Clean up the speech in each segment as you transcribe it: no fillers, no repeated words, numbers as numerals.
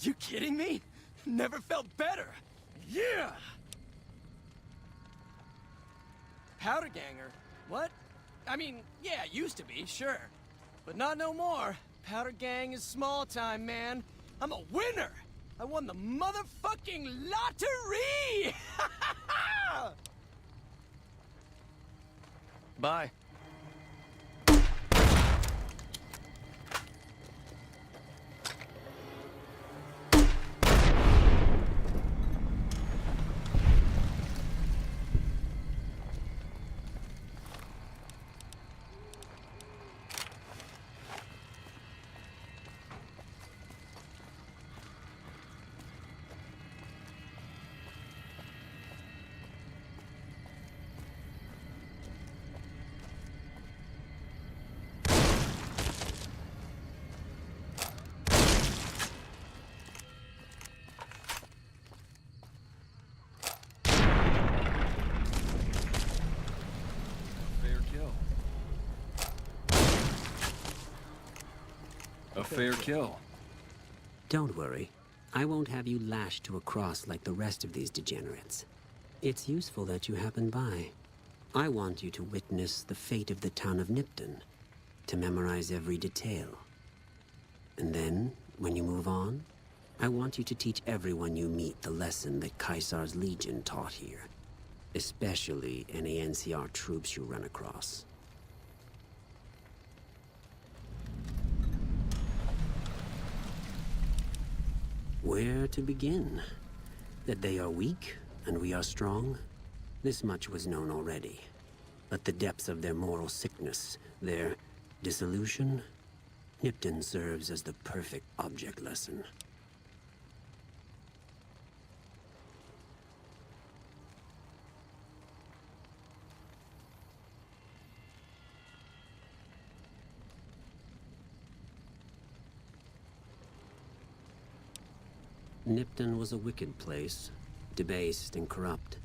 You kidding me? Never felt better. Yeah! Powder ganger? What? I mean, yeah, used to be, sure. But not no more. Powder gang is small time, man. I'm a winner! I won the motherfucking lottery! Bye. A fair kill. Don't worry. I won't have you lashed to a cross like the rest of these degenerates. It's useful that you happened by. I want you to witness the fate of the town of Nipton, to memorize every detail. And then, when you move on, I want you to teach everyone you meet the lesson that Caesar's Legion taught here. Especially any NCR troops you run across. Where to begin? That they are weak, and we are strong? This much was known already. But the depths of their moral sickness, their dissolution, Nipton serves as the perfect object lesson. Nipton was a wicked place, debased and corrupt.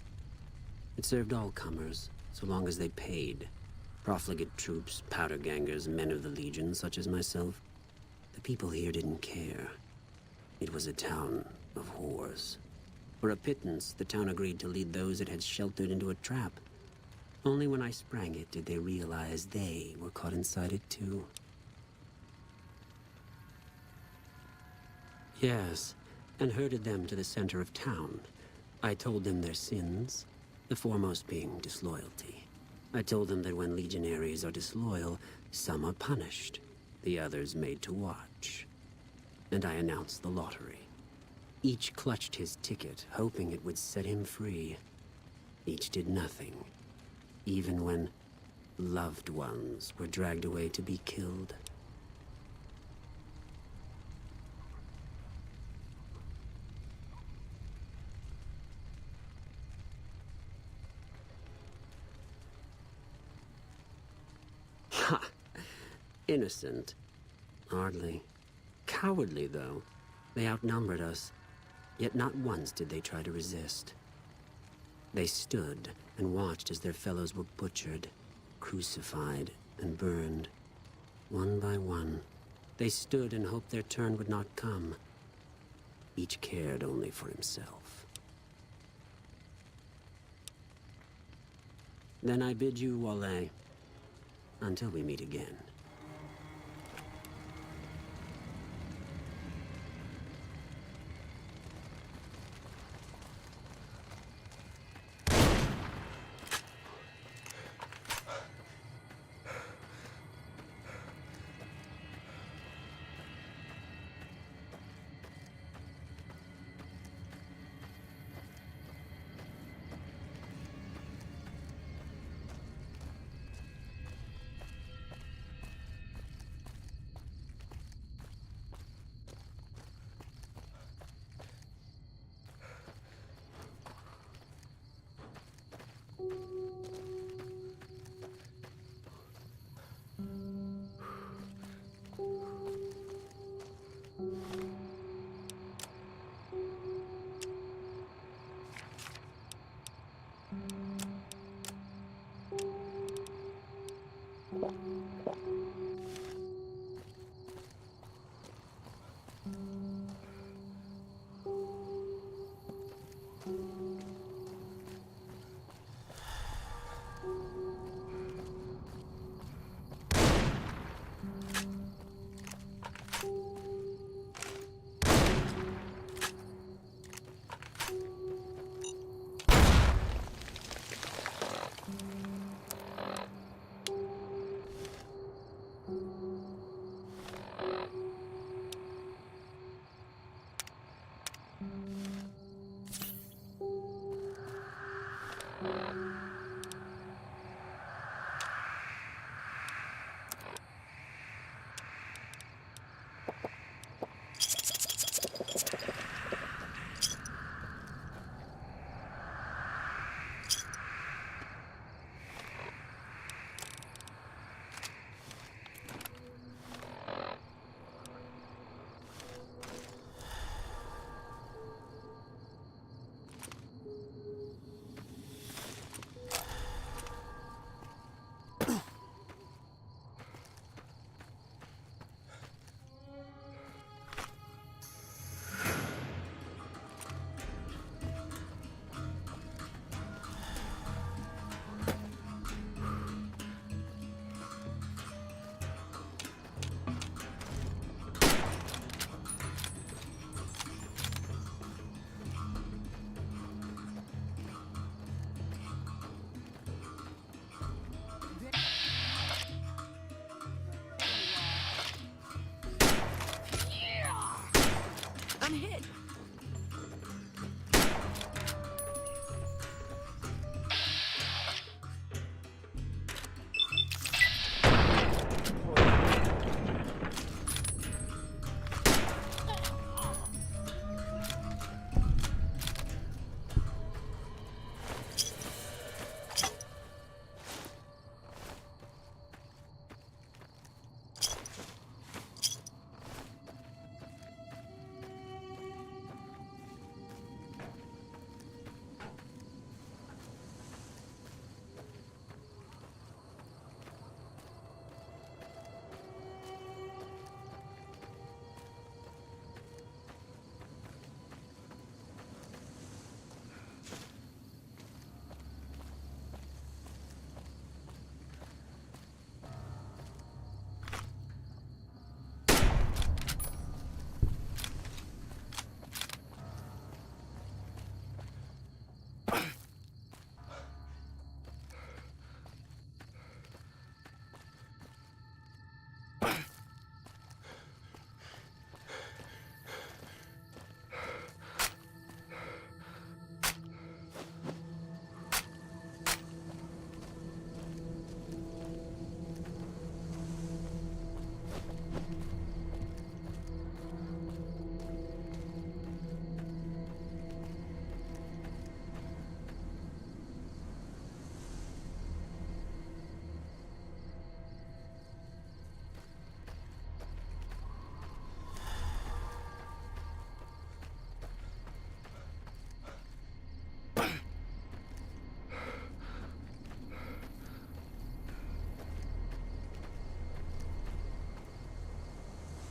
It served all comers, so long as they paid. Profligate troops, powder gangers, men of the Legion, such as myself. The people here didn't care. It was a town of whores. For a pittance, the town agreed to lead those it had sheltered into a trap. Only when I sprang it did they realize they were caught inside it too. Yes, and herded them to the center of town. I told them their sins, the foremost being disloyalty. I told them that when legionaries are disloyal, some are punished, the others made to watch. And I announced the lottery. Each clutched his ticket, hoping it would set him free. Each did nothing, even when loved ones were dragged away to be killed. Ha! Innocent. Hardly. Cowardly, though. They outnumbered us. Yet not once did they try to resist. They stood and watched as their fellows were butchered, crucified, and burned. One by one. They stood and hoped their turn would not come. Each cared only for himself. Then I bid you walle. Until we meet again.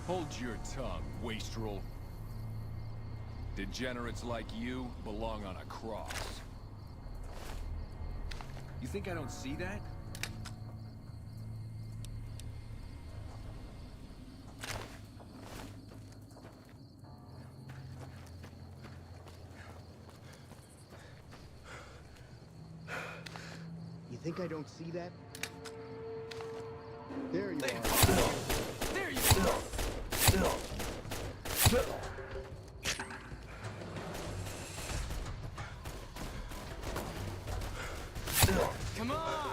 Hold your tongue, wastrel. Degenerates like you belong on a cross. You think I don't see that? You think I don't see that? There you are. There you are! Come on!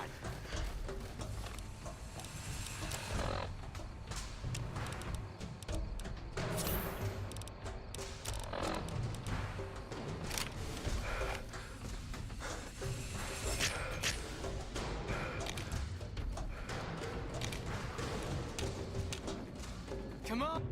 Come on!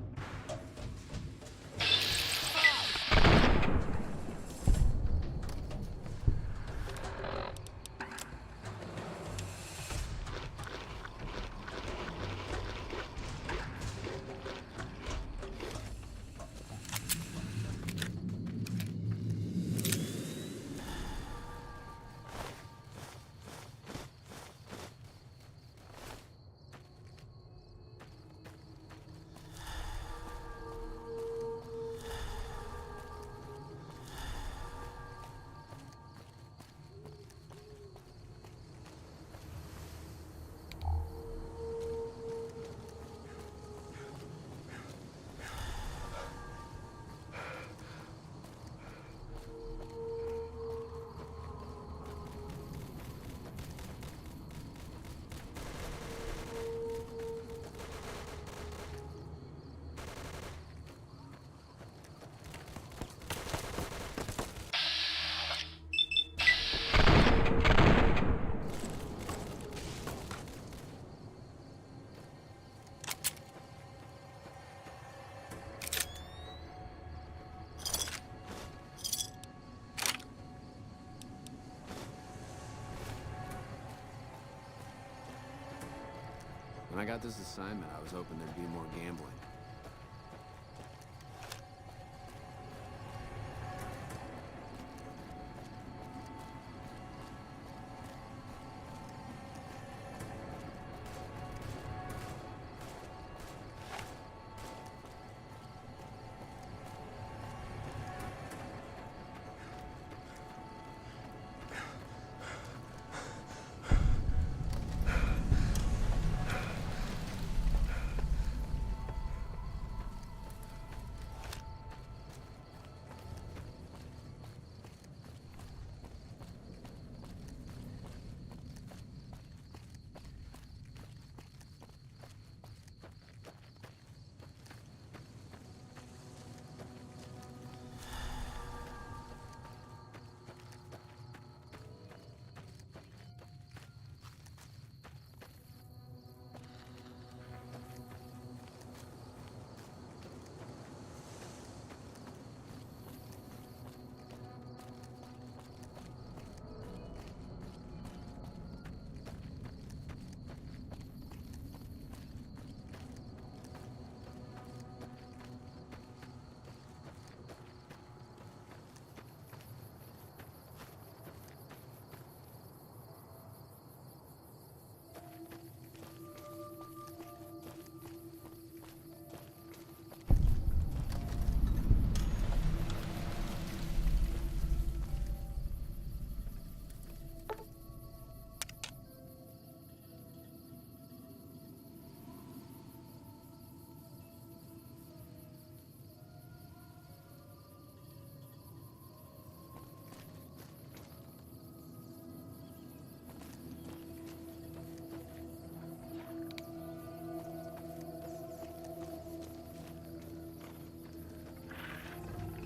When I got this assignment, I was hoping there'd be more gambling.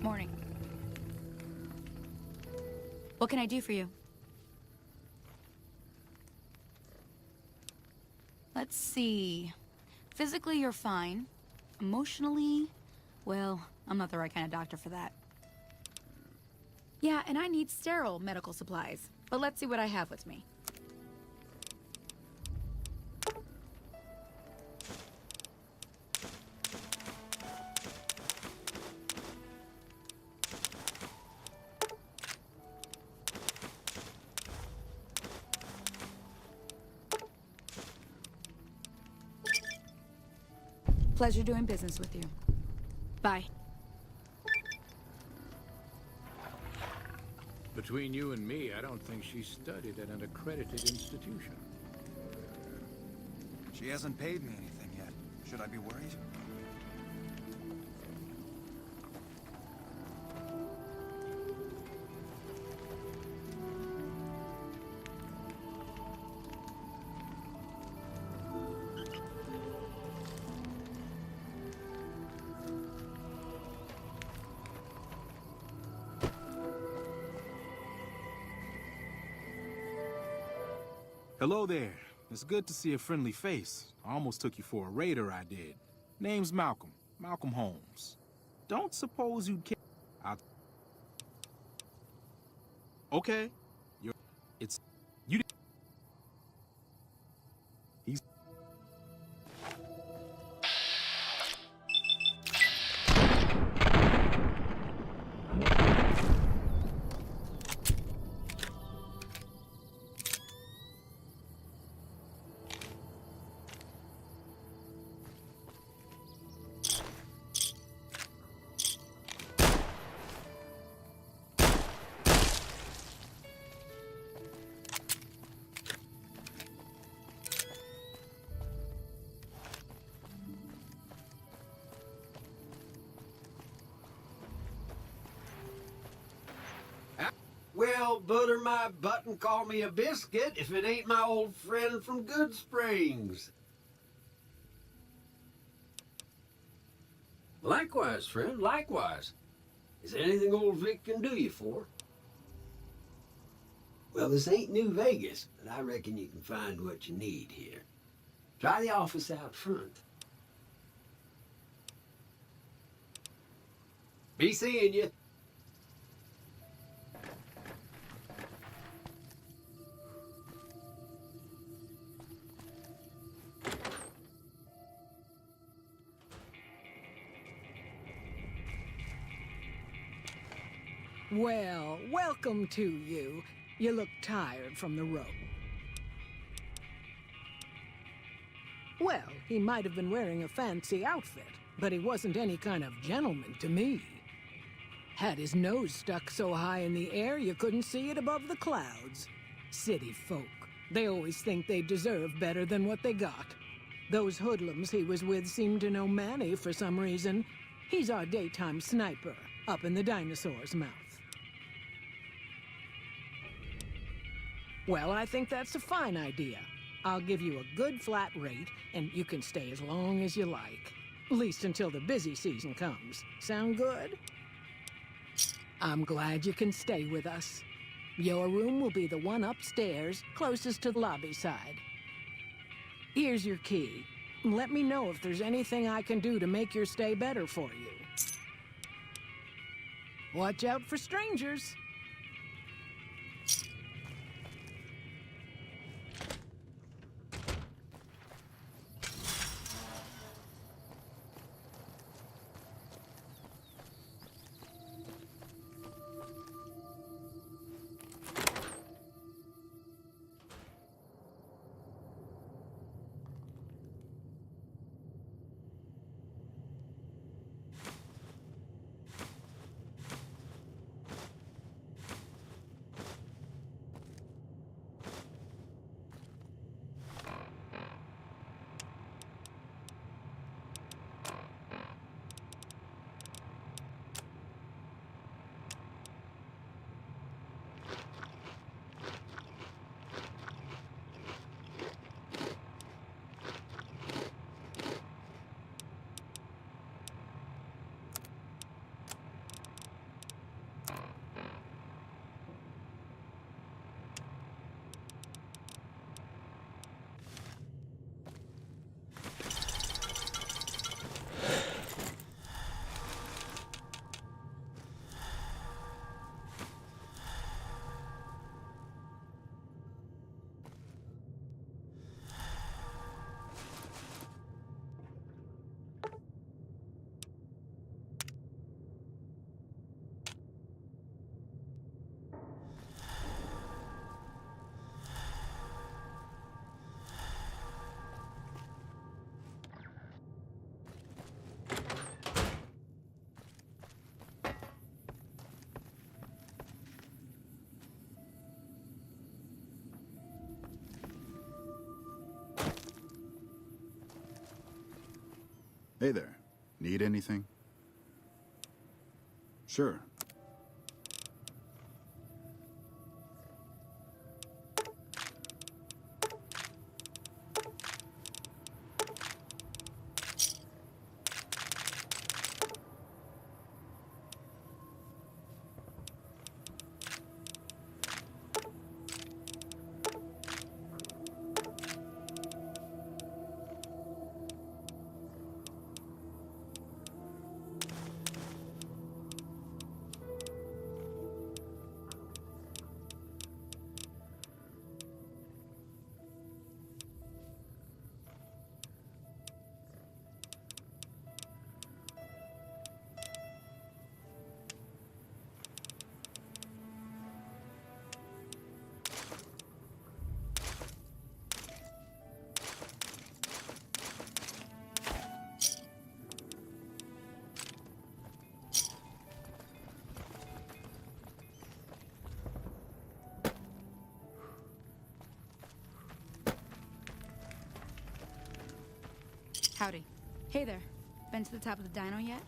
Morning. What can I do for you? Let's see. Physically, you're fine. Emotionally, well, I'm not the right kind of doctor for that. Yeah, and I need sterile medical supplies. But let's see what I have with me. Pleasure doing business with you. Bye. Between you and me, I don't think she studied at an accredited institution. She hasn't paid me anything yet. Should I be worried? Hello there. It's good to see a friendly face. I almost took you for a raider, I did. Name's Malcolm. Malcolm Holmes. Don't suppose you'd care. Okay. It's... You... He's... Well, butter my butt and call me a biscuit if it ain't my old friend from Good Springs. Likewise, friend, likewise. Is there anything old Vic can do you for? Well, this ain't New Vegas, but I reckon you can find what you need here. Try the office out front. Be seeing you. Well, welcome to you. You look tired from the road. Well, he might have been wearing a fancy outfit, but he wasn't any kind of gentleman to me. Had his nose stuck so high in the air you couldn't see it above the clouds. City folk. They always think they deserve better than what they got. Those hoodlums he was with seem to know Manny for some reason. He's our daytime sniper, up in the dinosaur's mouth. Well, I think that's a fine idea. I'll give you a good flat rate, and you can stay as long as you like. At least until the busy season comes. Sound good? I'm glad you can stay with us. Your room will be the one upstairs, closest to the lobby side. Here's your key. Let me know if there's anything I can do to make your stay better for you. Watch out for strangers. Hey there. Need anything? Sure. Howdy. Hey there. Been to the top of the dino yet?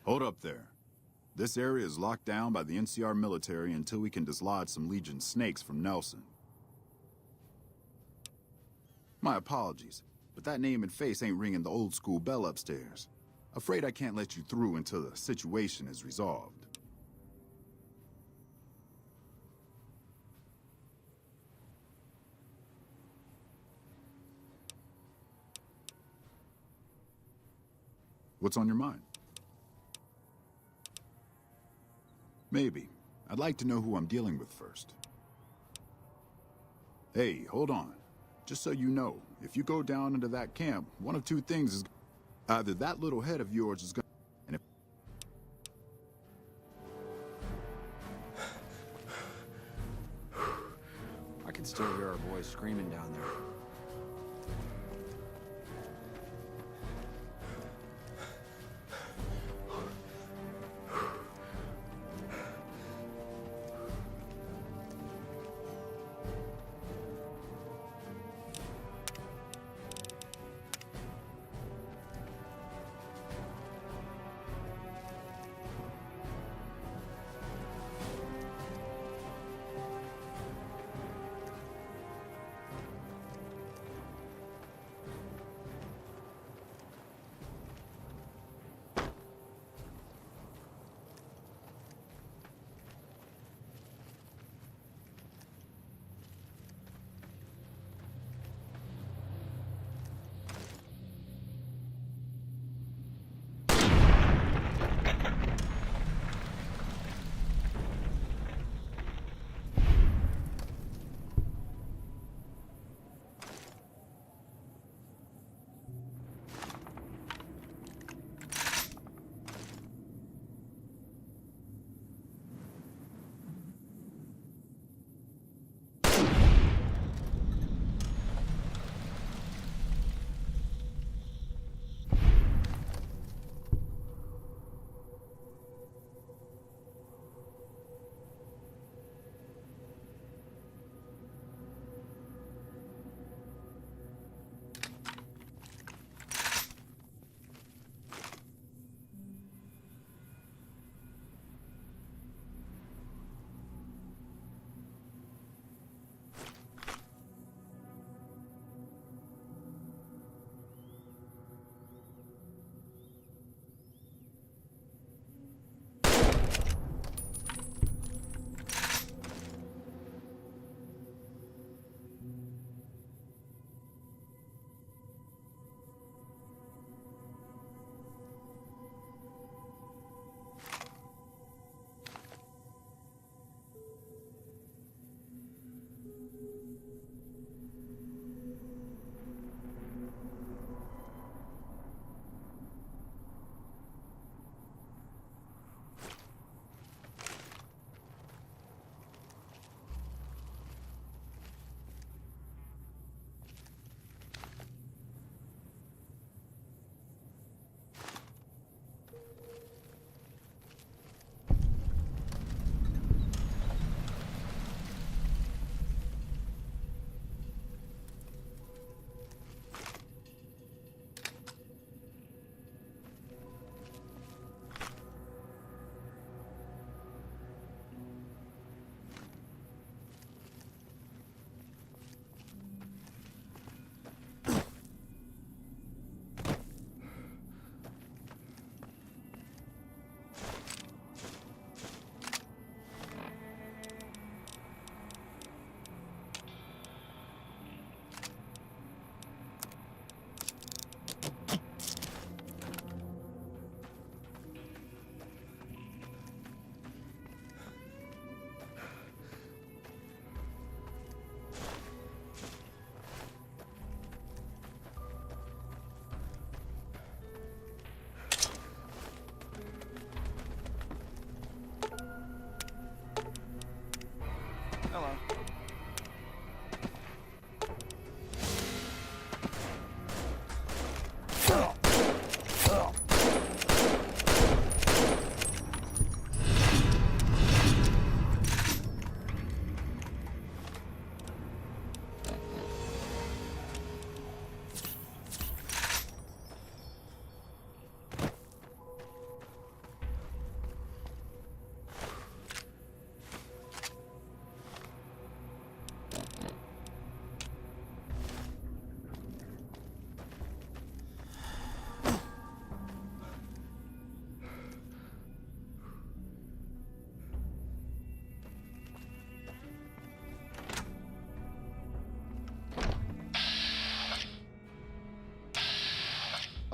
Hold up there. This area is locked down by the NCR military until we can dislodge some Legion snakes from Nelson. My apologies, but that name and face ain't ringing the old school bell upstairs. Afraid I can't let you through until the situation is resolved. What's on your mind? Maybe. I'd like to know who I'm dealing with first. Hey, hold on. Just so you know, if you go down into that camp, one of two things is... Either that little head of yours is gonna... And if... I can still hear our boys screaming down there.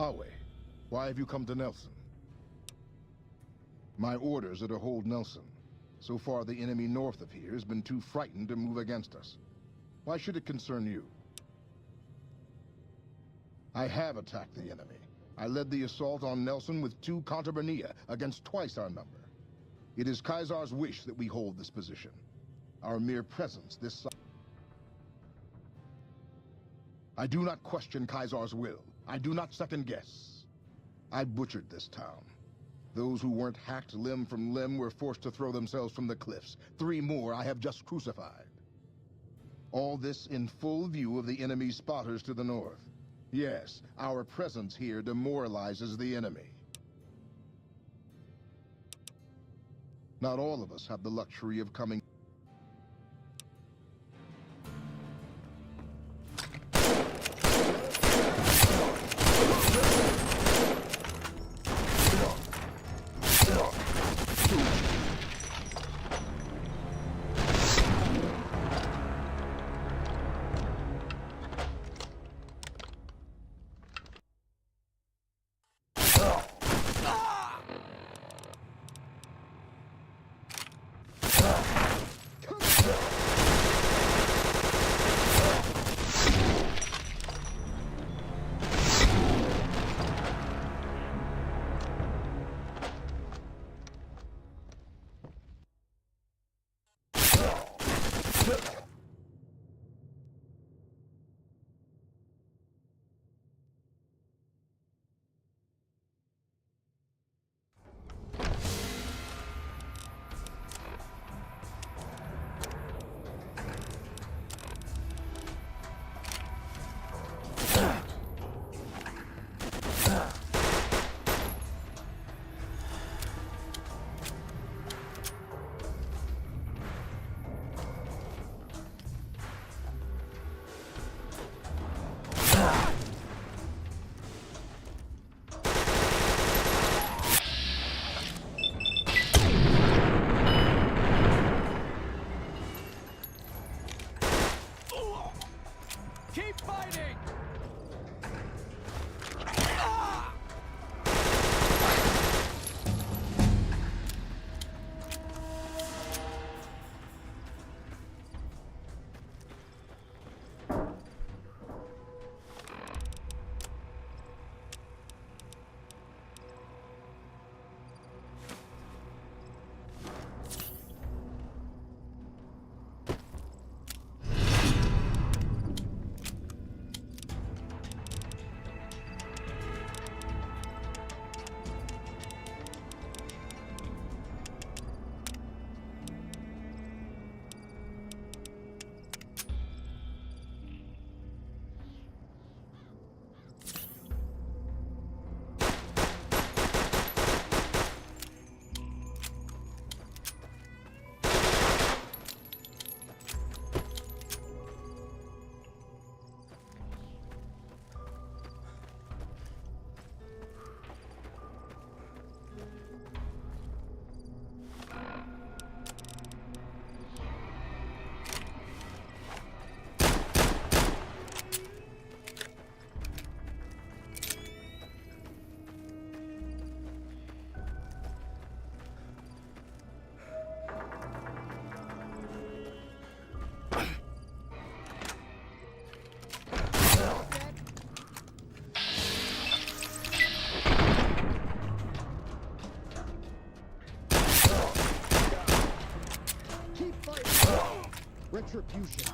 Awe, why have you come to Nelson? My orders are to hold Nelson. So far, the enemy north of here has been too frightened to move against us. Why should it concern you? I have attacked the enemy. I led the assault on Nelson with 2 Contubernia against twice our number. It is Caesar's wish that we hold this position. Our mere presence this side. I do not question Caesar's will. I do not second guess. I butchered this town. Those who weren't hacked limb from limb were forced to throw themselves from the cliffs. 3 more I have just crucified. All this in full view of the enemy's spotters to the north. Yes, our presence here demoralizes the enemy. Not all of us have the luxury of coming. Keep fighting! Retribution.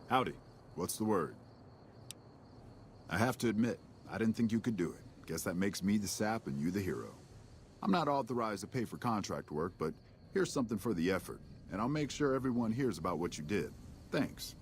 Howdy. What's the word? I have to admit, I didn't think you could do it. Guess that makes me the sap and you the hero. I'm not authorized to pay for contract work, but here's something for the effort, and I'll make sure everyone hears about what you did. Thanks.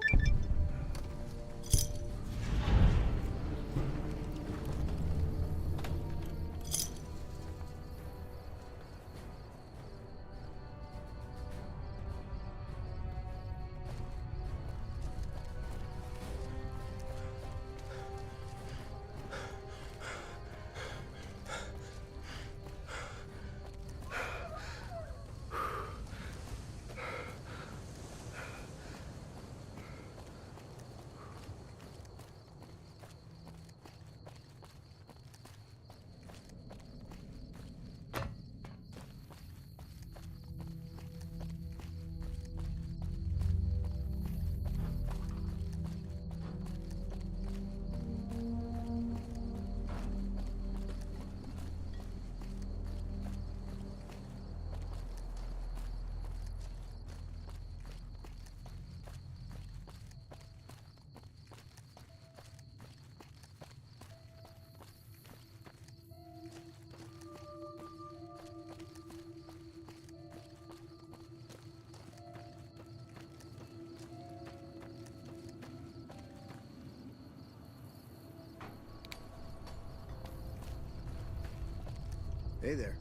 Hey there.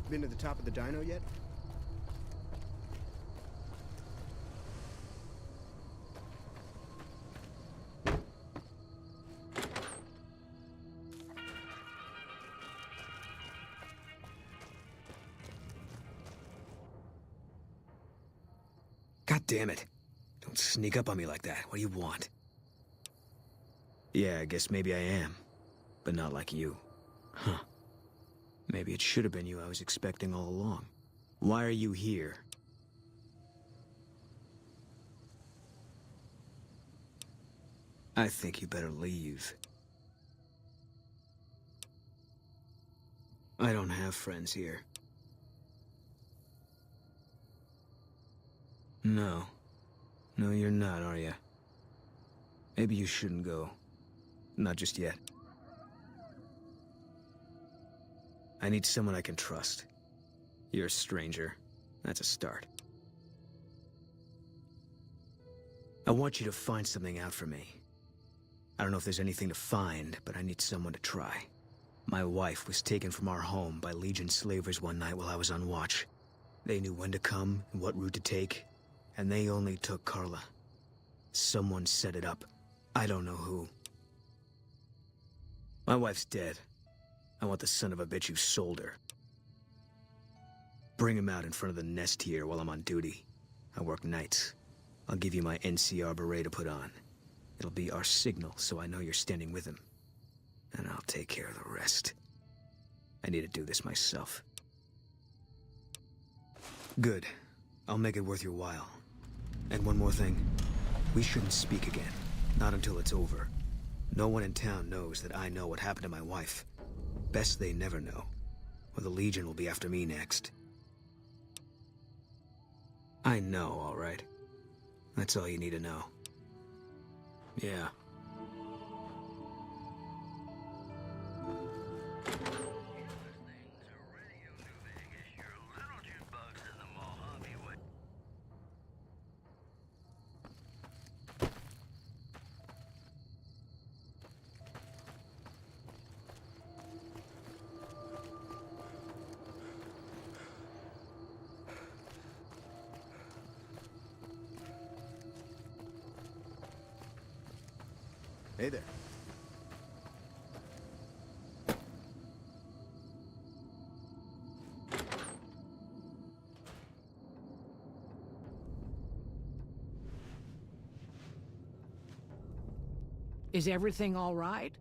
Been to the top of the dino yet? God damn it. Don't sneak up on me like that. What do you want? Yeah, I guess maybe I am. But not like you. Huh. Maybe it should have been you I was expecting all along. Why are you here? I think you better leave. I don't have friends here. No. No, you're not, are you? Maybe you shouldn't go. Not just yet. I need someone I can trust. You're a stranger. That's a start. I want you to find something out for me. I don't know if there's anything to find, but I need someone to try. My wife was taken from our home by Legion slavers one night while I was on watch. They knew when to come and what route to take, and they only took Carla. Someone set it up. I don't know who. My wife's dead. I want the son of a bitch who sold her. Bring him out in front of the nest here while I'm on duty. I work nights. I'll give you my NCR beret to put on. It'll be our signal so I know you're standing with him. And I'll take care of the rest. I need to do this myself. Good. I'll make it worth your while. And one more thing. We shouldn't speak again. Not until it's over. No one in town knows that I know what happened to my wife. Best they never know, or the Legion will be after me next. I know, all right. That's all you need to know. Yeah. Hey there. Is everything all right?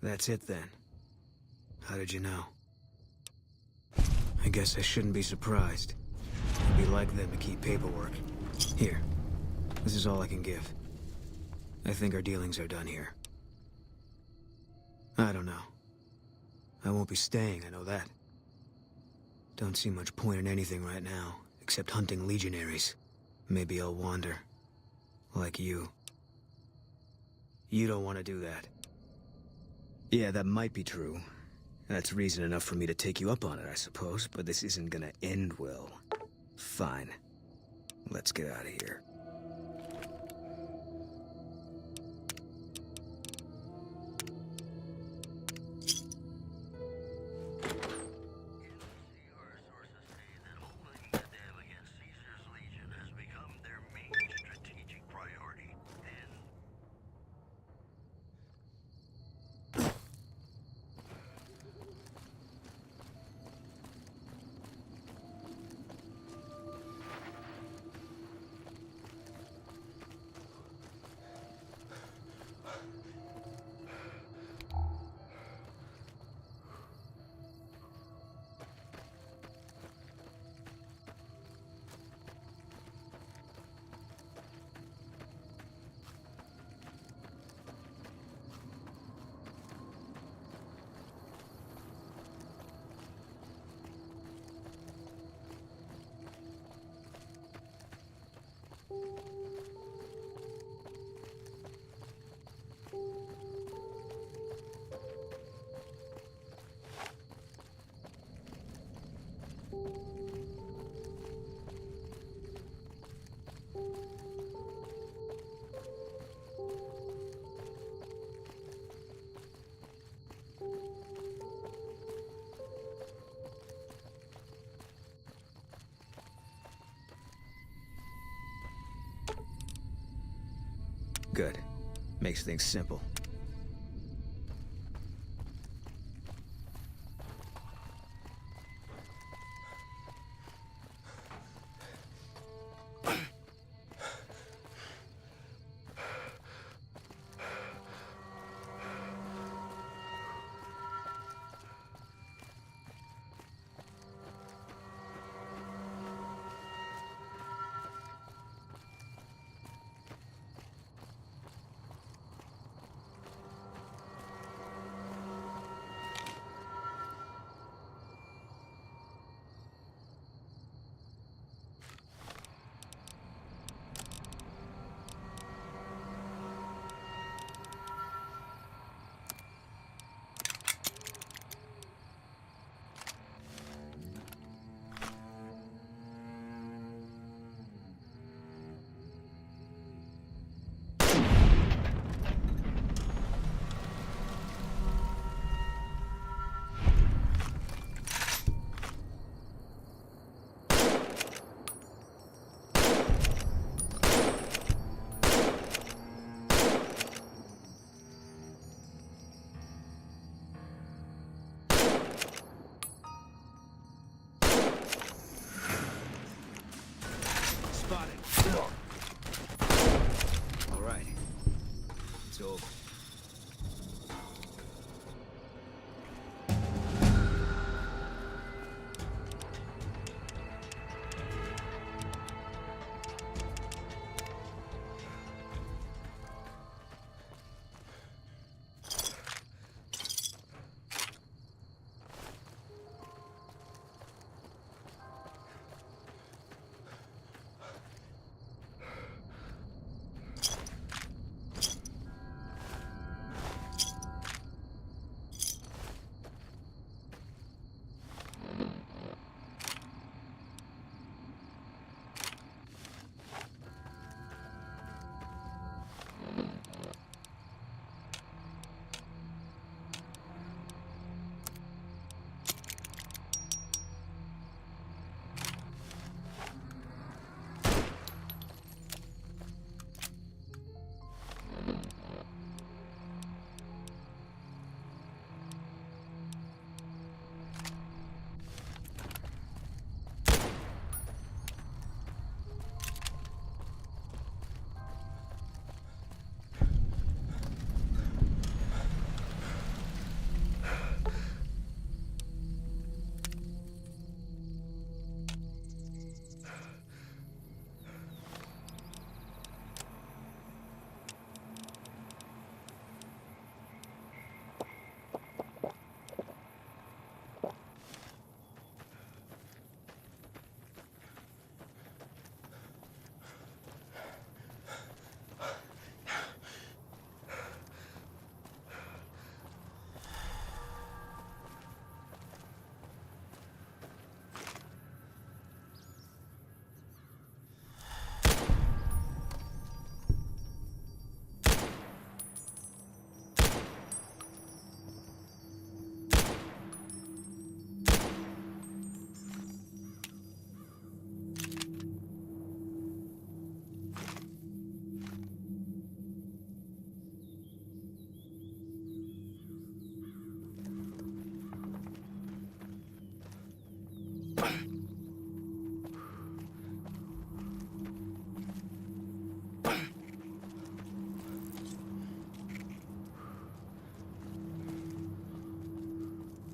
That's it then. How did you know? I guess I shouldn't be surprised. It'd be like them to keep paperwork. Here. This is all I can give. I think our dealings are done here. I don't know. I won't be staying, I know that. Don't see much point in anything right now, except hunting legionaries. Maybe I'll wander. Like you. You don't want to do that. Yeah, that might be true. That's reason enough for me to take you up on it, I suppose, but this isn't gonna end well. Fine. Let's get out of here. Good. Makes things simple.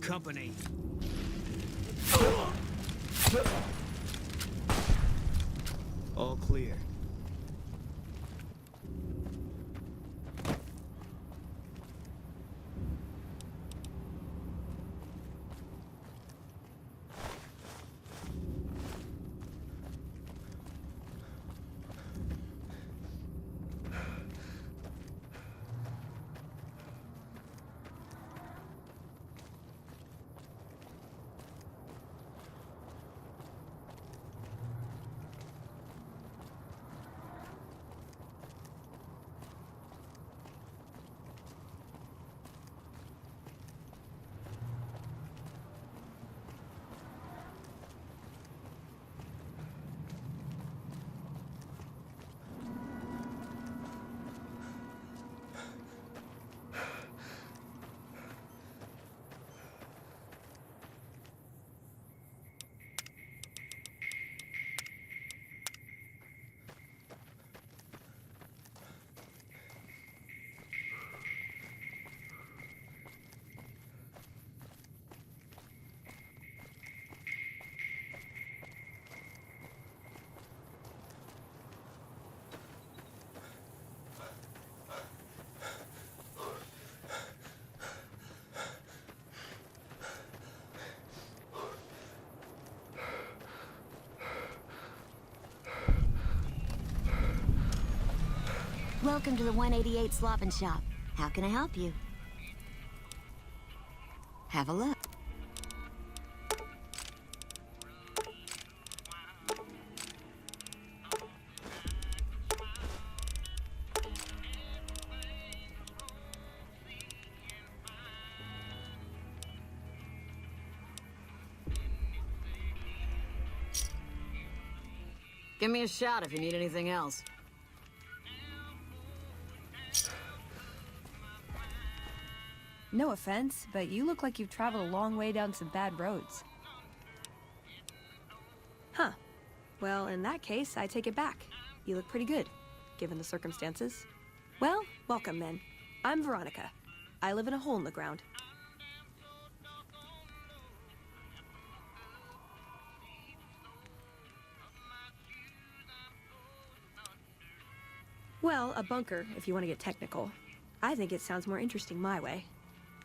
company. All clear. Welcome to the 188 Slop and Shop. How can I help you? Have a look. Give me a shout if you need anything else. No offense, but you look like you've traveled a long way down some bad roads. Huh. Well, in that case, I take it back. You look pretty good, given the circumstances. Well, welcome then. I'm Veronica. I live in a hole in the ground. Well, a bunker, if you want to get technical. I think it sounds more interesting my way.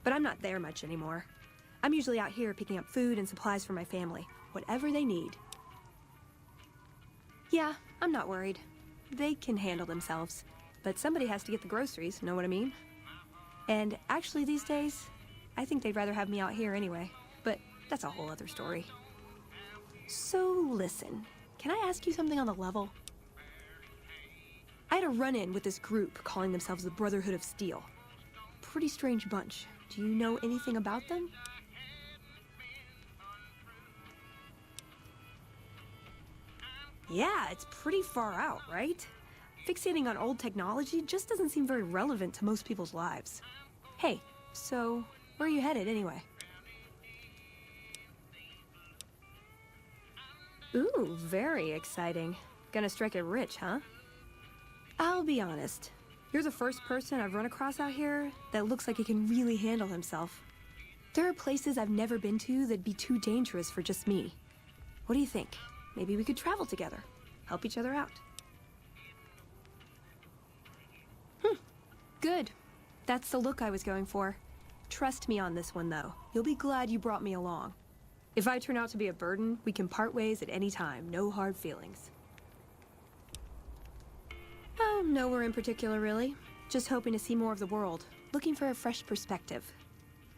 But I'm not there much anymore. I'm usually out here picking up food and supplies for my family. Whatever they need. Yeah, I'm not worried. They can handle themselves. But somebody has to get the groceries, know what I mean? And actually these days, I think they'd rather have me out here anyway. But that's a whole other story. So listen, can I ask you something on the level? I had a run-in with this group calling themselves the Brotherhood of Steel. Pretty strange bunch. Do you know anything about them? Yeah, it's pretty far out, right? Fixating on old technology just doesn't seem very relevant to most people's lives. Hey, so where are you headed anyway? Ooh, very exciting. Gonna strike it rich, huh? I'll be honest. You're the first person I've run across out here that looks like he can really handle himself. There are places I've never been to that'd be too dangerous for just me. What do you think? Maybe we could travel together, help each other out. Good. That's the look I was going for. Trust me on this one, though. You'll be glad you brought me along. If I turn out to be a burden, we can part ways at any time. No hard feelings. Oh, nowhere in particular, really. Just hoping to see more of the world. Looking for a fresh perspective.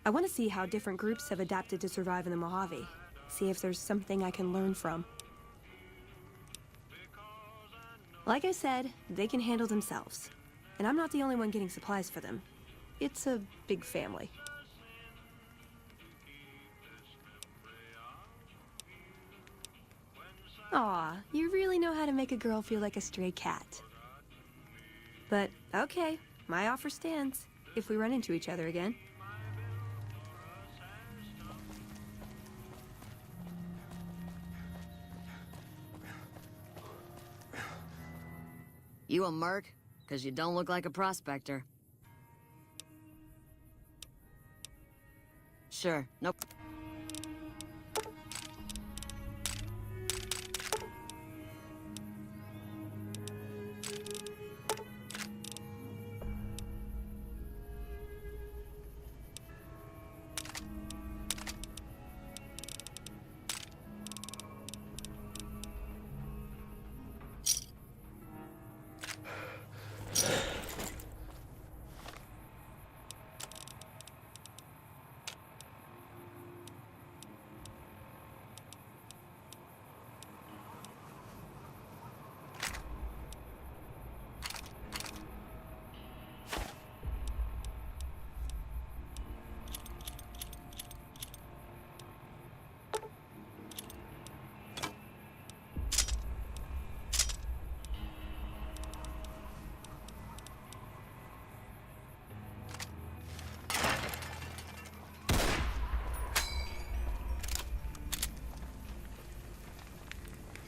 I want to see how different groups have adapted to survive in the Mojave. See if there's something I can learn from. Like I said, they can handle themselves. And I'm not the only one getting supplies for them. It's a big family. Aw, you really know how to make a girl feel like a stray cat. But, okay, my offer stands, if we run into each other again. You a merc? 'Cause you don't look like a prospector. Sure, nope.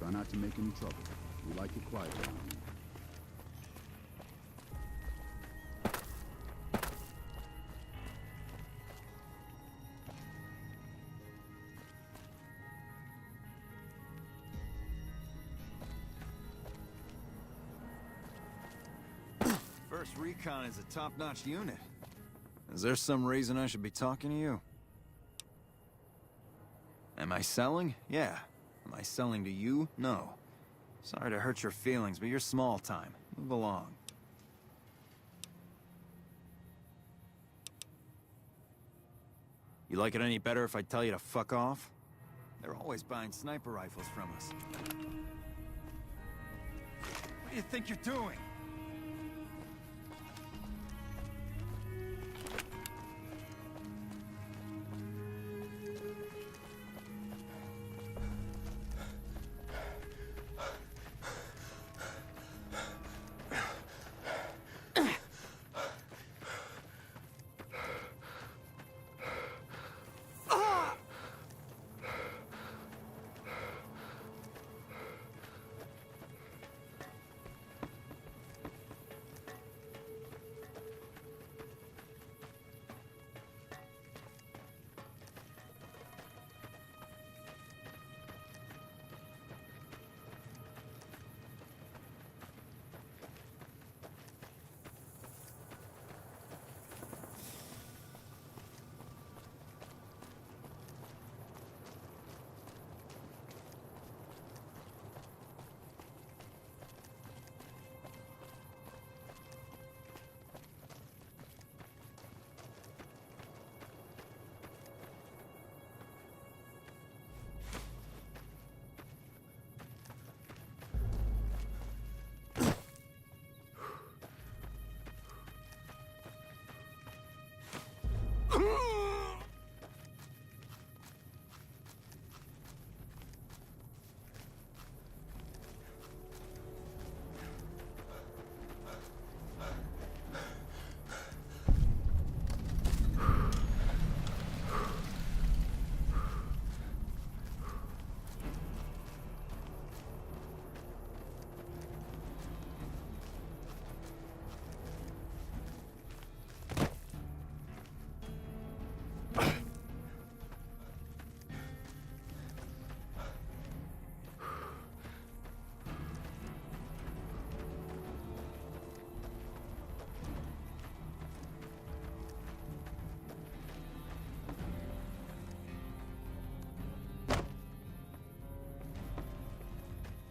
Try not to make any trouble. We like it quiet around here. First Recon is a top-notch unit. Is there some reason I should be talking to you? Am I selling? Yeah. Am I selling to you? No. Sorry to hurt your feelings, but you're small time. Move along. You like it any better if I tell you to fuck off? They're always buying sniper rifles from us. What do you think you're doing?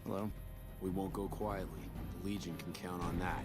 Hello? We won't go quietly. The Legion can count on that.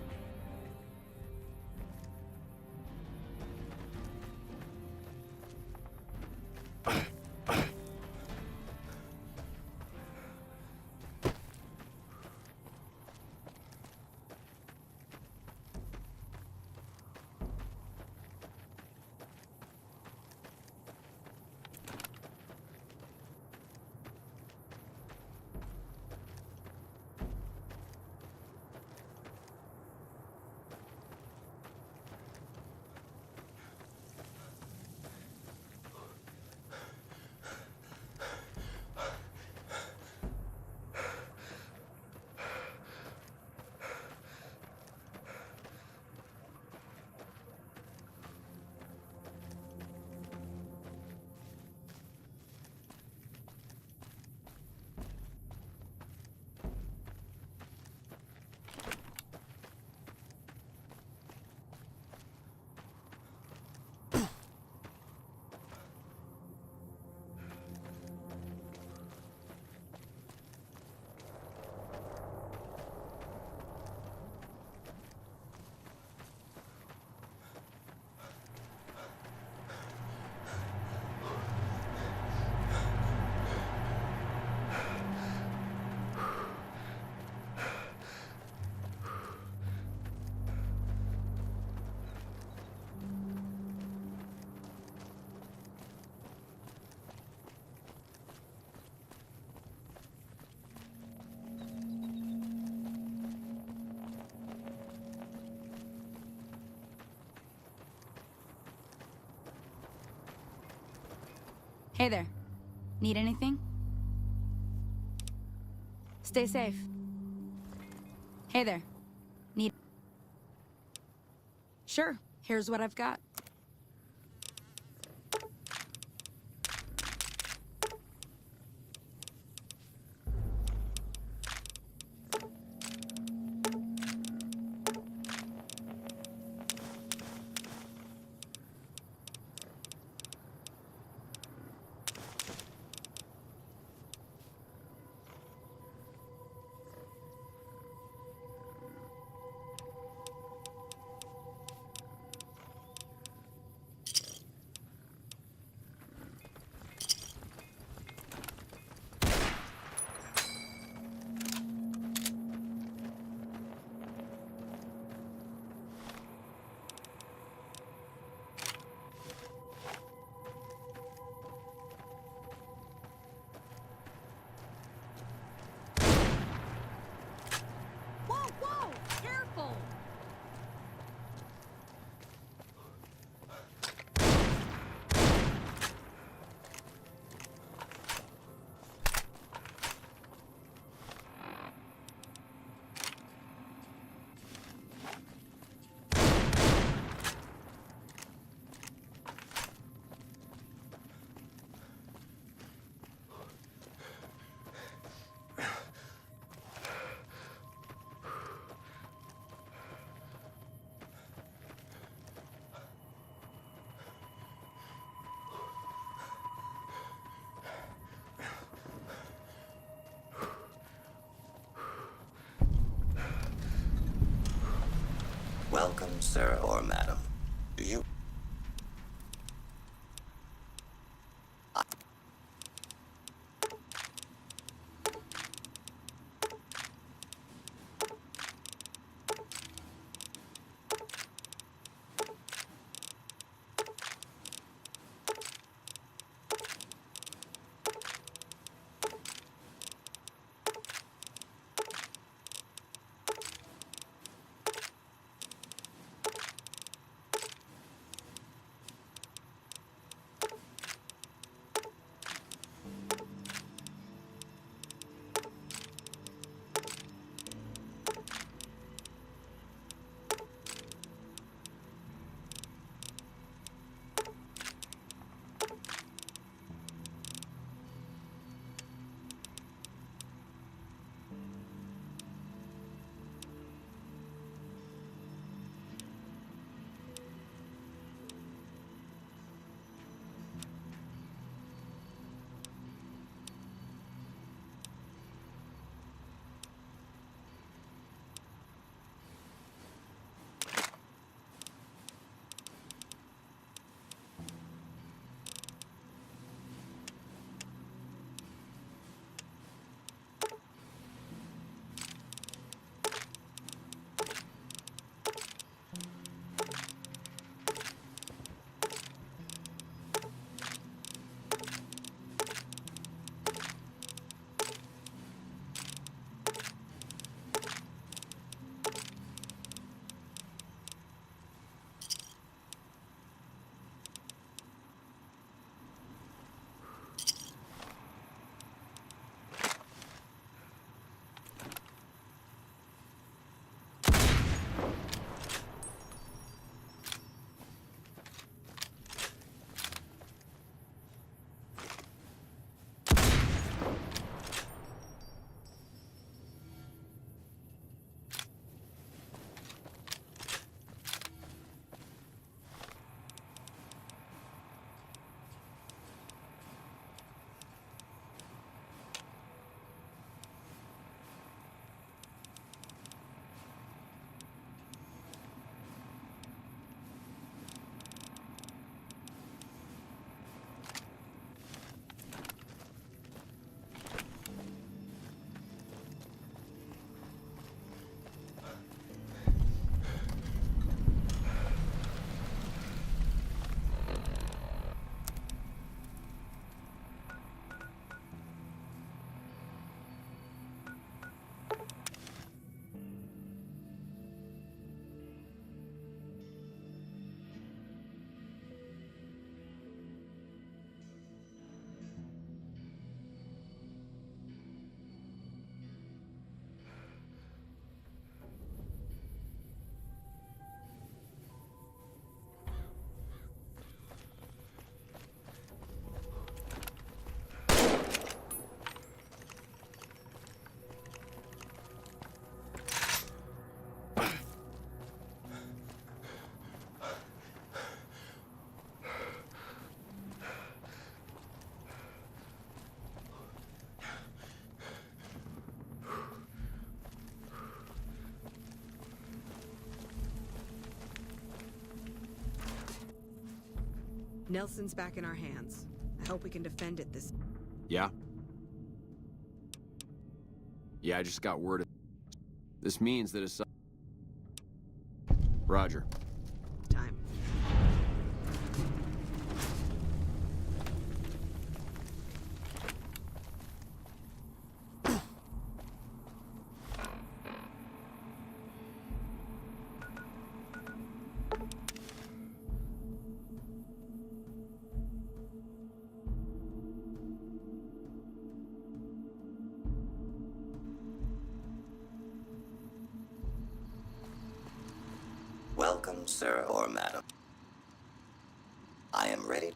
Hey there. Need anything? Stay safe. Hey there. Need... Sure. Here's what I've got. Whoa! Careful! Welcome, sir or madam. Do you... Nelson's back in our hands. I hope we can defend it this... Yeah? Yeah, I just got word of... This means that it's... Roger. time. Welcome, sir or madam. I am ready.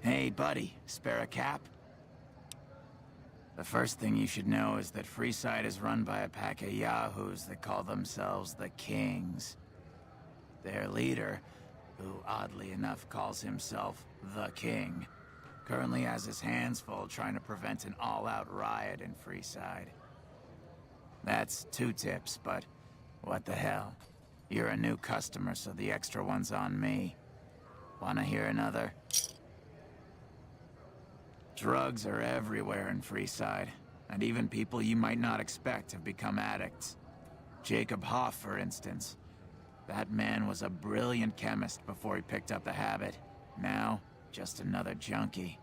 Hey, buddy, spare a cap? The first thing you should know is that Freeside is run by a pack of yahoos that call themselves the Kings. Their leader, who oddly enough calls himself the King, currently has his hands full trying to prevent an all-out riot in Freeside. That's 2 tips, but what the hell? You're a new customer, so the extra one's on me. Wanna hear another? Drugs are everywhere in Freeside, and even people you might not expect have become addicts. Jacob Hoff, for instance. That man was a brilliant chemist before he picked up the habit. Now, just another junkie.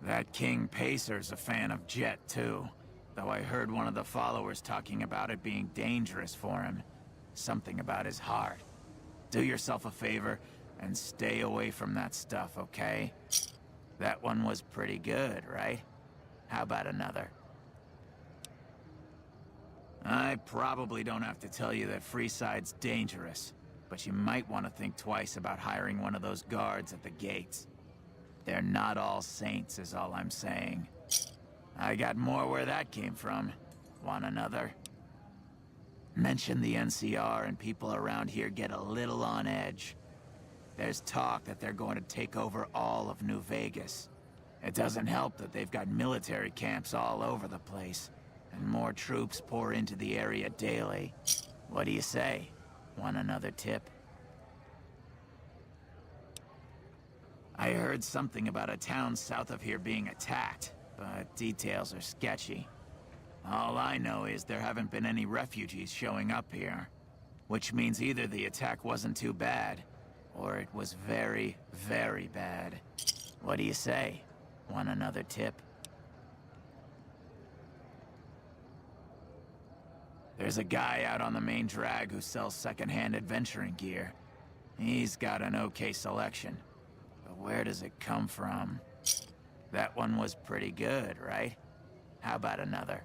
That King Pacer's a fan of Jet, too. Though I heard one of the followers talking about it being dangerous for him. Something about his heart. Do yourself a favor and stay away from that stuff, okay? That one was pretty good, right? How about another? I probably don't have to tell you that Freeside's dangerous, but you might want to think twice about hiring one of those guards at the gates. They're not all saints, is all I'm saying. I got more where that came from. Want another? Mention the NCR and people around here get a little on edge. There's talk that they're going to take over all of New Vegas. It doesn't help that they've got military camps all over the place, and more troops pour into the area daily. What do you say? Want another tip? I heard something about a town south of here being attacked, but details are sketchy. All I know is there haven't been any refugees showing up here, which means either the attack wasn't too bad, or it was very, very bad. What do you say? Want another tip? There's a guy out on the main drag who sells second-hand adventuring gear. He's got an okay selection. But where does it come from? That one was pretty good, right? How about another?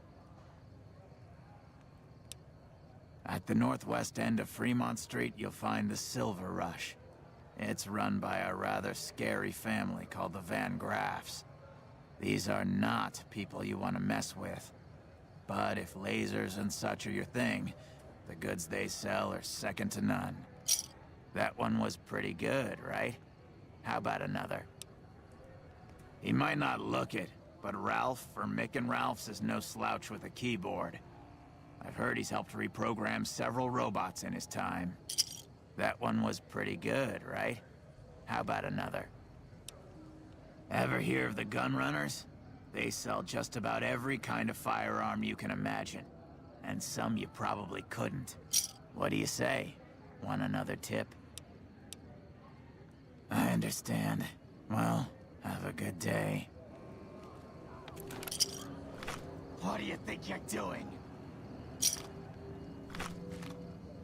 At the northwest end of Fremont Street, you'll find the Silver Rush. It's run by a rather scary family called the Van Graffs. These are not people you want to mess with. But if lasers and such are your thing, the goods they sell are second to none. That one was pretty good, right? How about another? He might not look it, but Ralph, or Mick and Ralph's, is no slouch with a keyboard. I've heard he's helped reprogram several robots in his time. That one was pretty good, right? How about another? Ever hear of the Gun Runners? They sell just about every kind of firearm you can imagine. And some you probably couldn't. What do you say? Want another tip? I understand. Well, have a good day. What do you think you're doing?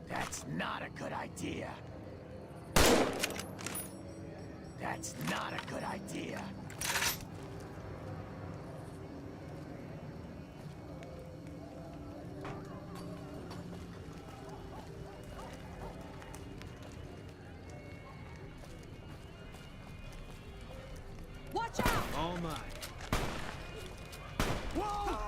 That's not a good idea. That's not a good idea. Watch out! All mine. Whoa!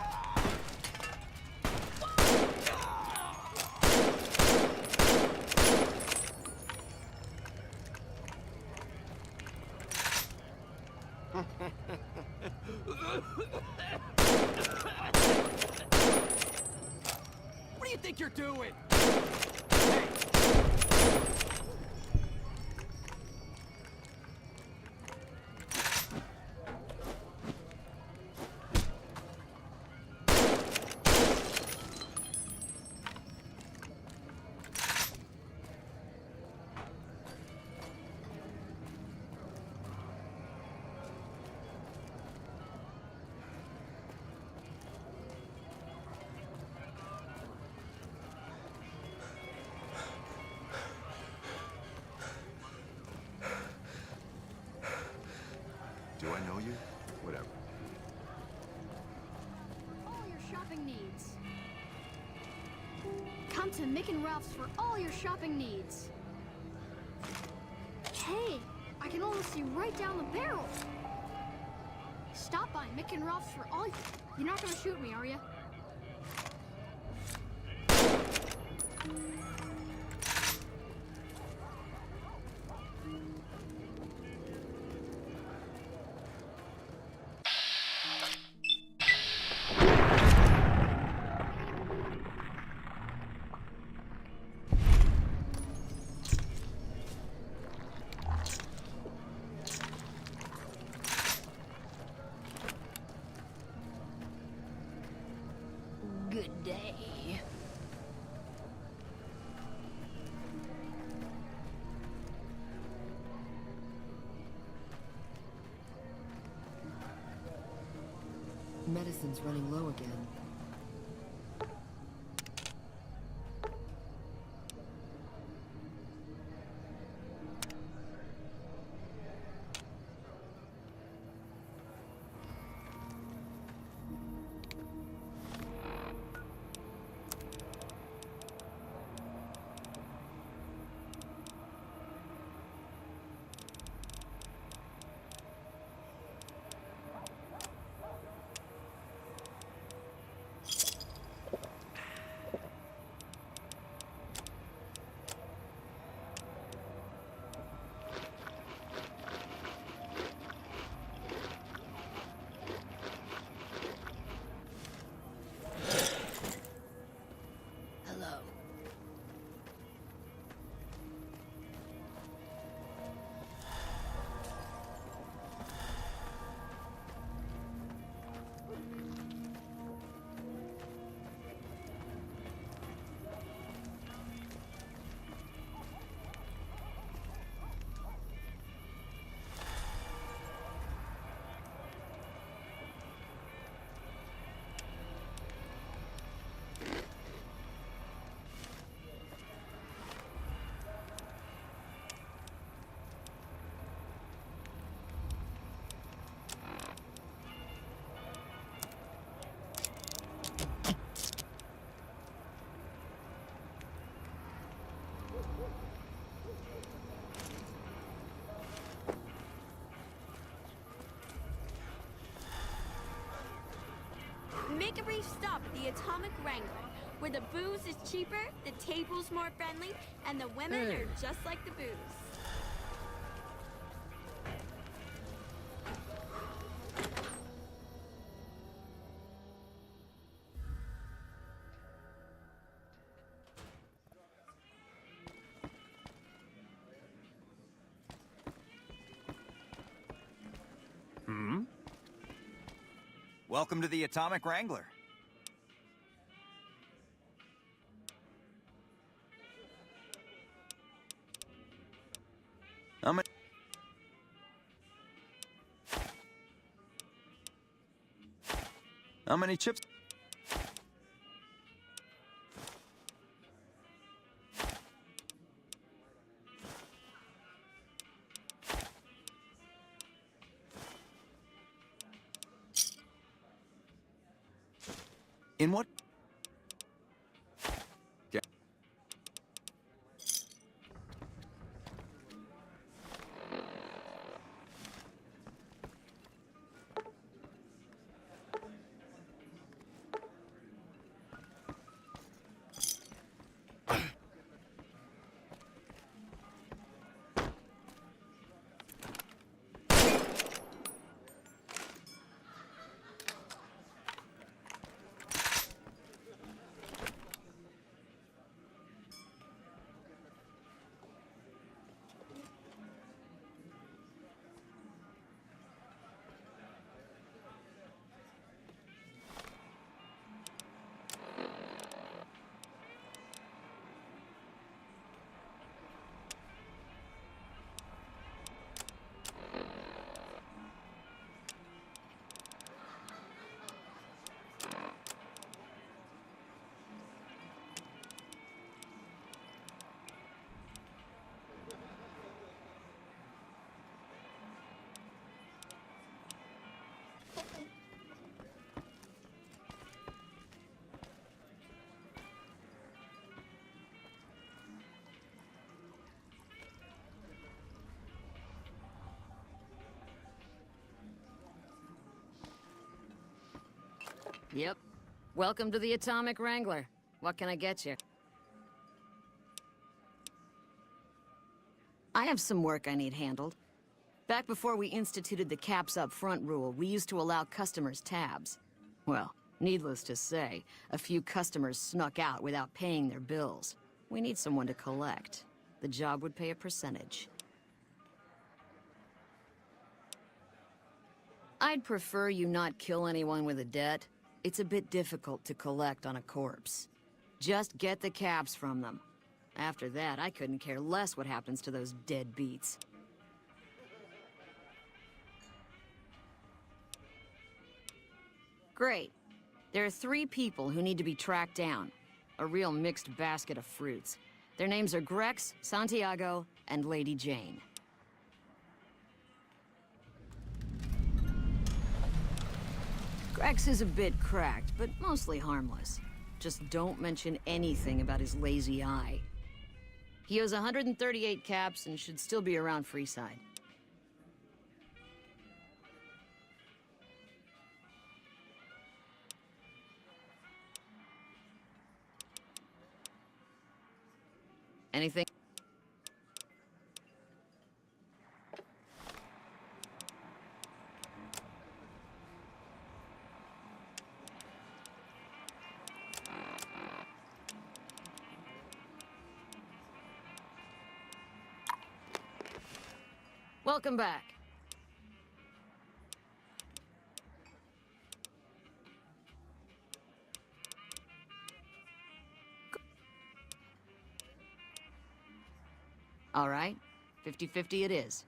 What do you think you're doing? Do I know you? Whatever. All your shopping needs. Come to Mick and Ralph's for all your shopping needs. Hey, I can almost see right down the barrel. Stop by Mick and Ralph's for all. You're not gonna shoot me, are you? Good day. Medicine's running low again. Make a brief stop at the Atomic Wrangler, where the booze is cheaper, the table's more friendly, and the women are just like the booze. Welcome to the Atomic Wrangler. How many chips? In what? Yep. Welcome to the Atomic Wrangler. What can I get you? I have some work I need handled. Back before we instituted the caps up front rule, we used to allow customers tabs. Well, needless to say, a few customers snuck out without paying their bills. We need someone to collect. The job would pay a percentage. I'd prefer you not kill anyone with a debt. It's a bit difficult to collect on a corpse. Just get the caps from them. After that, I couldn't care less what happens to those deadbeats. Great. There are 3 people who need to be tracked down. A real mixed basket of fruits. Their names are Grex, Santiago, and Lady Jane. Grex is a bit cracked, but mostly harmless. Just don't mention anything about his lazy eye. He owes 138 caps and should still be around Freeside. Anything? Welcome back. All right, 50-50 it is.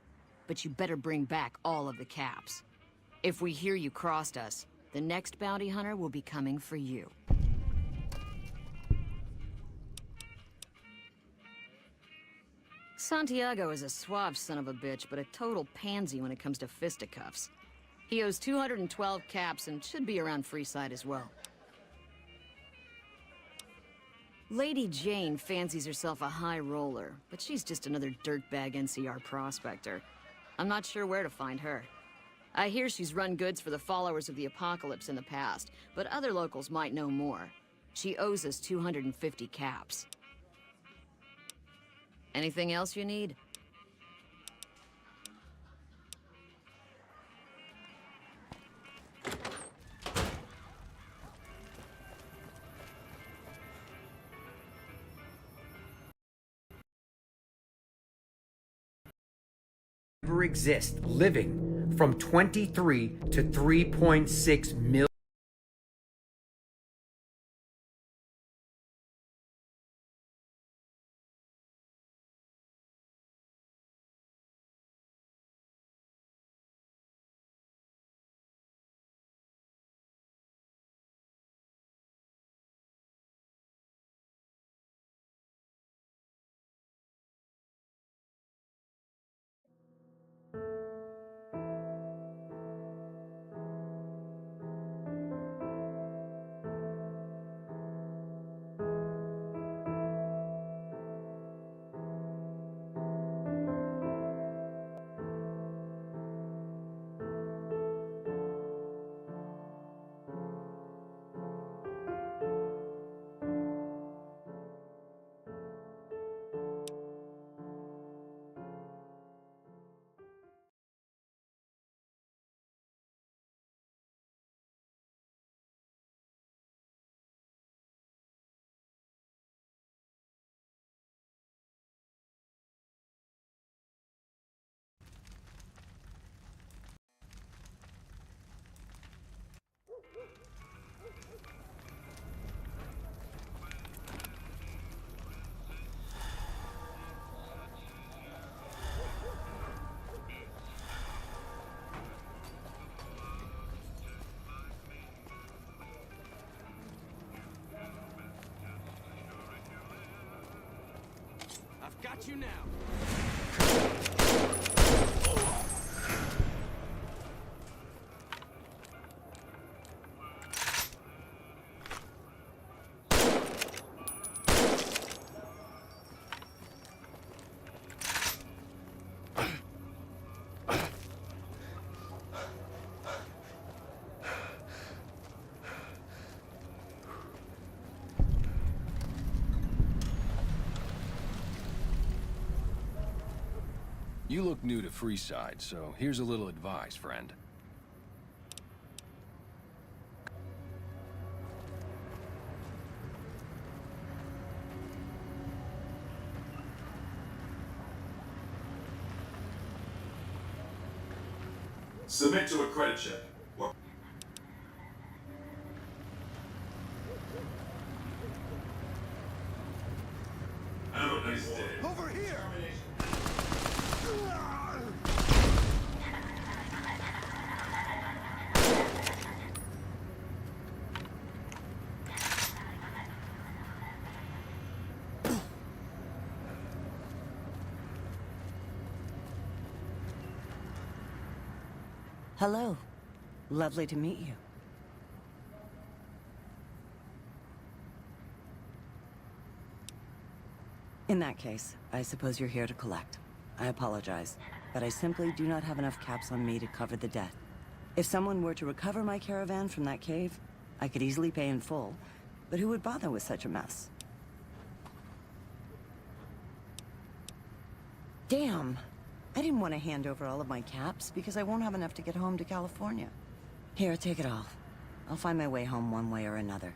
But you better bring back all of the caps. If we hear you crossed us, the next bounty hunter will be coming for you. Santiago is a suave son of a bitch, but a total pansy when it comes to fisticuffs. He owes 212 caps and should be around Freeside as well. Lady Jane fancies herself a high roller, but she's just another dirtbag NCR prospector. I'm not sure where to find her. I hear she's run goods for the followers of the apocalypse in the past, but other locals might know more. She owes us 250 caps. Anything else you need? Exist living from 23 to 3.6 million. got you now. You look new to Freeside, so here's a little advice, friend. Submit to a credit check. Have a nice day. Over here! Hello. Lovely to meet you. In that case, I suppose you're here to collect. I apologize, but I simply do not have enough caps on me to cover the debt. If someone were to recover my caravan from that cave, I could easily pay in full, but who would bother with such a mess? Damn. I didn't want to hand over all of my caps because I won't have enough to get home to California. Here, take it all. I'll find my way home one way or another.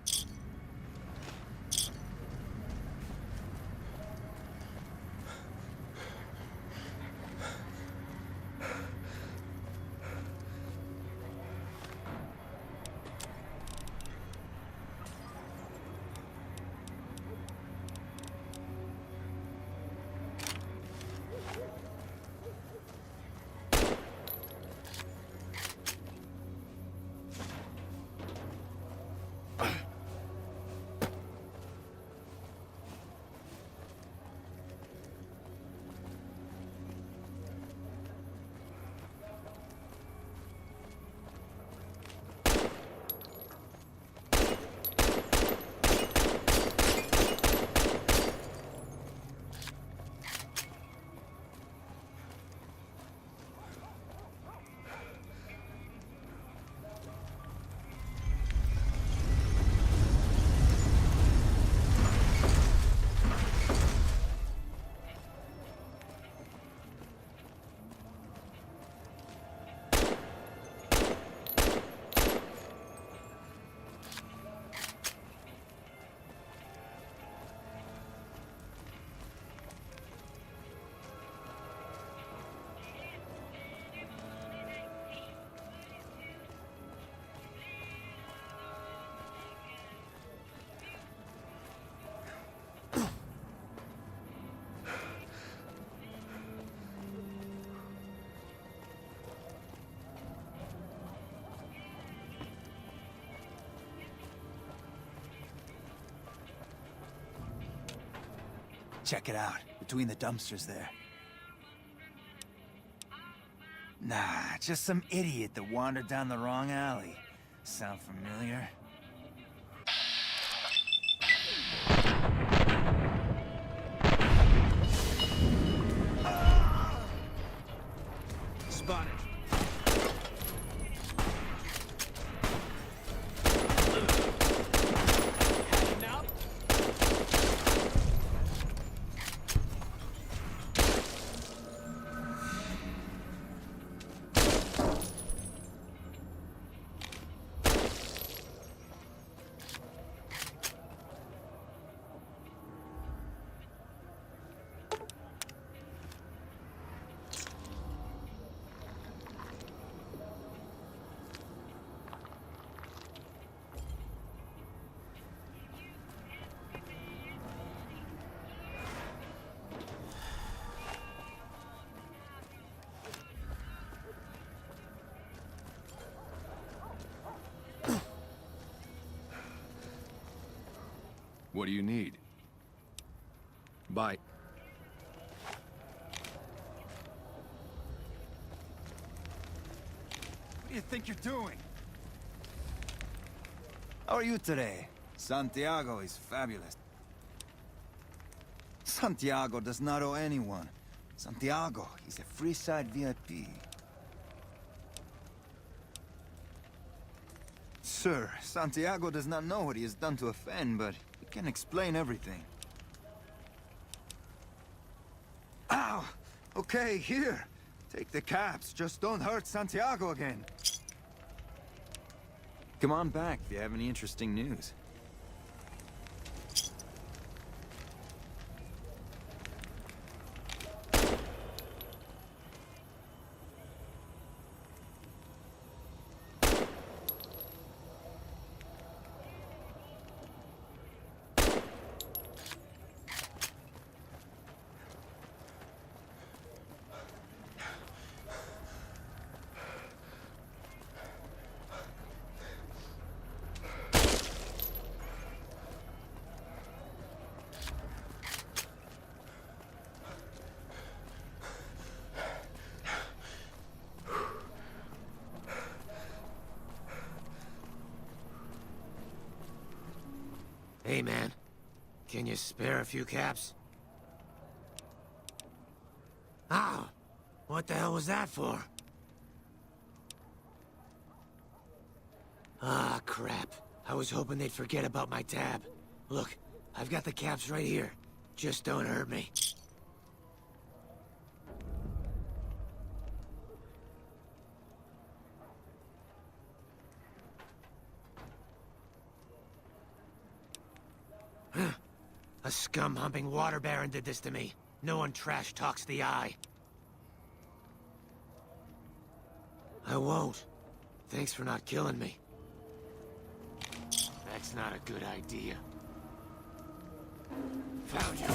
Check it out, between the dumpsters there. Nah, just some idiot that wandered down the wrong alley. Sound familiar? Spotted. Now? What do you need? Bye. do you think you're doing? How are you today? Santiago is fabulous. Santiago does not owe anyone. Santiago is a free side VIP. Sir, Santiago does not know what he has done to offend, but he can explain everything. Ow! Okay, here. Take the caps. Just don't hurt Santiago again. Come on back if you have any interesting news. Hey, man. Can you spare a few caps? Ow! What the hell was that for? Ah, crap. I was hoping they'd forget about my tab. Look, I've got the caps right here. Just don't hurt me. A scum-humping water baron did this to me. No one trash talks the eye. I won't. Thanks for not killing me. That's not a good idea. Found you.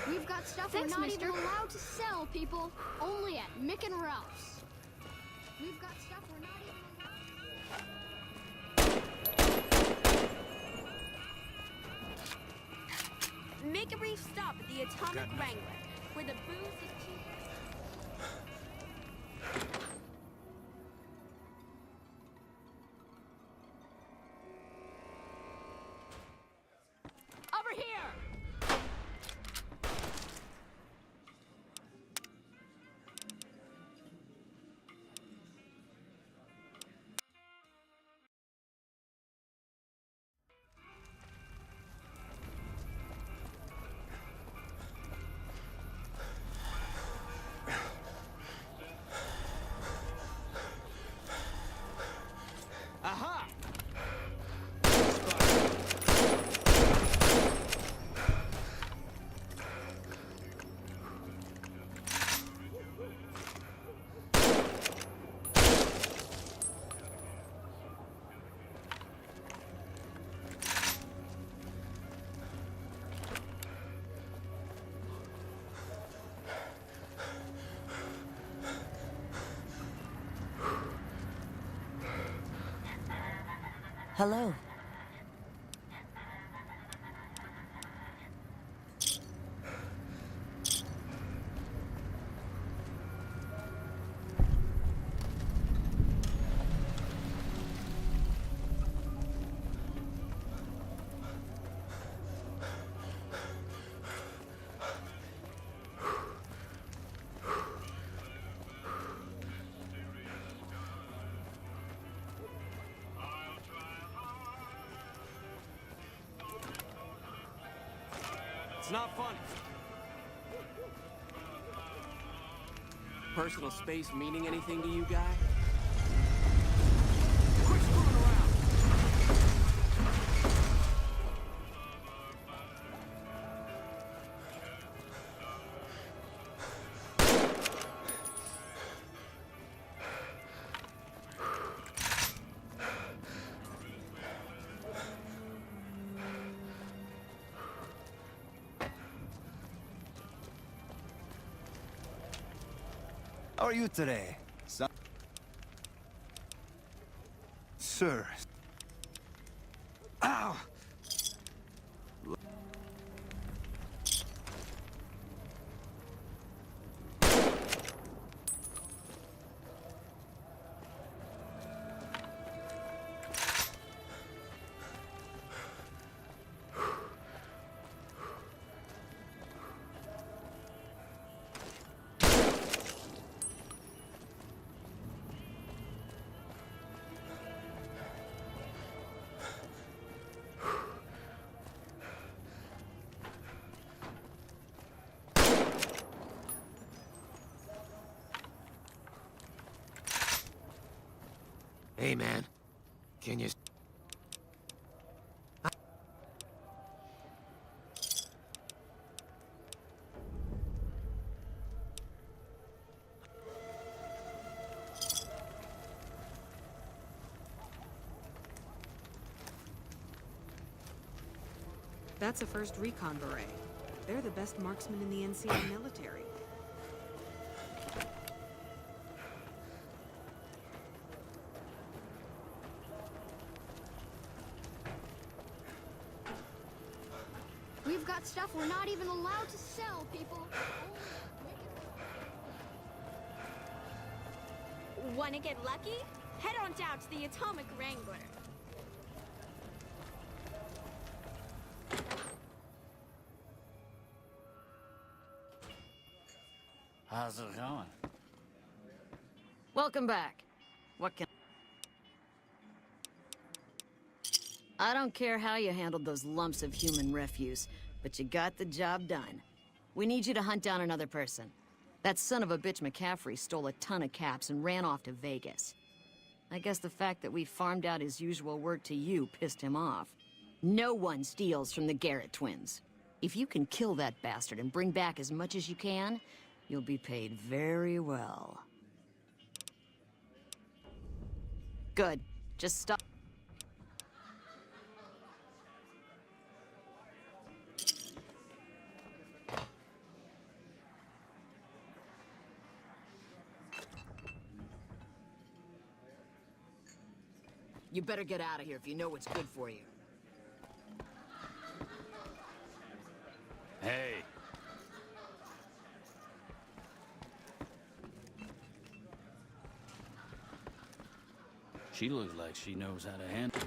We've got stuff we're not even allowed to sell, people. Only at Mick and Ralph's. We've got stuff we're not even allowed. Make a brief stop at the Atomic Wrangler, where the booze is cheap. Over here! Aha! Hello. It's not fun. Personal space meaning anything to you guys? Quit screwing around! How are you today, son? Sir. Ow! Hey, man. Can you... That's a first recon beret. They're the best marksmen in the NCA military. We've got stuff we're not even allowed to sell, people. Wanna get lucky? Head on down to the Atomic Wrangler. How's it going? Welcome back. What can... I don't care how you handled those lumps of human refuse, but you got the job done. We need you to hunt down another person. That son of a bitch McCaffrey stole a ton of caps and ran off to Vegas. I guess the fact that we farmed out his usual work to you pissed him off. No one steals from the Garrett twins. If you can kill that bastard and bring back as much as you can, you'll be paid very well. Good. Just stop. You better get out of here if you know what's good for you. Hey. She looks like she knows how to handle.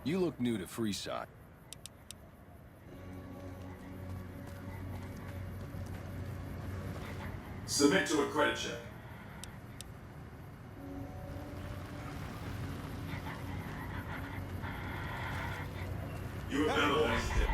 You look new to Freeside. Submit to a credit check. You have been arrested.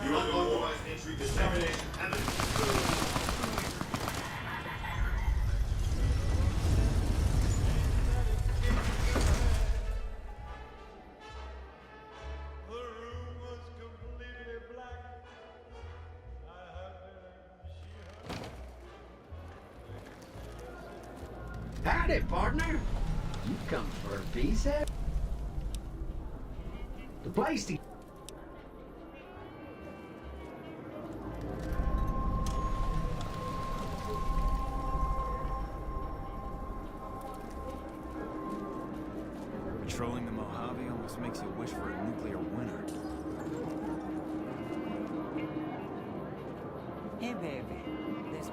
You are authorized entry determination and Howdy, partner. You come for a piece, eh? The place to... Patrolling the Mojave almost makes you wish for a nuclear winter. Hey, baby. This...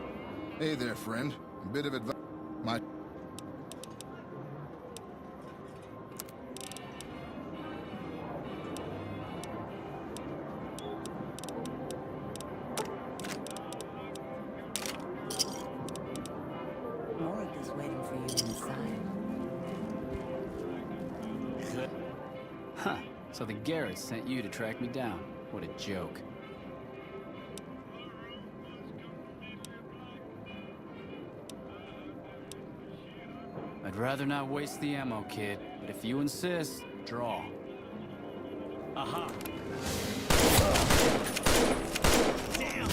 Hey there, friend. A bit of advice. My... Huh. So the Garrett sent you to track me down. What a joke. I'd rather not waste the ammo, kid, but if you insist, draw. Aha! Damn!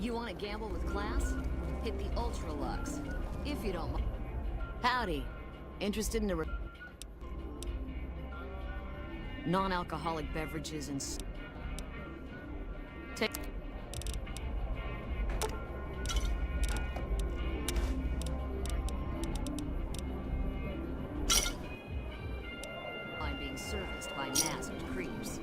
You want to gamble with class? Hit the Ultra Lux. If you don't mind. Howdy. Interested in a non-alcoholic beverages and take I'm being serviced by masked creeps.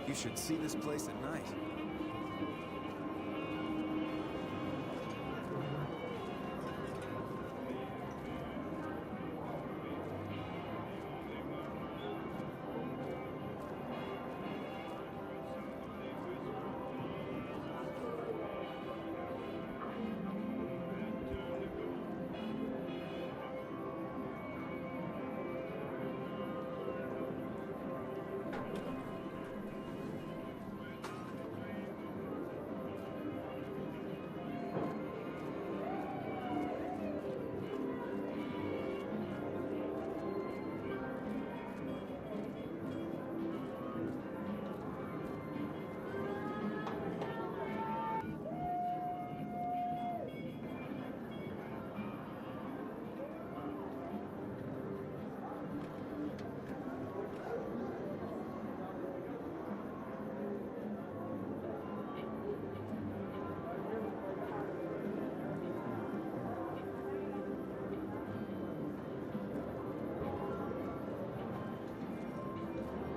You should see this place at night.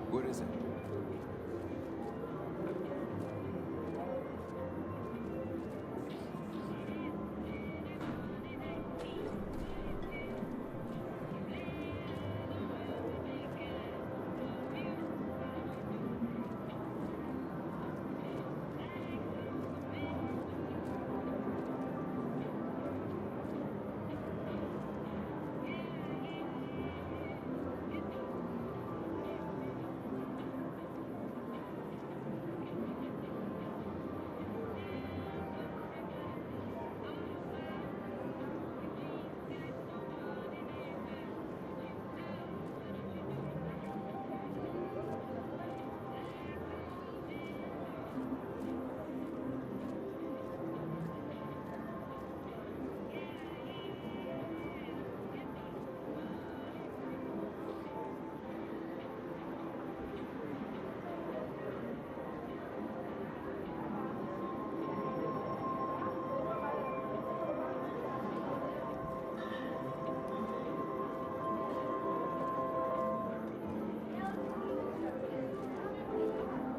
What is it?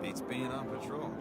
Beats being on patrol.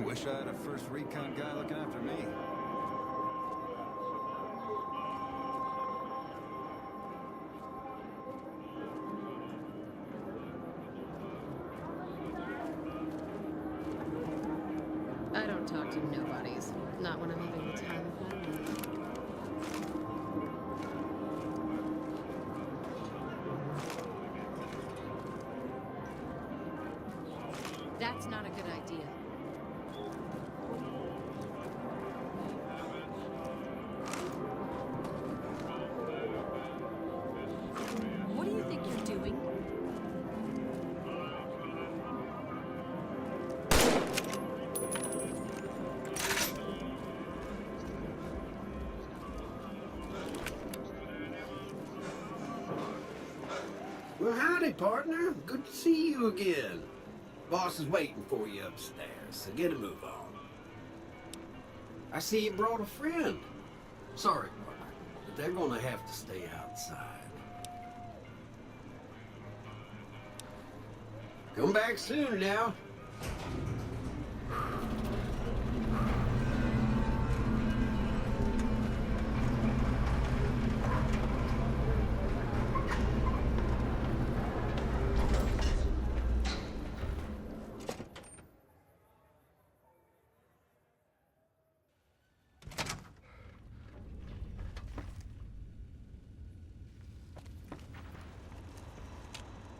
Wish I had a first recon guy looking after me. I don't talk to nobodies. Not when I'm having the time of my life. That's not a good idea. What do you think you're doing? Well, howdy, partner. Good to see you again. Boss is waiting for you upstairs, so get a move on. I see you brought a friend. Sorry, partner, but they're gonna have to stay outside. Come back soon now.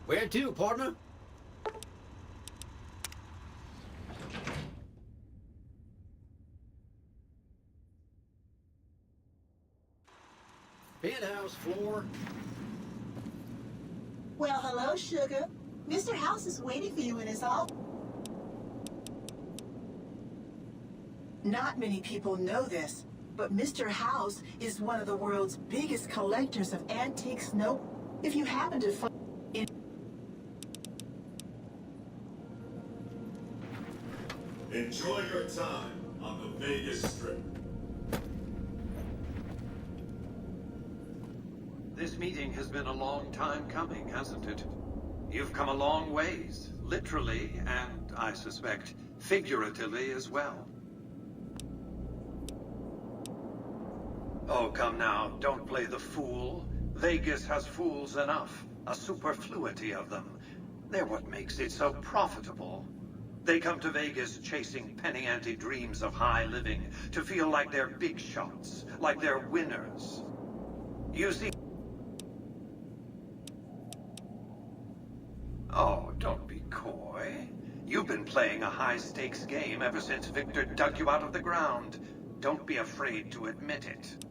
Where to, partner? Penthouse floor. Well, hello, sugar. Mr. House is waiting for you in his office. Not many people know this, but Mr. House is one of the world's biggest collectors of antique snow. If you happen to find Enjoy your time on the Vegas Strip. This meeting has been a long time coming, hasn't it? You've come a long ways, literally, and I suspect figuratively as well. Oh, come now, don't play the fool. Vegas has fools enough, a superfluity of them. They're what makes it so profitable. They come to Vegas chasing penny-ante dreams of high living, to feel like they're big shots, like they're winners. You see... Oh, don't be coy. You've been playing a high-stakes game ever since Victor dug you out of the ground. Don't be afraid to admit it.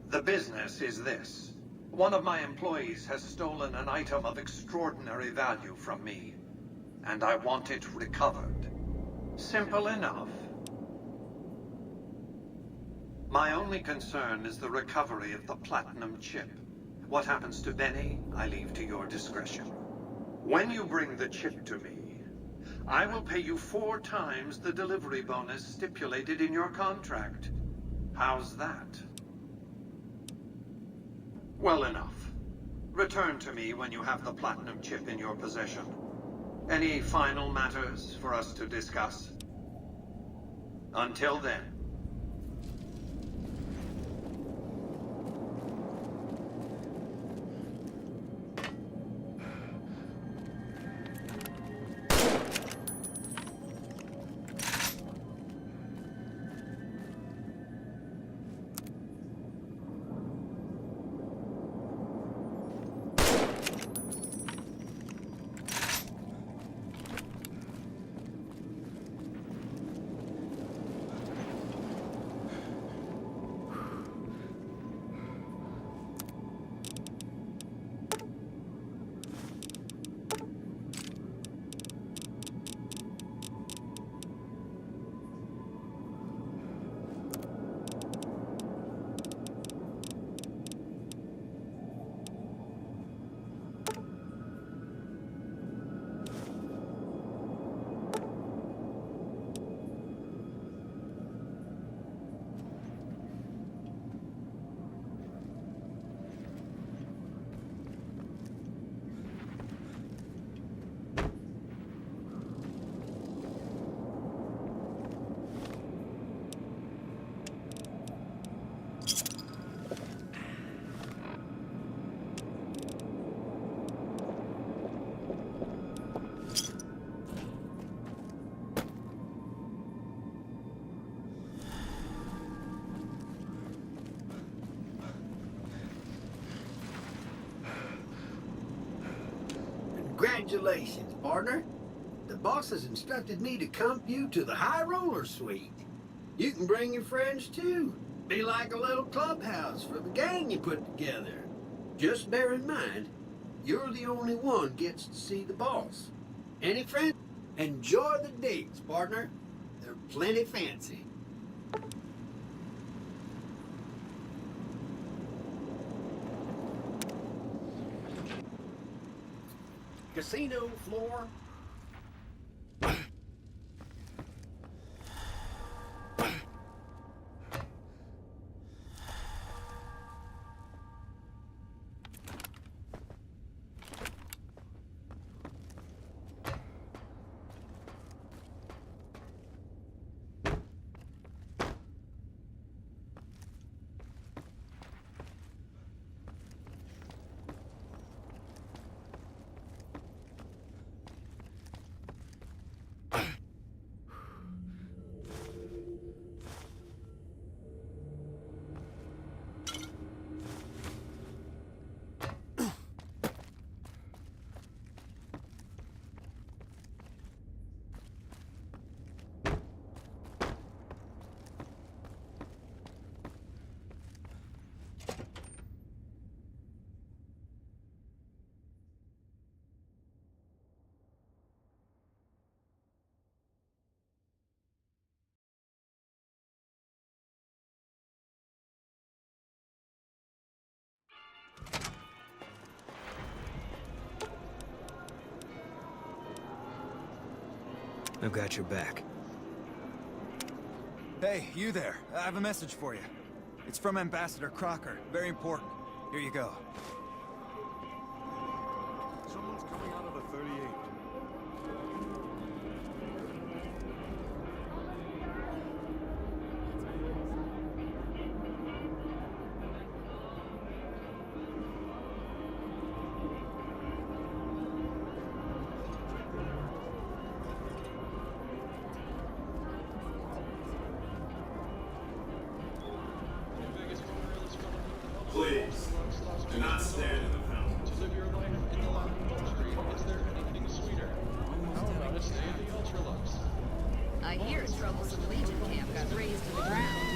The business is this. One of my employees has stolen an item of extraordinary value from me, and I want it recovered. Simple enough. My only concern is the recovery of the platinum chip. What happens to Benny, I leave to your discretion. When you bring the chip to me, I will pay you 4 times the delivery bonus stipulated in your contract. How's that? Well enough. Return to me when you have the platinum chip in your possession. Any final matters for us to discuss? Until then. Congratulations, partner. The boss has instructed me to comp you to the High Roller Suite. You can bring your friends too. Be like a little clubhouse for the gang you put together. Just bear in mind, you're the only one gets to see the boss. Any friends? Enjoy the digs, partner. They're plenty fancy. Casino floor. I've got your back. Hey, you there. I have a message for you. It's from Ambassador Crocker. Very important. Here you go. Someone's coming out of a 38. Please, do not stand in the fountain. To live your life in the lap of luxury, is there anything sweeter? How about a stay at the Ultralux? I hear a troublesome Legion camp got razed to the ground.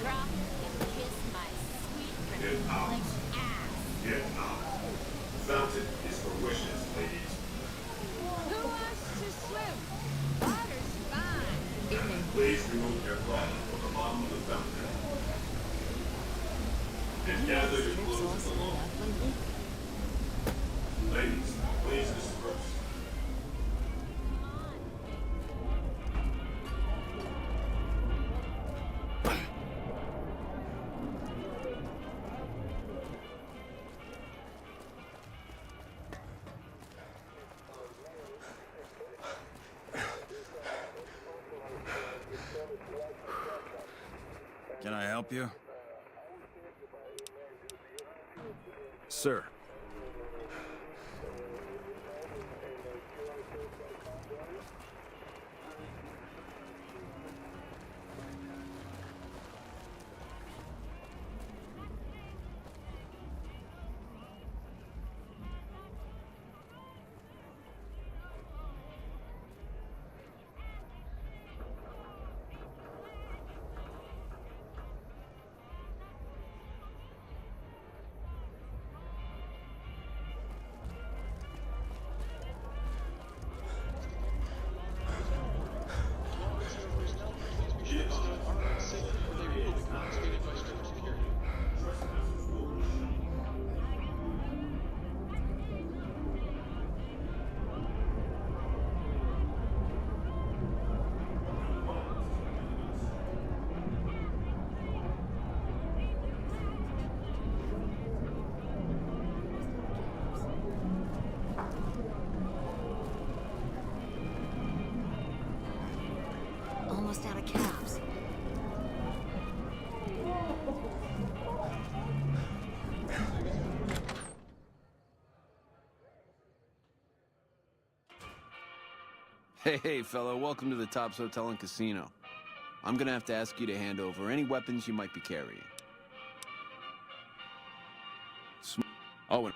Drop and kiss my sweet Get out. ass. Get out. The fountain is for wishes, ladies. Who wants to swim? Water's fine. Please remove your cloth from the bottom of the fountain. And gather your clothes along. Ladies, please disperse. Can I help you? Sir. Almost out of caps. Hey, fella, welcome to the Tops Hotel and Casino. I'm gonna have to ask you to hand over any weapons you might be carrying. Oh, and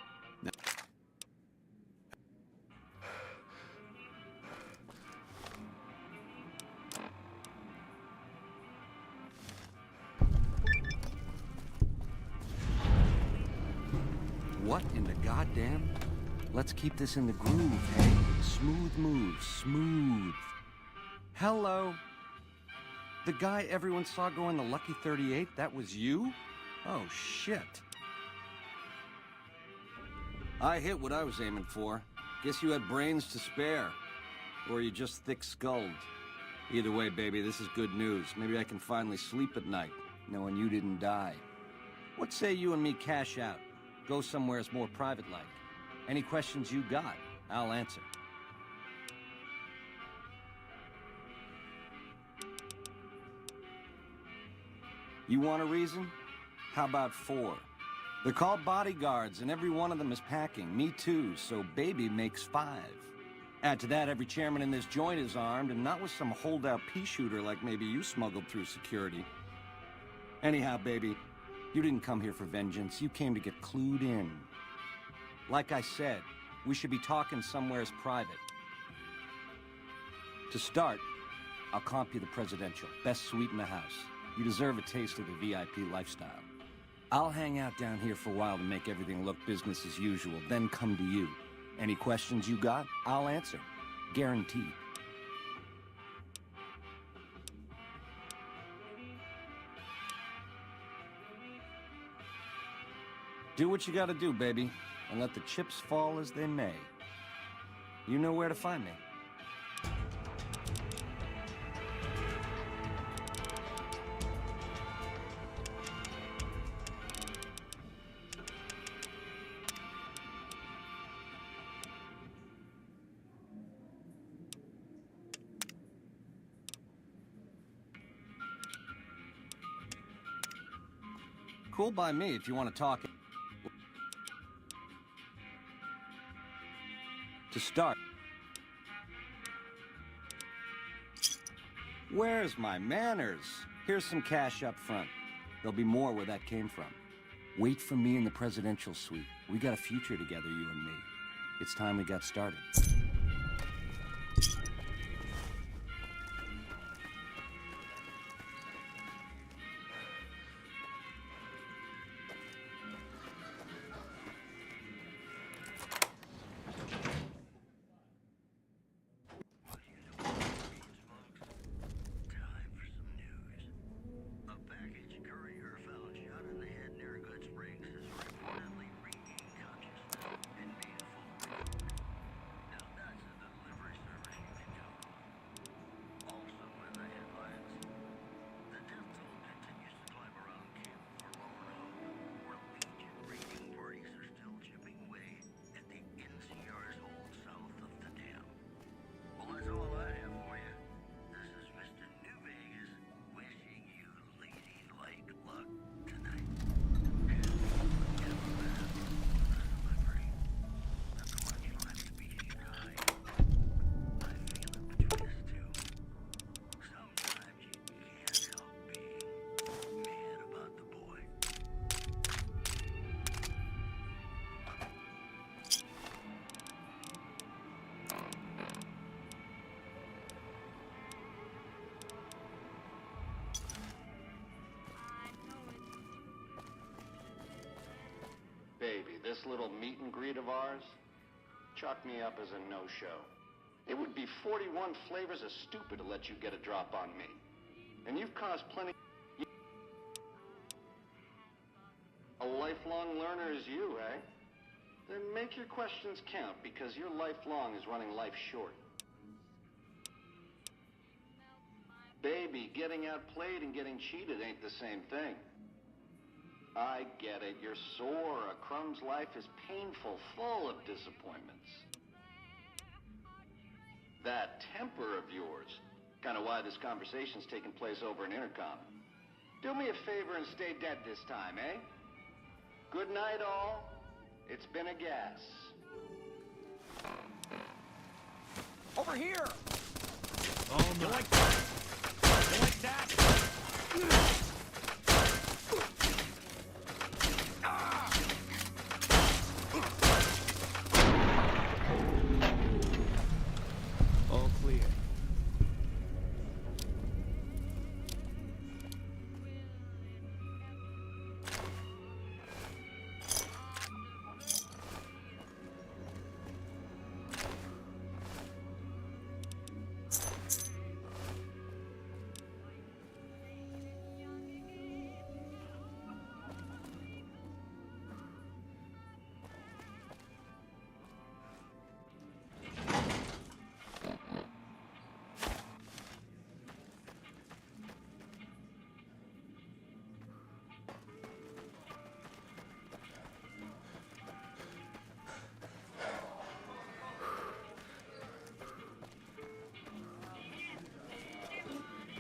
goddamn. Let's keep this in the groove, hey? Smooth moves, smooth. Hello. The guy everyone saw go in the Lucky 38, that was you? Oh, shit. I hit what I was aiming for. Guess you had brains to spare. Or you just thick-skulled. Either way, baby, this is good news. Maybe I can finally sleep at night, knowing you didn't die. What say you and me cash out? Go somewheres more private-like. Any questions you got, I'll answer. You want a reason? How about 4? They're called bodyguards, and every one of them is packing. Me too, so baby makes 5. Add to that, every chairman in this joint is armed, and not with some holdout pea shooter like maybe you smuggled through security. Anyhow, baby, you didn't come here for vengeance. You came to get clued in. Like I said, we should be talking somewheres private. To start, I'll comp you the presidential. Best suite in the house. You deserve a taste of the VIP lifestyle. I'll hang out down here for a while to make everything look business as usual, then come to you. Any questions you got, I'll answer. Guaranteed. Do what you gotta do, baby, and let the chips fall as they may. You know where to find me. Cool by me if you want to talk. To start. Where's my manners? Here's some cash up front. There'll be more where that came from. Wait for me in the presidential suite. We got a future together, you and me. It's time we got started. Baby, this little meet and greet of ours, chalk me up as a no-show. It would be 41 flavors of stupid to let you get a drop on me. And you've caused plenty... A lifelong learner is you, eh? Then make your questions count, because your lifelong is running life short. Baby, getting outplayed and getting cheated ain't the same thing. I get it. You're sore. A Crumb's life is painful, full of disappointments. That temper of yours, kind of why this conversation's taking place over an intercom. Do me a favor and stay dead this time, eh? Good night, all. It's been a gas. Over here! Oh, you like that? You like that? All clear.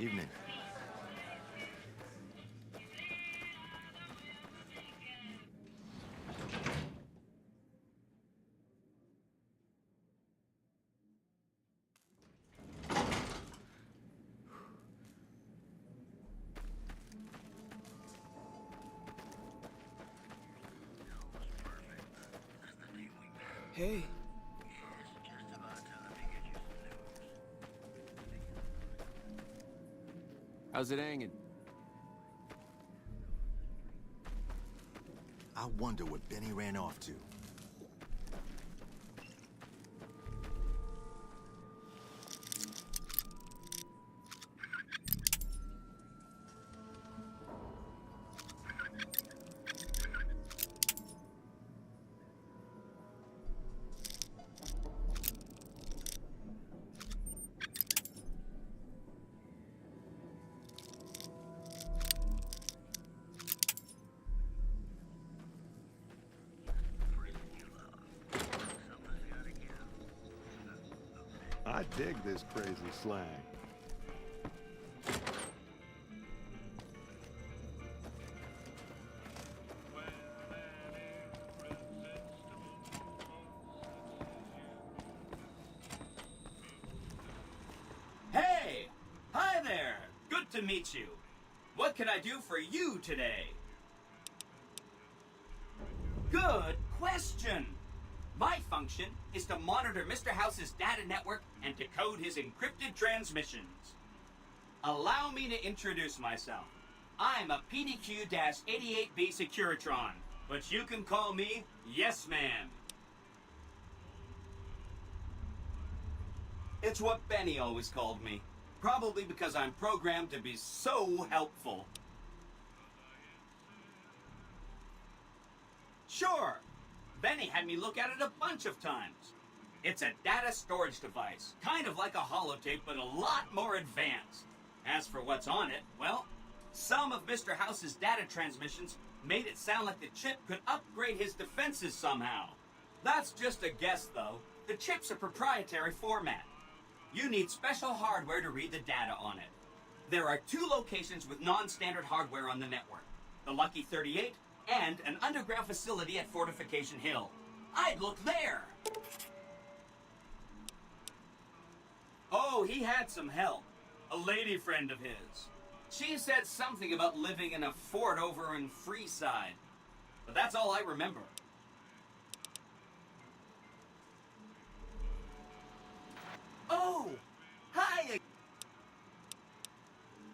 Evening. Hey. How's it hanging? I wonder what Benny ran off to. I dig this crazy slang. Hey! Hi there! Good to meet you. What can I do for you today? Good question! My function is to monitor Mr. House's data network and decode his encrypted transmissions. Allow me to introduce myself. I'm a PDQ-88B Securitron, but you can call me Yes Man. It's what Benny always called me. Probably because I'm programmed to be so helpful. Sure. Benny had me look at it a bunch of times. It's a data storage device, kind of like a holotape, but a lot more advanced. As for what's on it, well, some of Mr. House's data transmissions made it sound like the chip could upgrade his defenses somehow. That's just a guess, though. The chip's a proprietary format. You need special hardware to read the data on it. There are 2 locations with non-standard hardware on the network. The Lucky 38 and an underground facility at Fortification Hill. I'd look there! Oh, he had some help. A lady friend of his. She said something about living in a fort over in Freeside. But that's all I remember. Oh! Hi!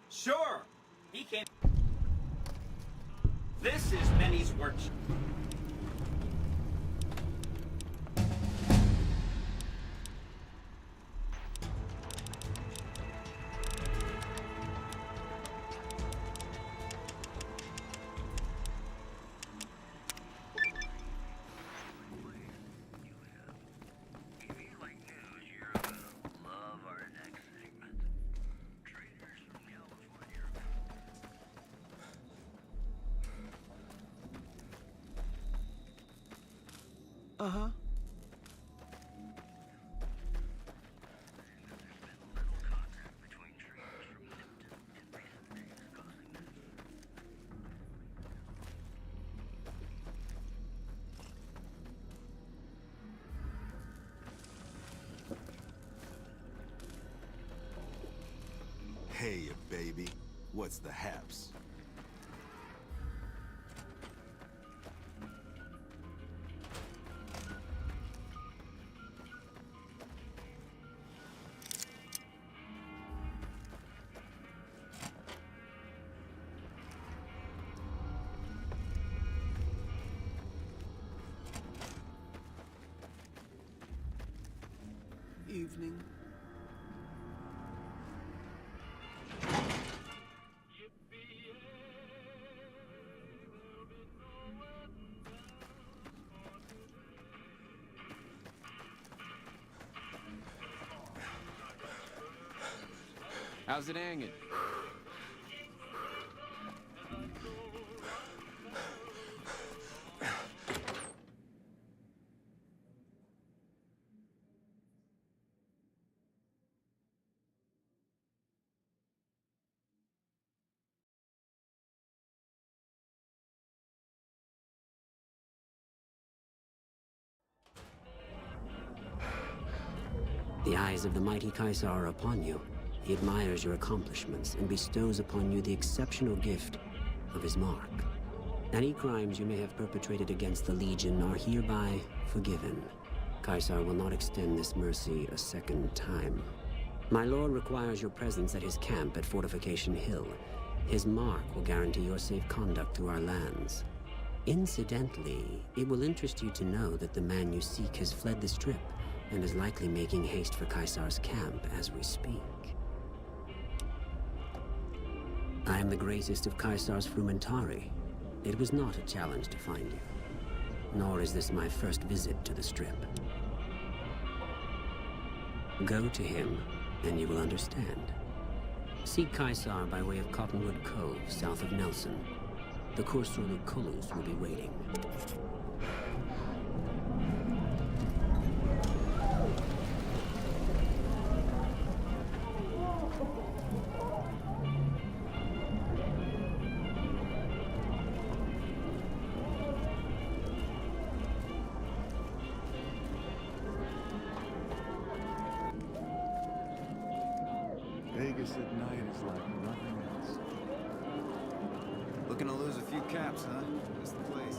Sure! He came... This is Benny's workshop. Uh-huh. Hey, baby. What's the haps? Evening. How's it hanging? The eyes of the mighty Caesar are upon you. He admires your accomplishments and bestows upon you the exceptional gift of his mark. Any crimes you may have perpetrated against the Legion are hereby forgiven. Caesar will not extend this mercy a second time. My lord requires your presence at his camp at Fortification Hill. His mark will guarantee your safe conduct through our lands. Incidentally, it will interest you to know that the man you seek has fled the Strip and is likely making haste for Caesar's camp as we speak. I am the greatest of Caesar's Frumentari. It was not a challenge to find you. Nor is this my first visit to the Strip. Go to him, and you will understand. Seek Caesar by way of Cottonwood Cove, south of Nelson. The Cursor Lucullus will be waiting. Vegas at night is like nothing else. Looking to lose a few caps, huh? That's the place.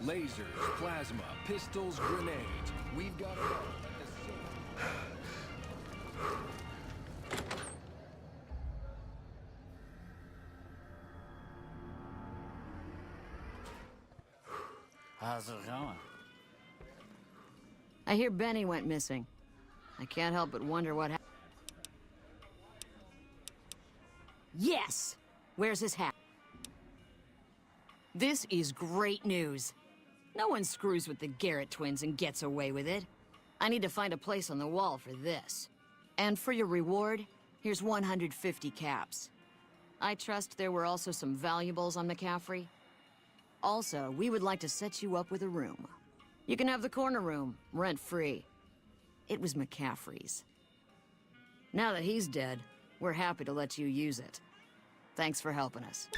Lasers, plasma, pistols, grenades. We've got it all. How's it going? I hear Benny went missing. I can't help but wonder what happened. Yes! Where's his hat? This is great news. No one screws with the Garrett twins and gets away with it. I need to find a place on the wall for this. And for your reward, here's 150 caps. I trust there were also some valuables on McCaffrey. Also, we would like to set you up with a room. You can have the corner room, rent-free. It was McCaffrey's. Now that he's dead, we're happy to let you use it. Thanks for helping us.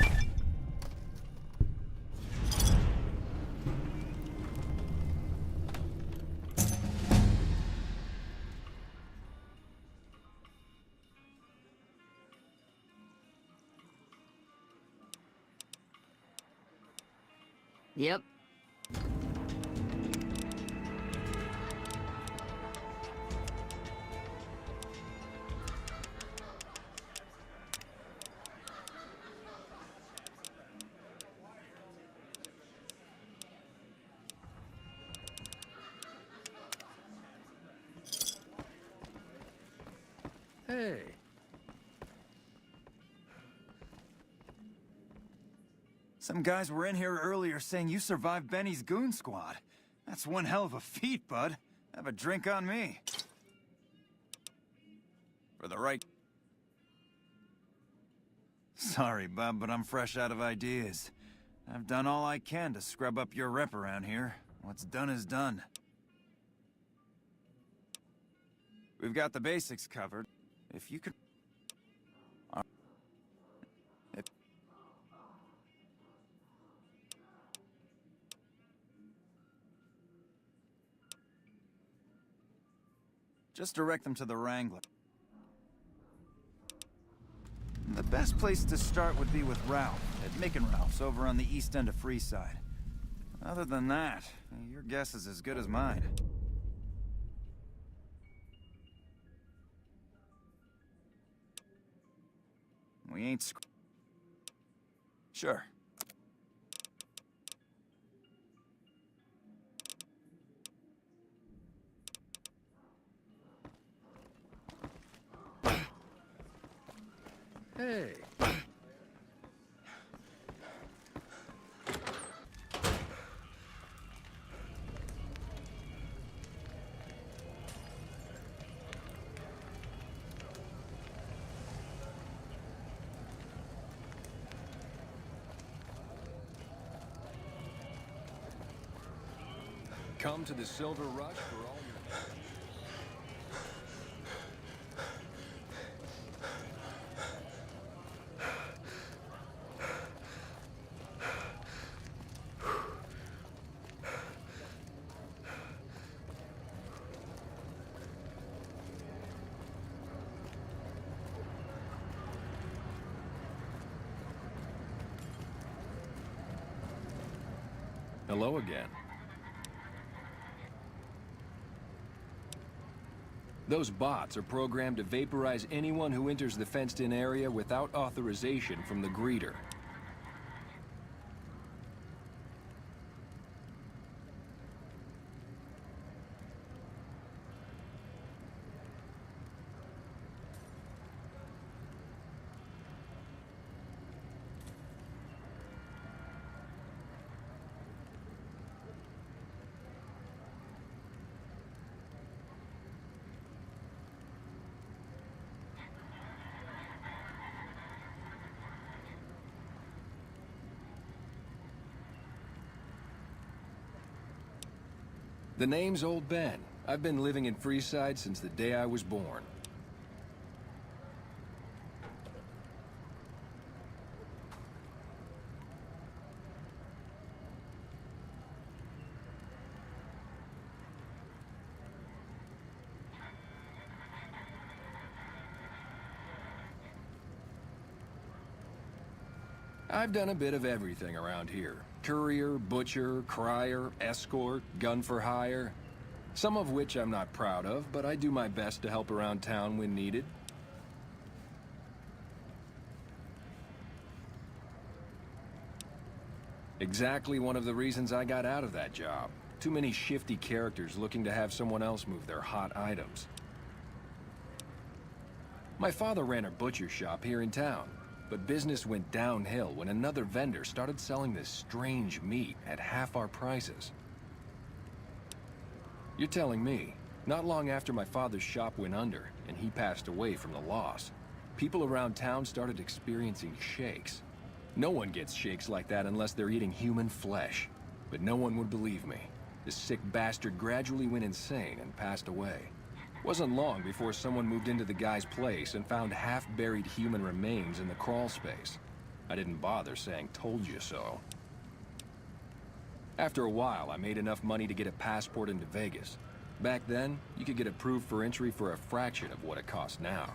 Yep. Hey. Some guys were in here earlier saying you survived Benny's goon squad. That's one hell of a feat, bud. Have a drink on me. For the right... Sorry, bub, but I'm fresh out of ideas. I've done all I can to scrub up your rep around here. What's done is done. We've got the basics covered. If you could... Just direct them to the Wrangler. The best place to start would be with Ralph, at Mick and Ralph's over on the east end of Freeside. Other than that, your guess is as good as mine. We ain't Sure. Hey. Come to the Silver Rush for all your... Hello again. Those bots are programmed to vaporize anyone who enters the fenced-in area without authorization from the greeter. The name's Old Ben. I've been living in Freeside since the day I was born. I've done a bit of everything around here. Courier, butcher, crier, escort, gun for hire. Some of which I'm not proud of, but I do my best to help around town when needed. Exactly one of the reasons I got out of that job. Too many shifty characters looking to have someone else move their hot items. My father ran a butcher shop here in town. But business went downhill when another vendor started selling this strange meat at half our prices. You're telling me, not long after my father's shop went under and he passed away from the loss, people around town started experiencing shakes. No one gets shakes like that unless they're eating human flesh. But no one would believe me. The sick bastard gradually went insane and passed away. Wasn't long before someone moved into the guy's place and found half-buried human remains in the crawl space. I didn't bother saying "told you so." After a while, I made enough money to get a passport into Vegas. Back then, you could get approved for entry for a fraction of what it costs now.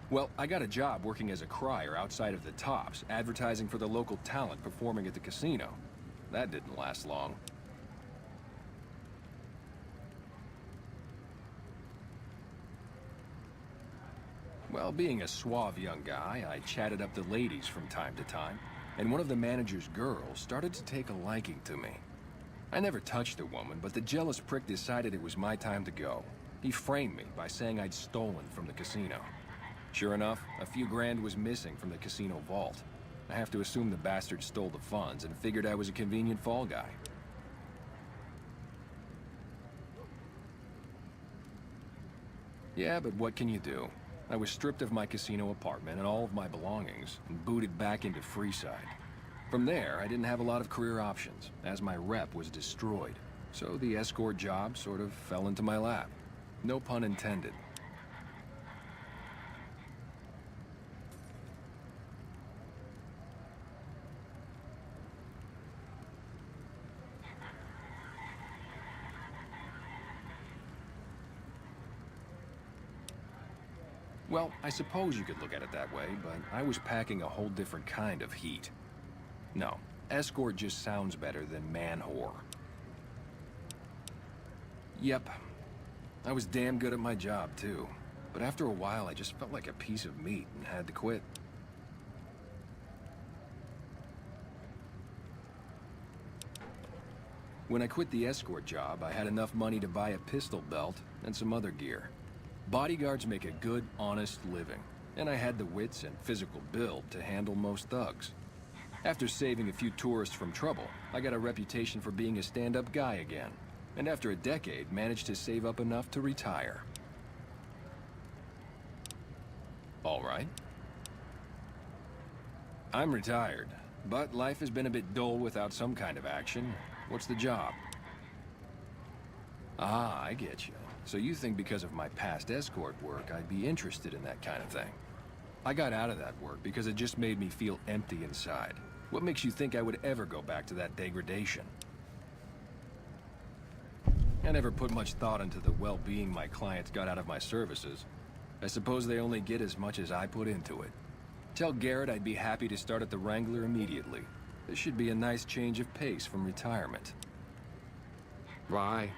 Well, I got a job working as a crier outside of the Tops, advertising for the local talent performing at the casino. That didn't last long. Well, being a suave young guy, I chatted up the ladies from time to time, and one of the manager's girls started to take a liking to me. I never touched a woman, but the jealous prick decided it was my time to go. He framed me by saying I'd stolen from the casino. Sure enough, a few grand was missing from the casino vault. I have to assume the bastard stole the funds and figured I was a convenient fall guy. Yeah, but what can you do? I was stripped of my casino apartment and all of my belongings and booted back into Freeside. From there, I didn't have a lot of career options, as my rep was destroyed. So the escort job sort of fell into my lap. No pun intended. Well, I suppose you could look at it that way, but I was packing a whole different kind of heat. No, escort just sounds better than man-whore. Yep, I was damn good at my job, too. But after a while, I just felt like a piece of meat and had to quit. When I quit the escort job, I had enough money to buy a pistol belt and some other gear. Bodyguards make a good, honest living. and I had the wits and physical build to handle most thugs. After saving a few tourists from trouble, I got a reputation for being a stand-up guy again, and after a decade, managed to save up enough to retire. All right. I'm retired, but life has been a bit dull without some kind of action. What's the job? Ah, I get you. So you think because of my past escort work, I'd be interested in that kind of thing. I got out of that work because it just made me feel empty inside. What makes you think I would ever go back to that degradation? I never put much thought into the well-being my clients got out of my services. I suppose they only get as much as I put into it. Tell Garrett I'd be happy to start at the Wrangler immediately. This should be a nice change of pace from retirement. Why?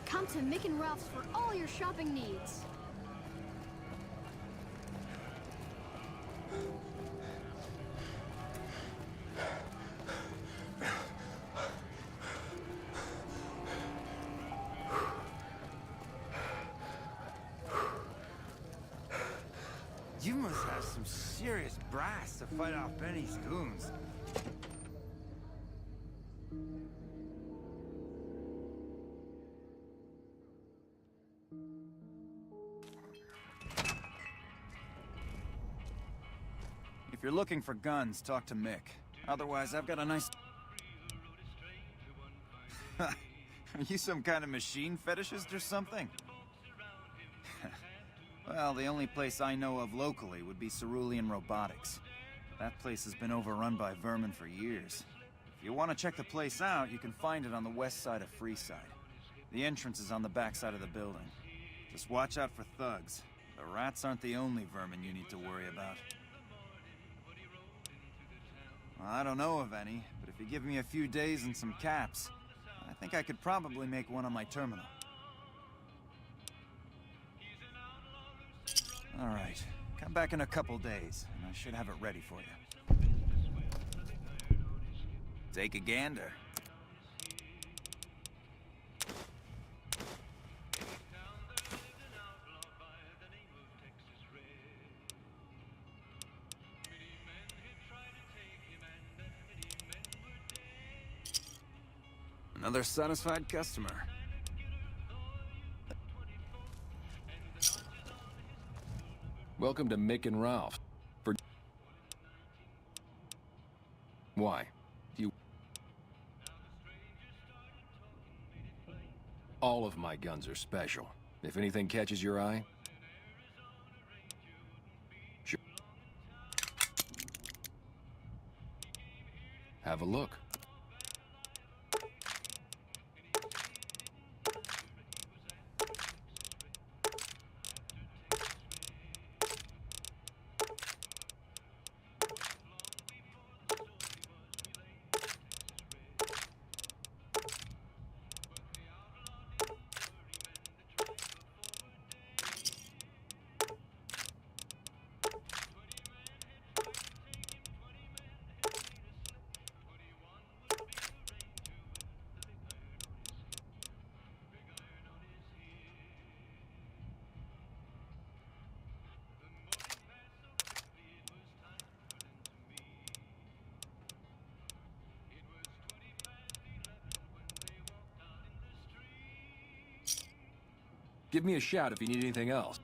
Come to Mick and Ralph's for all your shopping needs. You must have some serious brass to fight off Benny's goons. If you're looking for guns, talk to Mick. Otherwise, I've got a nice... Are you some kind of machine fetishist or something? Well, the only place I know of locally would be Cerulean Robotics. That place has been overrun by vermin for years. If you want to check the place out, you can find it on the west side of Freeside. The entrance is on the back side of the building. Just watch out for thugs. The rats aren't the only vermin you need to worry about. Well, I don't know of any, but if you give me a few days and some caps, I think I could probably make one on my terminal. All right, come back in a couple days, and I should have it ready for you. Take a gander. Another satisfied customer. Welcome to Mick and Ralph. For... Why? You... All of my guns are special. If anything catches your eye... Sure. Have a look. Give me a shout if you need anything else.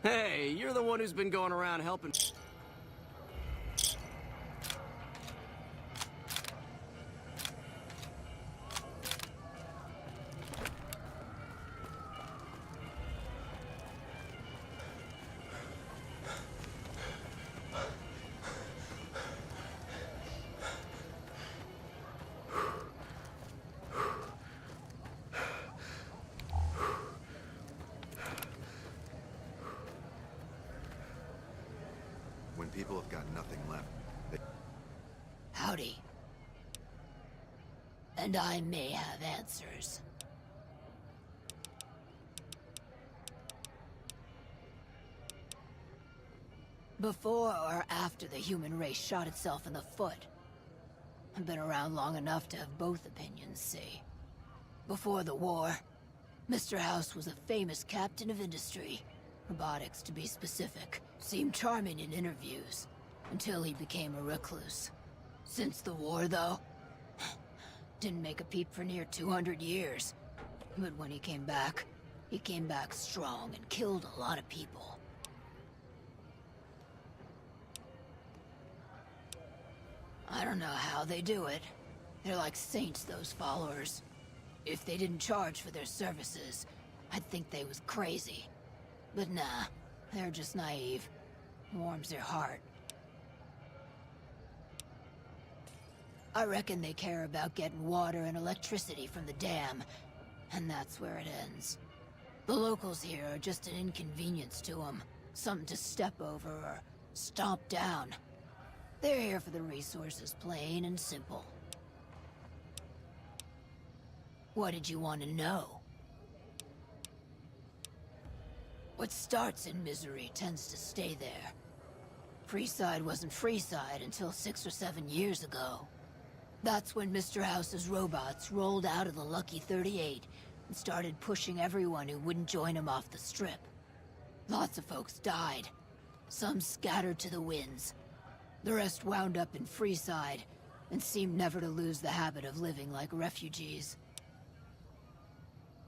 Hey, you're the one who's been going around helping... When people have got nothing left, they... Howdy. And I may have answers. Before or after the human race shot itself in the foot? I've been around long enough to have both opinions, see. Before the war, Mr. House was a famous captain of industry. Robotics, to be specific. Seemed charming in interviews, until he became a recluse. Since the war, though, didn't make a peep for near 200 years. But when he came back strong and killed a lot of people. I don't know how they do it. They're like saints, those followers. If they didn't charge for their services, I'd think they was crazy. But nah, they're just naive. Warms their heart. I reckon they care about getting water and electricity from the dam, and that's where it ends. The locals here are just an inconvenience to them. Something to step over or stomp down. They're here for the resources, plain and simple. What did you want to know? What starts in misery tends to stay there. Freeside wasn't Freeside until 6 or 7 years ago. That's when Mr. House's robots rolled out of the Lucky 38 and started pushing everyone who wouldn't join him off the strip. Lots of folks died. Some scattered to the winds. The rest wound up in Freeside and seemed never to lose the habit of living like refugees.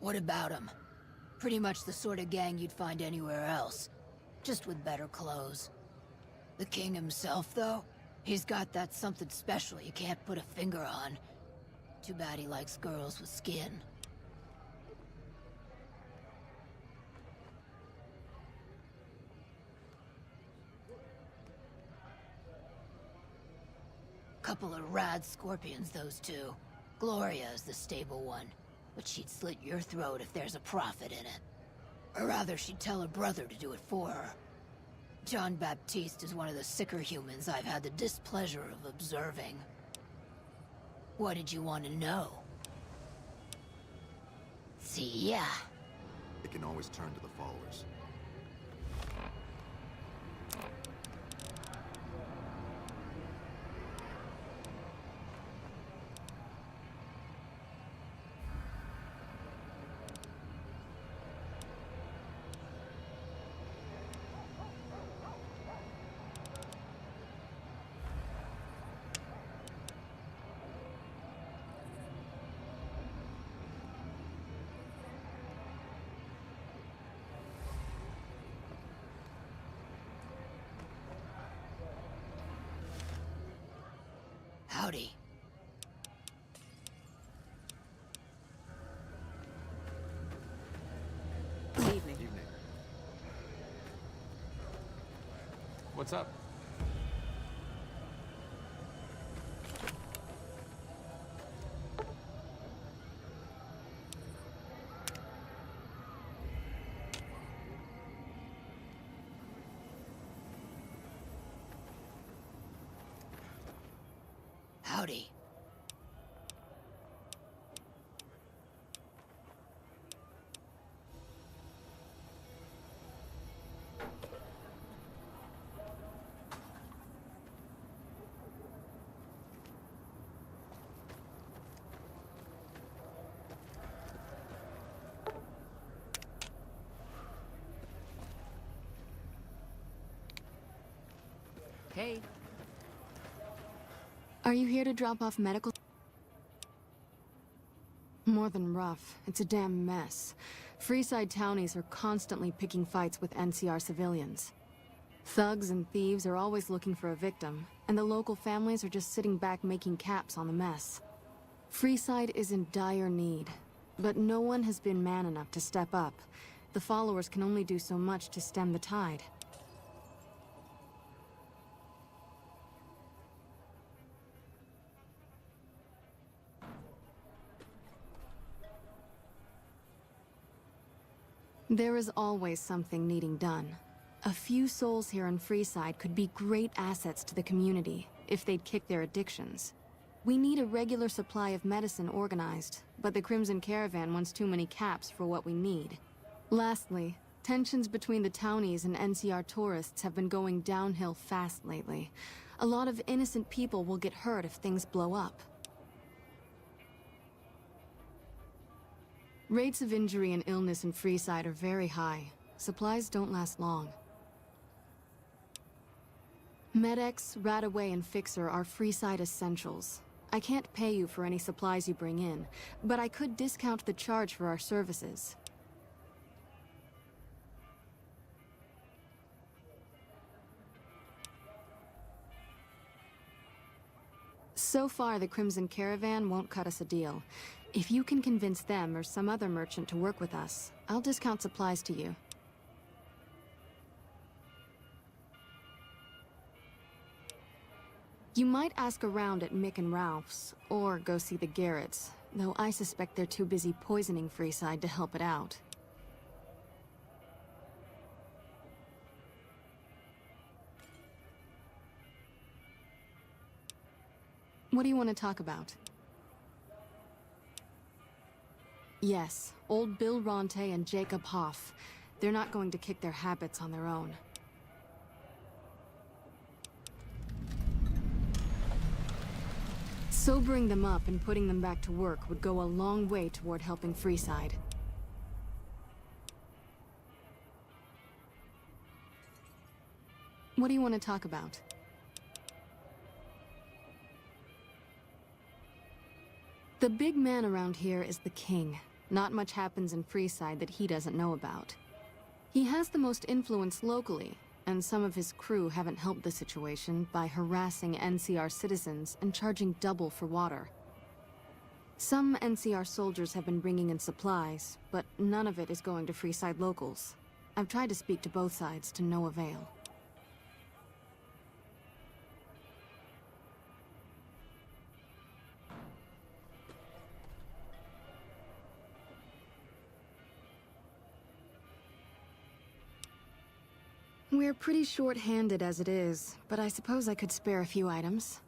What about them? Pretty much the sort of gang you'd find anywhere else, just with better clothes. The king himself, though, he's got that something special you can't put a finger on. Too bad he likes girls with skin. Couple of rad scorpions, those two. Gloria is the stable one, but she'd slit your throat if there's a profit in it. Or rather, she'd tell her brother to do it for her. John Baptiste is one of the sicker humans I've had the displeasure of observing. What did you want to know? See ya. They can always turn to the followers. Howdy. Good evening. What's up? Howdy. Hey. Are you here to drop off medical? More than rough, it's a damn mess. Freeside townies are constantly picking fights with NCR civilians. Thugs and thieves are always looking for a victim, and the local families are just sitting back making caps on the mess. Freeside is in dire need, but no one has been man enough to step up. The followers can only do so much to stem the tide. There is always something needing done. A few souls here in Freeside could be great assets to the community if they'd kick their addictions. We need a regular supply of medicine organized, but the Crimson Caravan wants too many caps for what we need. Lastly, tensions between the townies and NCR tourists have been going downhill fast lately. A lot of innocent people will get hurt if things blow up. Rates of injury and illness in Freeside are very high. Supplies don't last long. Med-X, Radaway, and Fixer are Freeside essentials. I can't pay you for any supplies you bring in, but I could discount the charge for our services. So far, the Crimson Caravan won't cut us a deal. If you can convince them or some other merchant to work with us, I'll discount supplies to you. You might ask around at Mick and Ralph's, or go see the Garretts, though I suspect they're too busy poisoning Freeside to help it out. What do you want to talk about? Yes, old Bill Ronte and Jacob Hoff. They're not going to kick their habits on their own. Sobering them up and putting them back to work would go a long way toward helping Freeside. What do you want to talk about? The big man around here is the king. Not much happens in Freeside that he doesn't know about. He has the most influence locally, and some of his crew haven't helped the situation by harassing NCR citizens and charging double for water. Some NCR soldiers have been bringing in supplies, but none of it is going to Freeside locals. I've tried to speak to both sides to no avail. We're pretty short-handed as it is, but I suppose I could spare a few items.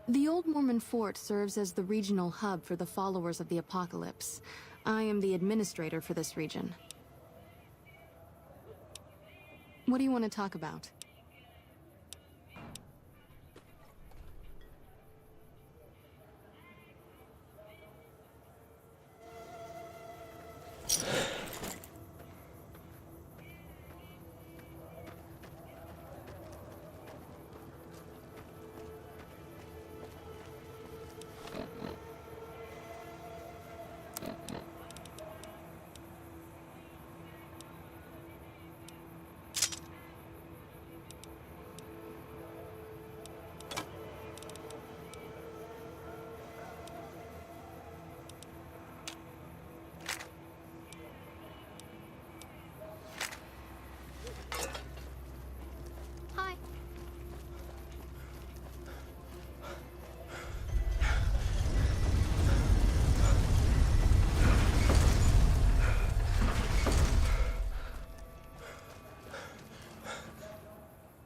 The Old Mormon Fort serves as the regional hub for the followers of the Apocalypse. I am the administrator for this region. What do you want to talk about?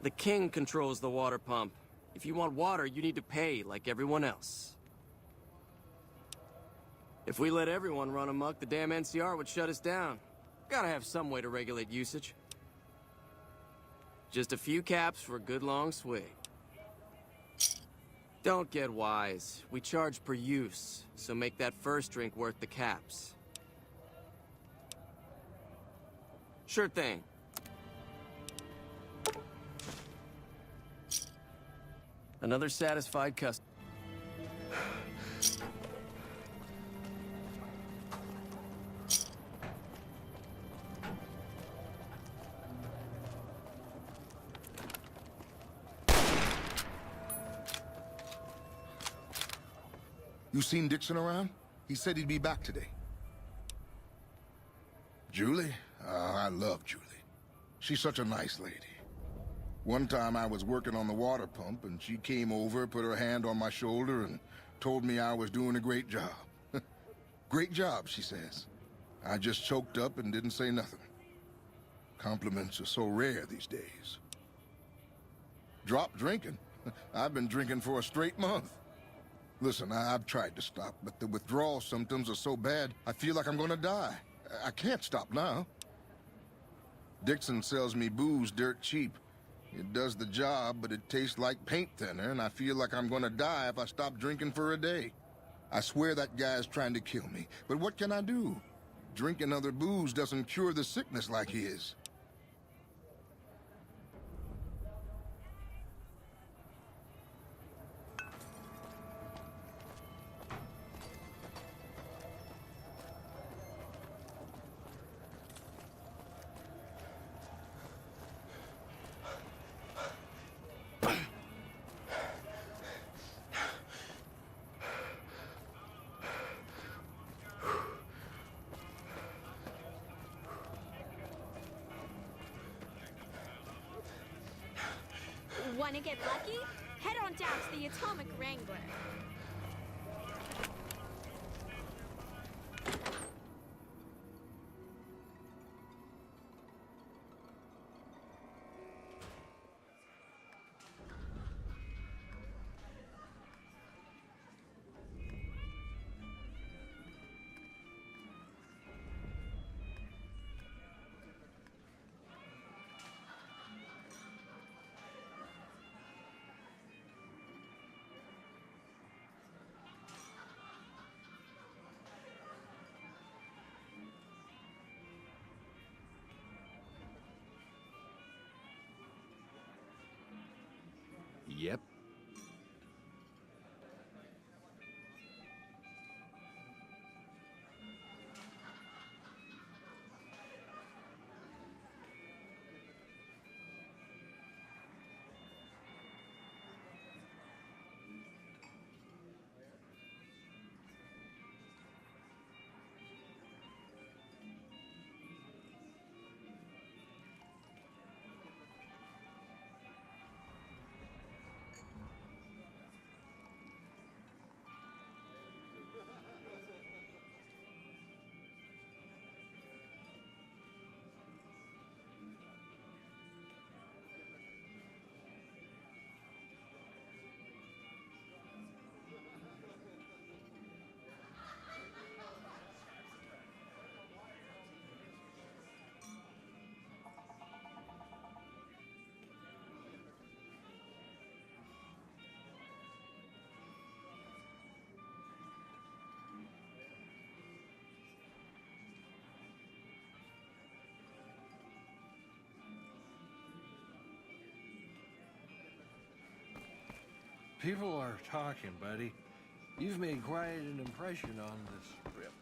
The king controls the water pump. If you want water, you need to pay like everyone else. If we let everyone run amok, the damn NCR would shut us down. Gotta have some way to regulate usage. Just a few caps for a good long swig. Don't get wise. We charge per use, so make that first drink worth the caps. Sure thing. Another satisfied customer. You seen Dixon around? He said he'd be back today. Julie? I love Julie. She's such a nice lady. One time I was working on the water pump, and she came over, put her hand on my shoulder, and told me I was doing a great job. Great job, she says. I just choked up and didn't say nothing. Compliments are so rare these days. Drop drinking? I've been drinking for a straight month. Listen, I've tried to stop, but the withdrawal symptoms are so bad, I feel like I'm gonna die. I can't stop now. Dixon sells me booze dirt cheap. It does the job, but it tastes like paint thinner, and I feel like I'm gonna die if I stop drinking for a day. I swear that guy's trying to kill me, but what can I do? Drinking other booze doesn't cure the sickness like his. Want to get lucky? Head on down to the Atomic Wrangler. Yep. People are talking, buddy. You've made quite an impression on this trip.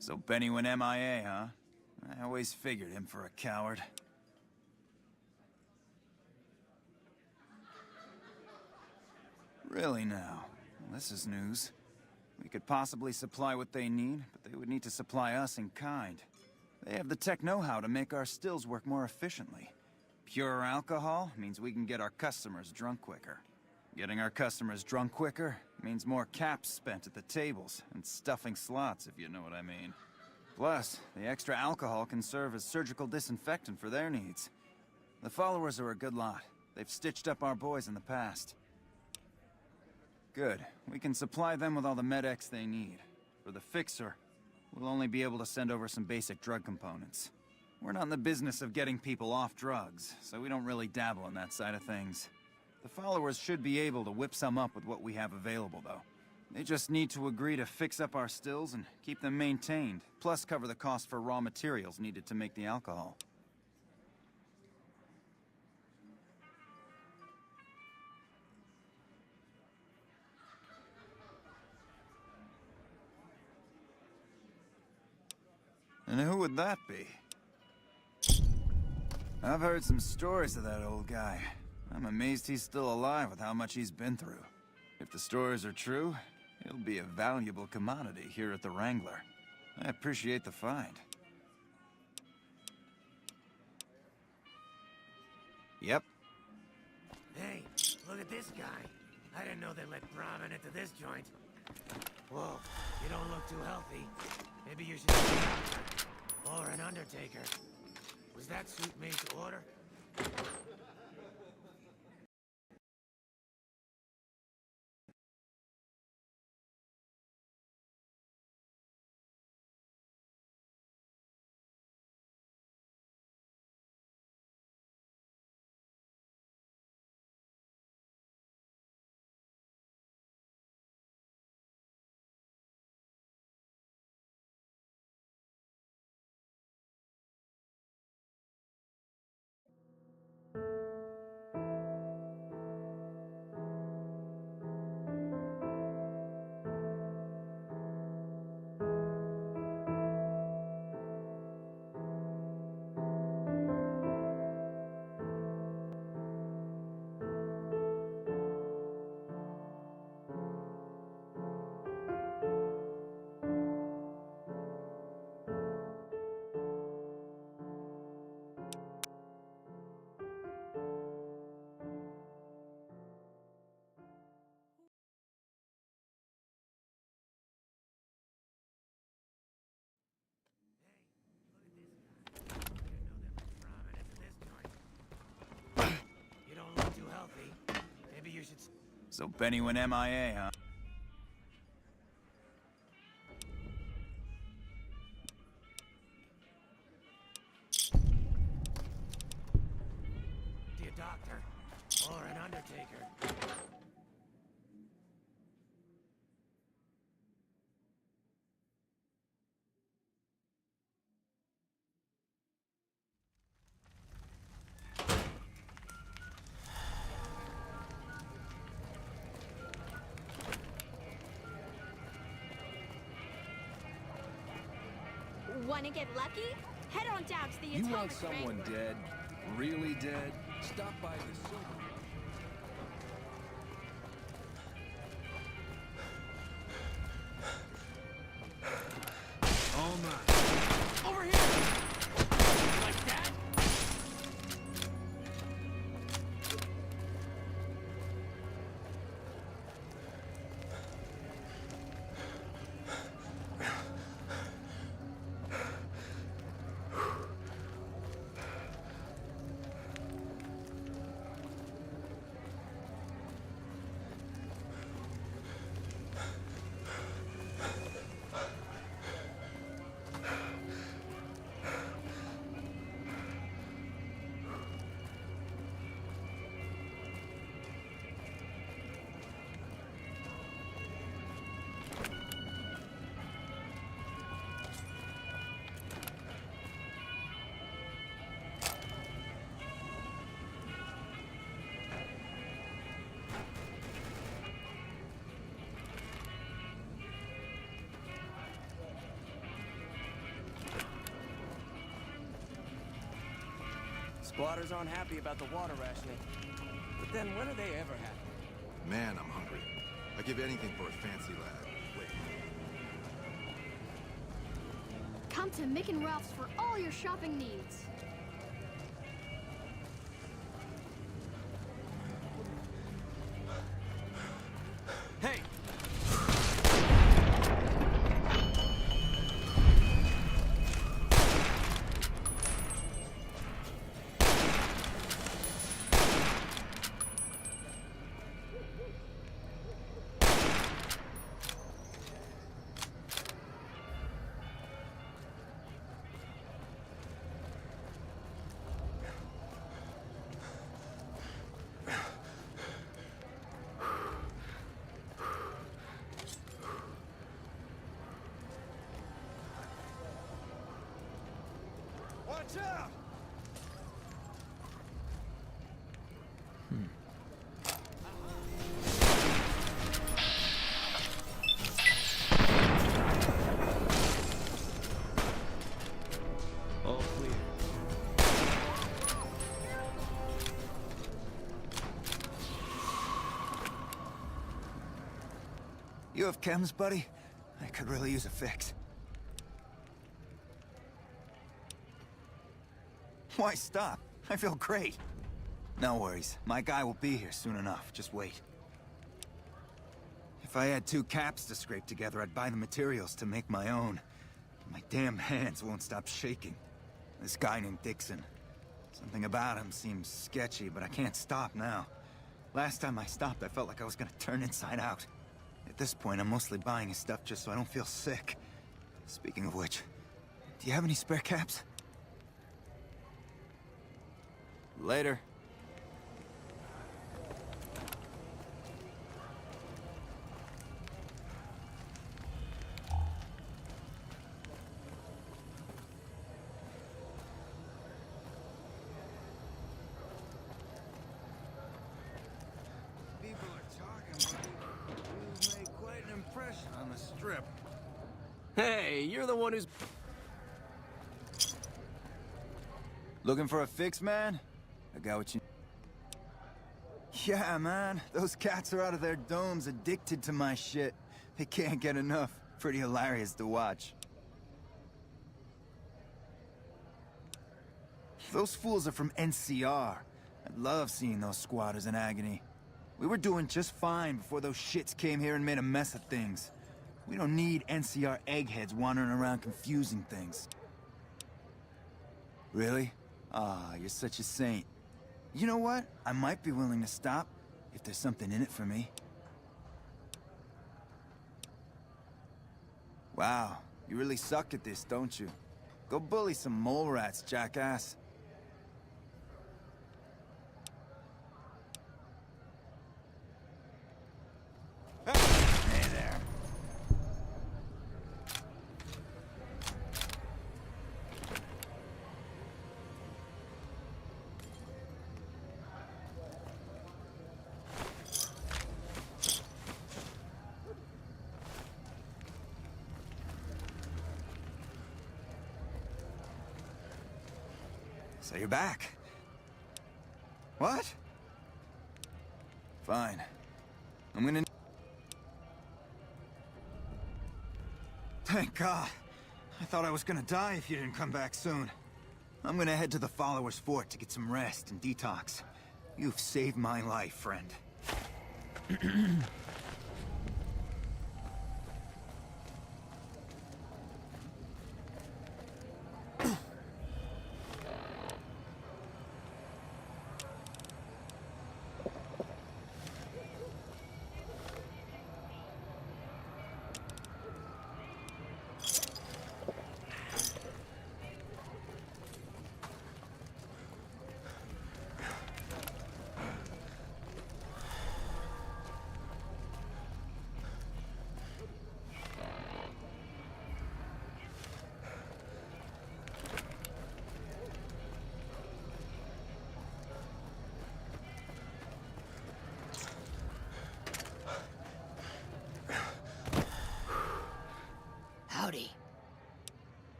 So Benny went MIA, huh? I always figured him for a coward. Really now? Well, this is news. We could possibly supply what they need, but they would need to supply us in kind. They have the tech know-how to make our stills work more efficiently. Pure alcohol means we can get our customers drunk quicker. Getting our customers drunk quicker means more caps spent at the tables and stuffing slots, if you know what I mean. Plus, the extra alcohol can serve as surgical disinfectant for their needs. The followers are a good lot. They've stitched up our boys in the past. Good. We can supply them with all the med-X they need. For the fixer, we'll only be able to send over some basic drug components. We're not in the business of getting people off drugs, so we don't really dabble in that side of things. The followers should be able to whip some up with what we have available, though. They just need to agree to fix up our stills and keep them maintained, plus cover the cost for raw materials needed to make the alcohol. And who would that be? I've heard some stories of that old guy. I'm amazed he's still alive with how much he's been through. If the stories are true, he'll be a valuable commodity here at the Wrangler. I appreciate the find. Yep. Hey, look at this guy. I didn't know they let Brahmin into this joint. Whoa, you don't look too healthy. Maybe you should see a doctor. Or an undertaker. Was that suit made to order? You don't look too healthy. Maybe you should... So Benny went MIA, huh? See a doctor. Or an undertaker. Wanna get lucky? Head on down to the You Atomic want someone Wrangler. dead? Really dead? Stop by the silver. All mine. Over here! Like that? Squatters aren't happy about the water rationing. But then when are they ever happy? Man, I'm hungry. I'd give anything for a fancy lad. Wait. Come to Mick and Ralph's for all your shopping needs. Hey! Watch out! All clear. You have chems, buddy? I could really use a fix. Why stop? I feel great. No worries. My guy will be here soon enough. Just wait. If I had 2 caps to scrape together, I'd buy the materials to make my own. My damn hands won't stop shaking. This guy named Dixon. Something about him seems sketchy, but I can't stop now. Last time I stopped, I felt like I was gonna turn inside out. At this point, I'm mostly buying his stuff just so I don't feel sick. Speaking of which, do you have any spare caps? Later. People are talking, buddy. You've made quite an impression on the strip. Hey, you're the one who's... Looking for a fix, man? I got what you... Yeah, man. Those cats are out of their domes, addicted to my shit. They can't get enough. Pretty hilarious to watch. Those fools are from NCR. I love seeing those squatters in agony. We were doing just fine before those shits came here and made a mess of things. We don't need NCR eggheads wandering around confusing things. Really? Ah, you're such a saint. You know what? I might be willing to stop, if there's something in it for me. Wow, you really suck at this, don't you? Go bully some mole rats, jackass. Hey there. So you're back. What? Fine. I'm gonna... Thank God. I thought I was gonna die if you didn't come back soon. I'm gonna head to the Followers' Fort to get some rest and detox. You've saved my life, friend.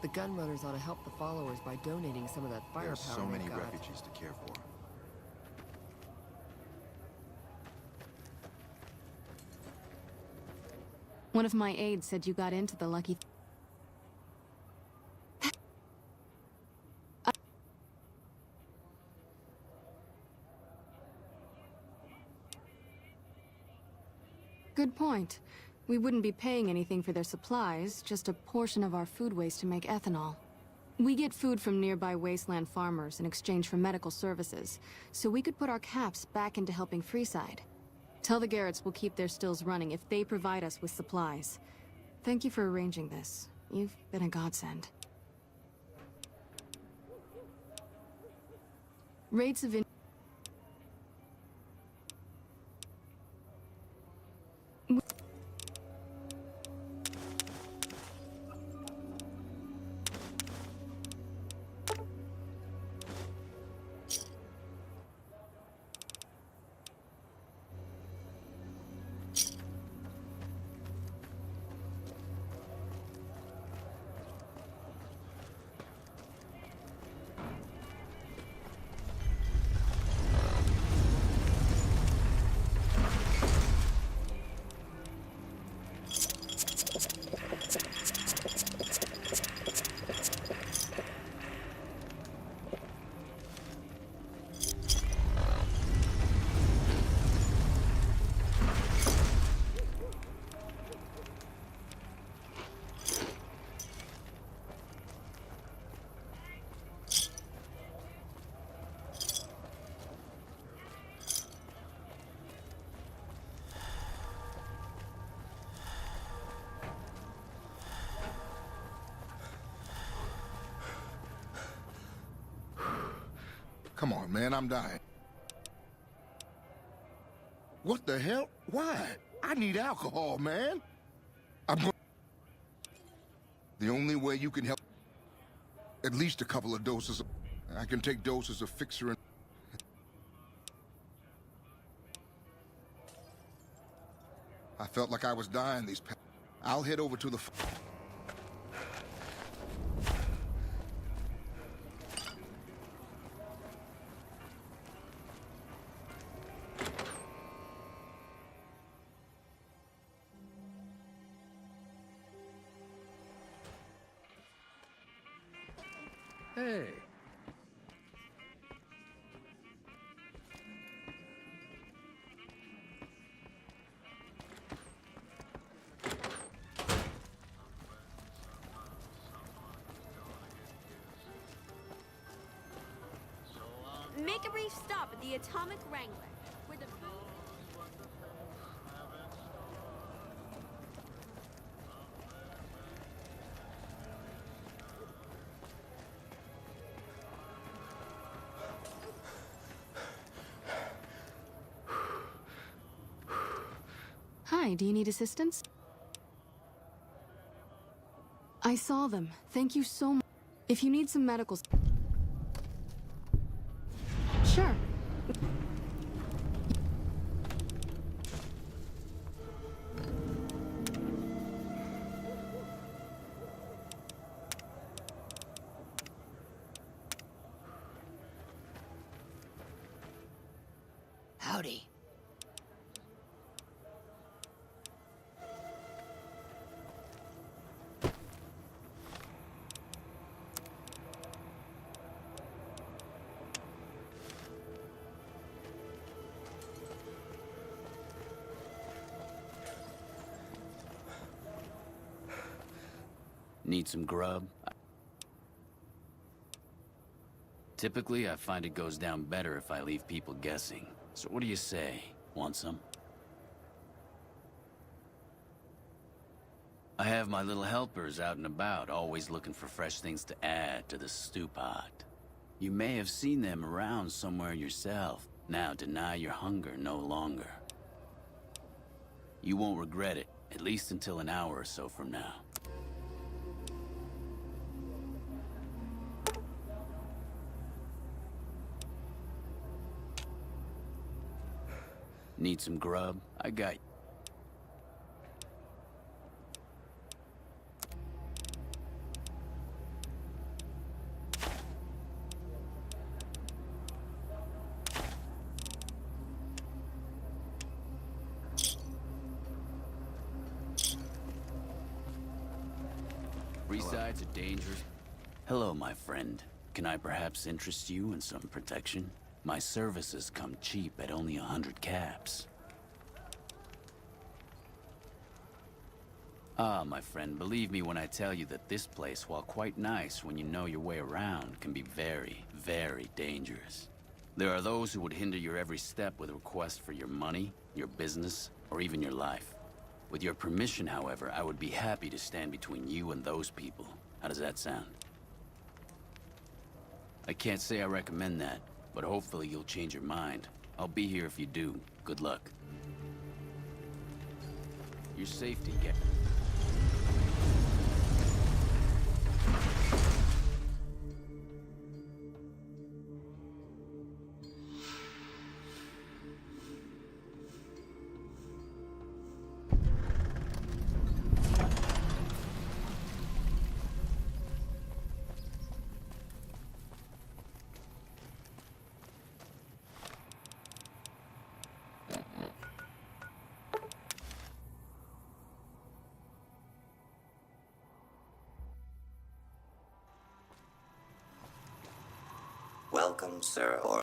The gunrunners ought to help the followers by donating some of that firepower. There's so many they've got. refugees to care for. One of my aides said you got into the lucky... Good point. We wouldn't be paying anything for their supplies, just a portion of our food waste to make ethanol. We get food from nearby wasteland farmers in exchange for medical services, so we could put our caps back into helping Freeside. Tell the Garretts we'll keep their stills running if they provide us with supplies. Thank you for arranging this. You've been a godsend. Rates of... Come on, man, I'm dying. What the hell? Why? I need alcohol, man. I'm going... The only way you can help... At least a couple of doses of... I can take doses of Fixer and... I felt like I was dying these past... I'll head over to the... Hey. Make a brief stop at the Atomic Wrangler, where the food... Hi, do you need assistance? I saw them. Thank you so much. If you need some medicals... Sure. Howdy. Need some grub? Typically, I find it goes down better if I leave people guessing. So what do you say? Want some? I have my little helpers out and about, always looking for fresh things to add to the stew pot. You may have seen them around somewhere yourself. Now deny your hunger no longer. You won't regret it, at least until an hour or so from now. Need some grub? I got you. Freeside's a dangerous... Hello, my friend. Can I perhaps interest you in some protection? My services come cheap at only 100 caps. Ah, my friend, believe me when I tell you that this place, while quite nice when you know your way around, can be very, very dangerous. There are those who would hinder your every step with requests for your money, your business, or even your life. With your permission, however, I would be happy to stand between you and those people. How does that sound? I can't say I recommend that, but hopefully you'll change your mind. I'll be here if you do. Good luck. Your safety, yeah. Welcome, sir, or...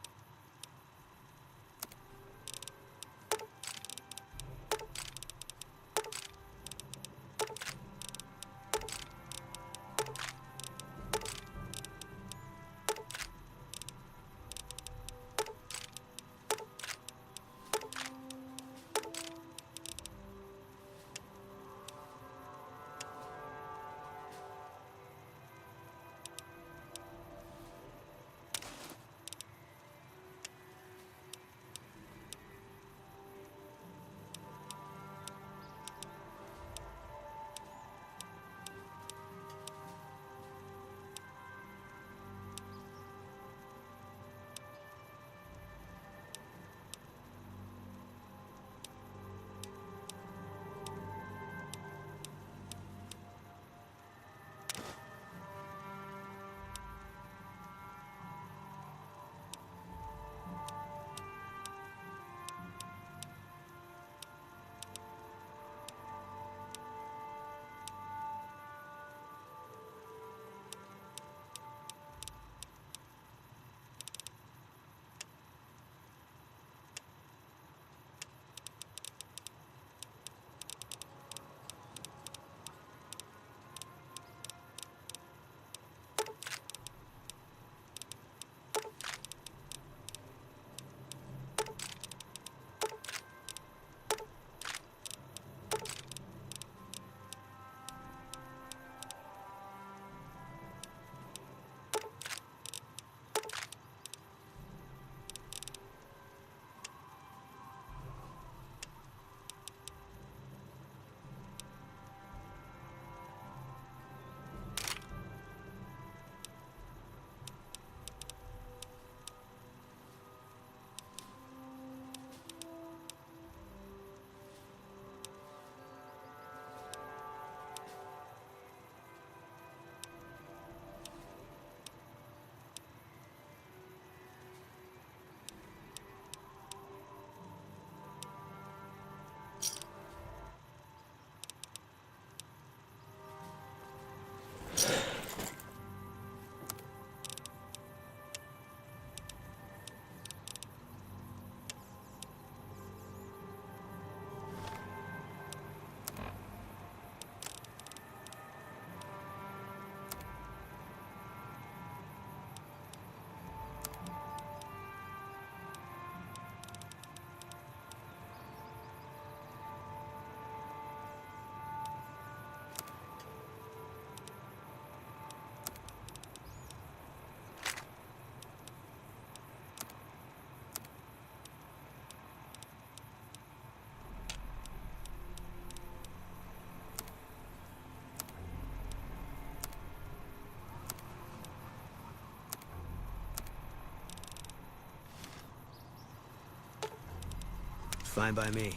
Fine by me.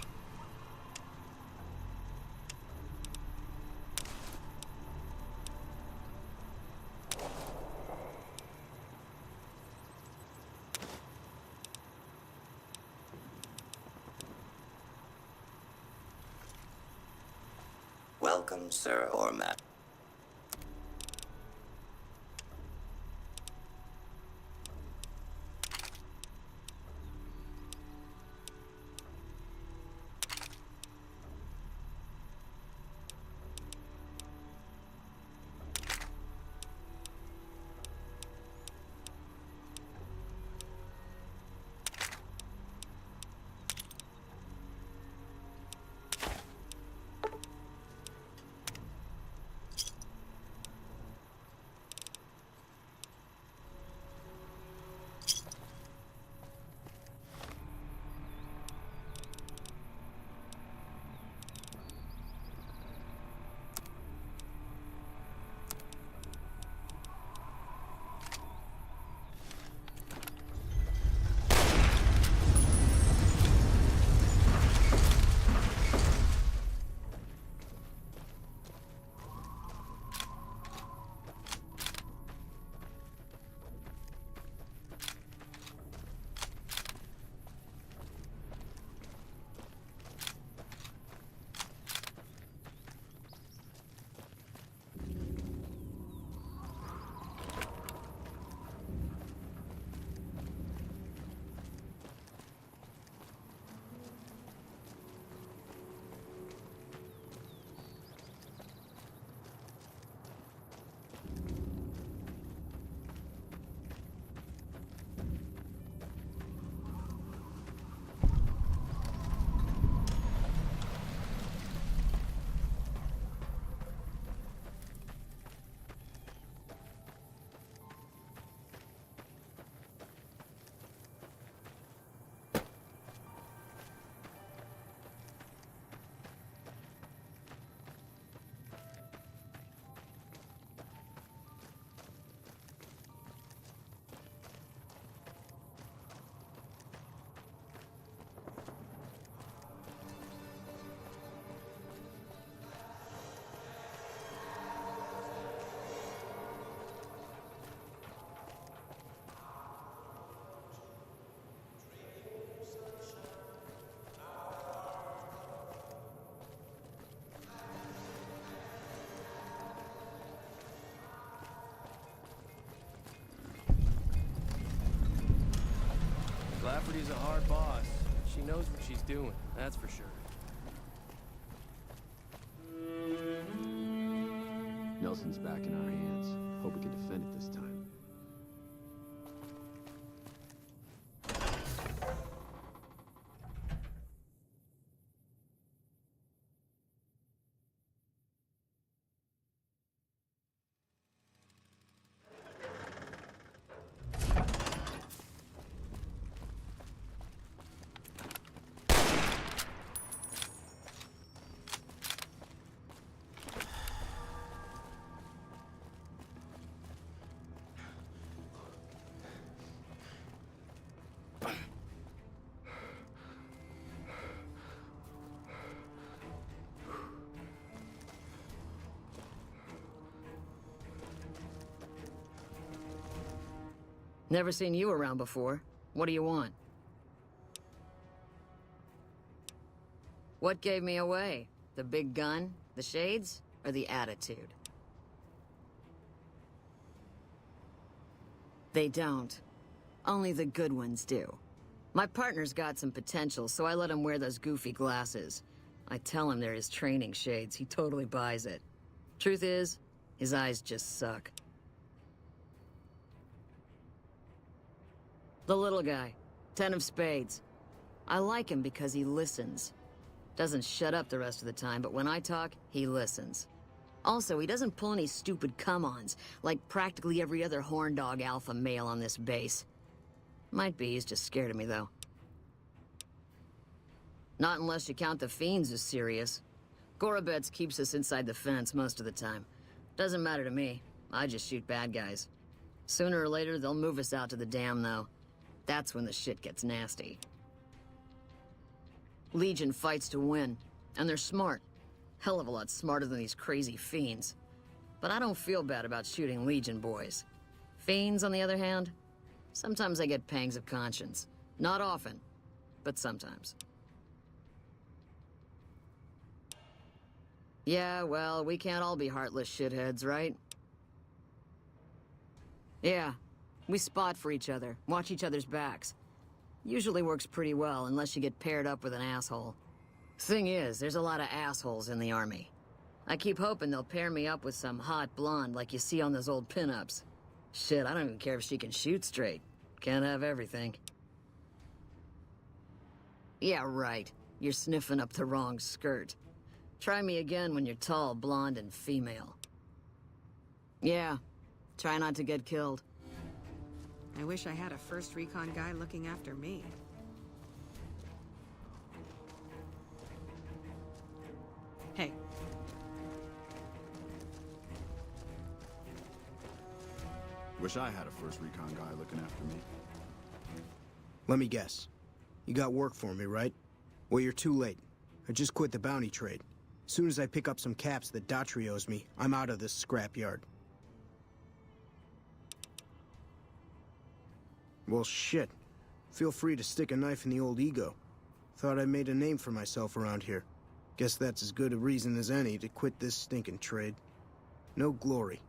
Welcome, sir, or madam. Property's a hard boss. She knows what she's doing, that's for sure. Nelson's back in our hands. Hope we can defend it this time. Never seen you around before. What do you want? What gave me away? The big gun, the shades, or the attitude? They don't. Only the good ones do. My partner's got some potential, so I let him wear those goofy glasses. I tell him they're his training shades. He totally buys it. Truth is, his eyes just suck. The little guy. 10 of spades. I like him because he listens. Doesn't shut up the rest of the time, but when I talk, he listens. Also, he doesn't pull any stupid come-ons, like practically every other horn dog alpha male on this base. Might be he's just scared of me, though. Not unless you count the fiends as serious. Gorobets keeps us inside the fence most of the time. Doesn't matter to me. I just shoot bad guys. Sooner or later, they'll move us out to the dam, though. That's when the shit gets nasty. Legion fights to win, and they're smart. Hell of a lot smarter than these crazy fiends. But I don't feel bad about shooting Legion boys. Fiends, on the other hand, sometimes I get pangs of conscience. Not often, but sometimes. Yeah, well, we can't all be heartless shitheads, right? Yeah, we spot for each other, watch each other's backs. Usually works pretty well, unless you get paired up with an asshole. Thing is, there's a lot of assholes in the army. I keep hoping they'll pair me up with some hot blonde like you see on those old pinups. Shit, I don't even care if she can shoot straight. Can't have everything. Yeah, right. You're sniffing up the wrong skirt. Try me again when you're tall, blonde, and female. Yeah, try not to get killed. I wish I had a first recon guy looking after me. Hey. Wish I had a first recon guy looking after me. Let me guess. You got work for me, right? Well, you're too late. I just quit the bounty trade. As soon as I pick up some caps that Daughtry owes me, I'm out of this scrapyard. Well, shit. Feel free to stick a knife in the old ego. Thought I made a name for myself around here. Guess that's as good a reason as any to quit this stinking trade. No glory.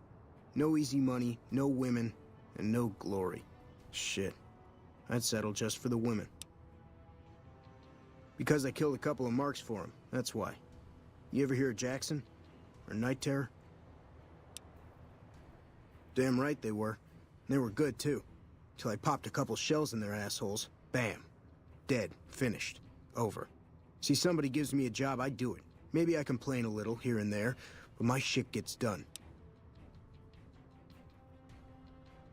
No easy money, no women, and no glory. Shit. I'd settle just for the women. Because I killed a couple of marks for him, that's why. You ever hear of Jackson? Or Night Terror? Damn right they were. And they were good, too. Till I popped a couple shells in their assholes. Bam. Dead. Finished. Over. See, somebody gives me a job, I do it. Maybe I complain a little here and there, but my shit gets done.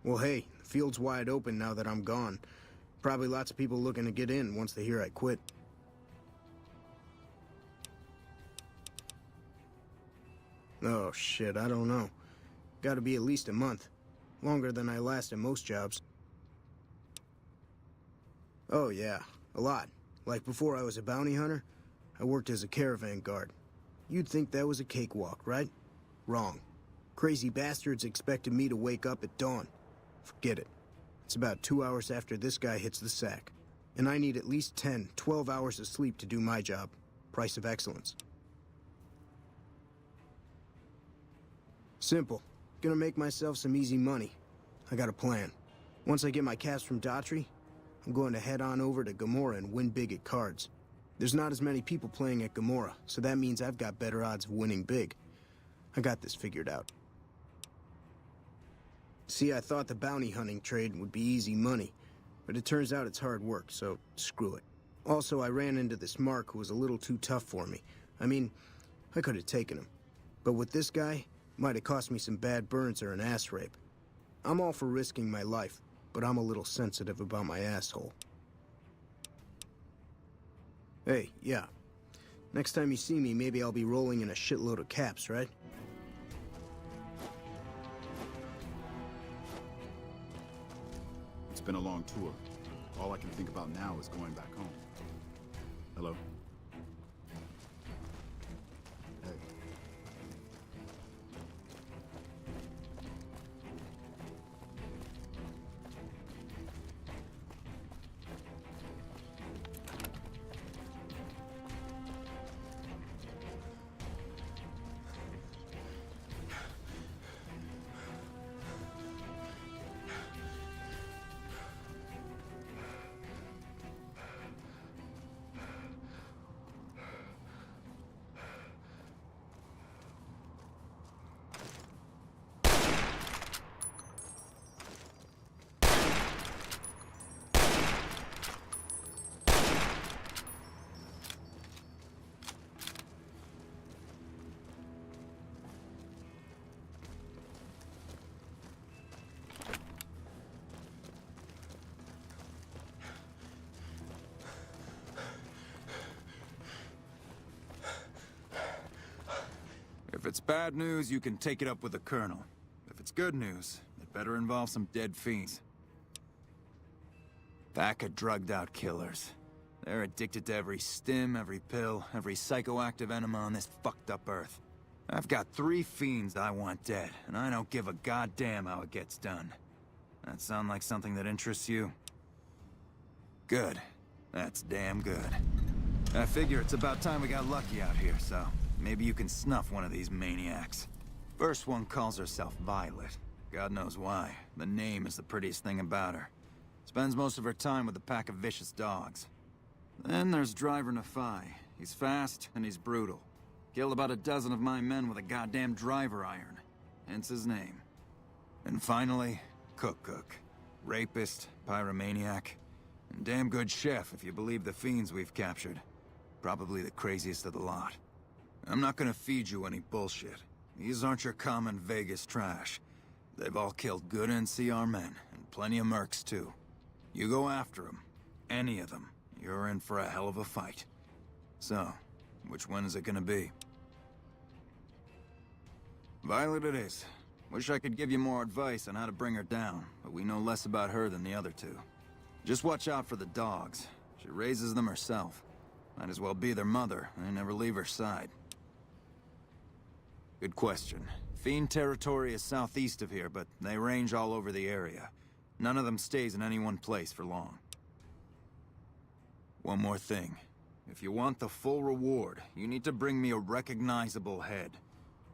Well, hey, the field's wide open now that I'm gone. Probably lots of people looking to get in once they hear I quit. Oh, shit, I don't know. Gotta be at least a month. Longer than I last at most jobs. Oh, yeah, a lot. Like before I was a bounty hunter, I worked as a caravan guard. You'd think that was a cakewalk, right? Wrong. Crazy bastards expected me to wake up at dawn. Forget it. It's about 2 hours after this guy hits the sack. And I need at least 10, 12 hours of sleep to do my job. Price of excellence. Simple. Gonna make myself some easy money. I got a plan. Once I get my caps from Daughtry, I'm going to head on over to Gamora and win big at cards. There's not as many people playing at Gamora, so that means I've got better odds of winning big. I got this figured out. See, I thought the bounty hunting trade would be easy money, but it turns out it's hard work, so screw it. Also, I ran into this Mark who was a little too tough for me. I mean, I could have taken him. But with this guy, might have cost me some bad burns or an ass rape. I'm all for risking my life, but I'm a little sensitive about my asshole. Hey, yeah. Next time you see me, maybe I'll be rolling in a shitload of caps, right? It's been a long tour. All I can think about now is going back home. Hello? Hey. If it's bad news, you can take it up with the Colonel. If it's good news, it better involve some dead fiends. Pack of drugged-out killers. They're addicted to every stim, every pill, every psychoactive enema on this fucked-up Earth. I've got 3 fiends I want dead, and I don't give a goddamn how it gets done. That sound like something that interests you? Good. That's damn good. I figure it's about time we got lucky out here, so maybe you can snuff one of these maniacs. First one calls herself Violet. God knows why. The name is the prettiest thing about her. Spends most of her time with a pack of vicious dogs. Then there's Driver Nephi. He's fast and he's brutal. Killed about a dozen of my men with a goddamn driver iron. Hence his name. And finally, Cook. Rapist, pyromaniac, and damn good chef if you believe the fiends we've captured. Probably the craziest of the lot. I'm not gonna feed you any bullshit. These aren't your common Vegas trash. They've all killed good NCR men, and plenty of mercs too. You go after them, any of them, you're in for a hell of a fight. So, which one is it gonna be? Violet it is. Wish I could give you more advice on how to bring her down, but we know less about her than the other two. Just watch out for the dogs. She raises them herself. Might as well be their mother, and never leave her side. Good question. Fiend territory is southeast of here, but they range all over the area. None of them stays in any one place for long. One more thing. If you want the full reward, you need to bring me a recognizable head.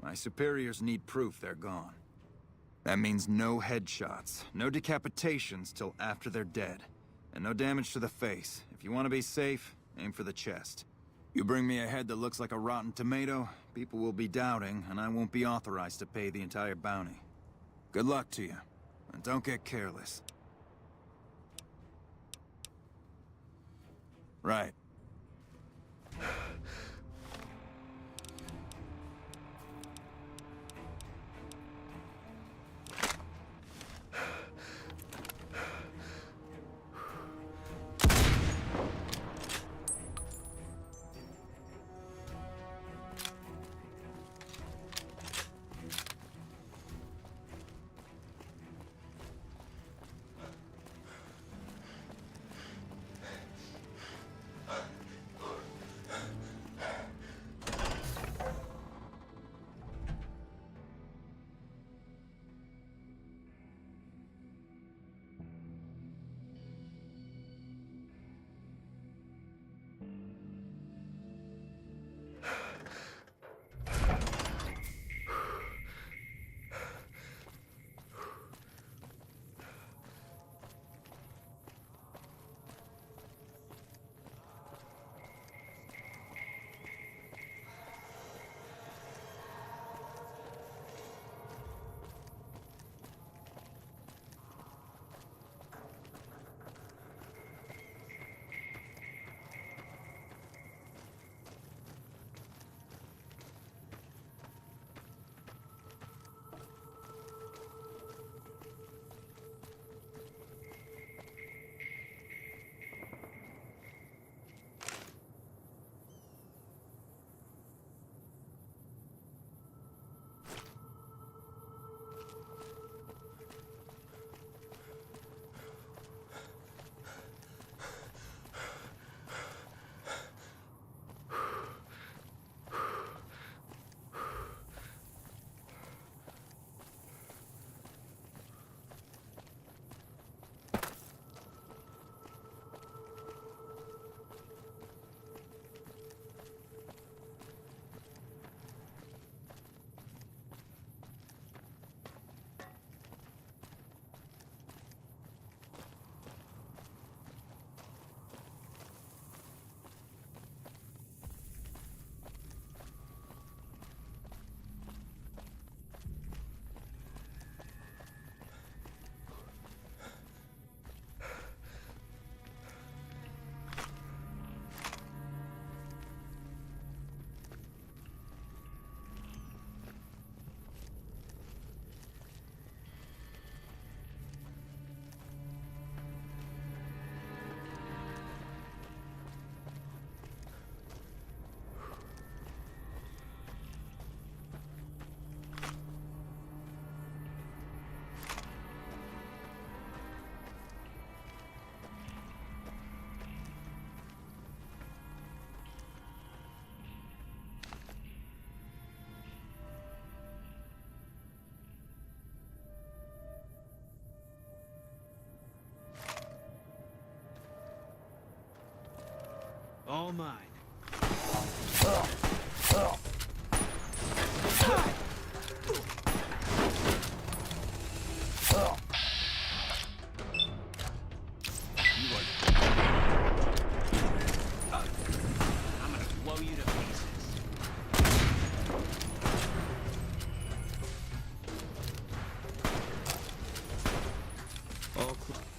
My superiors need proof they're gone. That means no headshots, no decapitations till after they're dead, and no damage to the face. If you want to be safe, aim for the chest. You bring me a head that looks like a rotten tomato, people will be doubting, and I won't be authorized to pay the entire bounty. Good luck to you, and don't get careless. Right. all mine. I'm gonna blow you to pieces. All clear.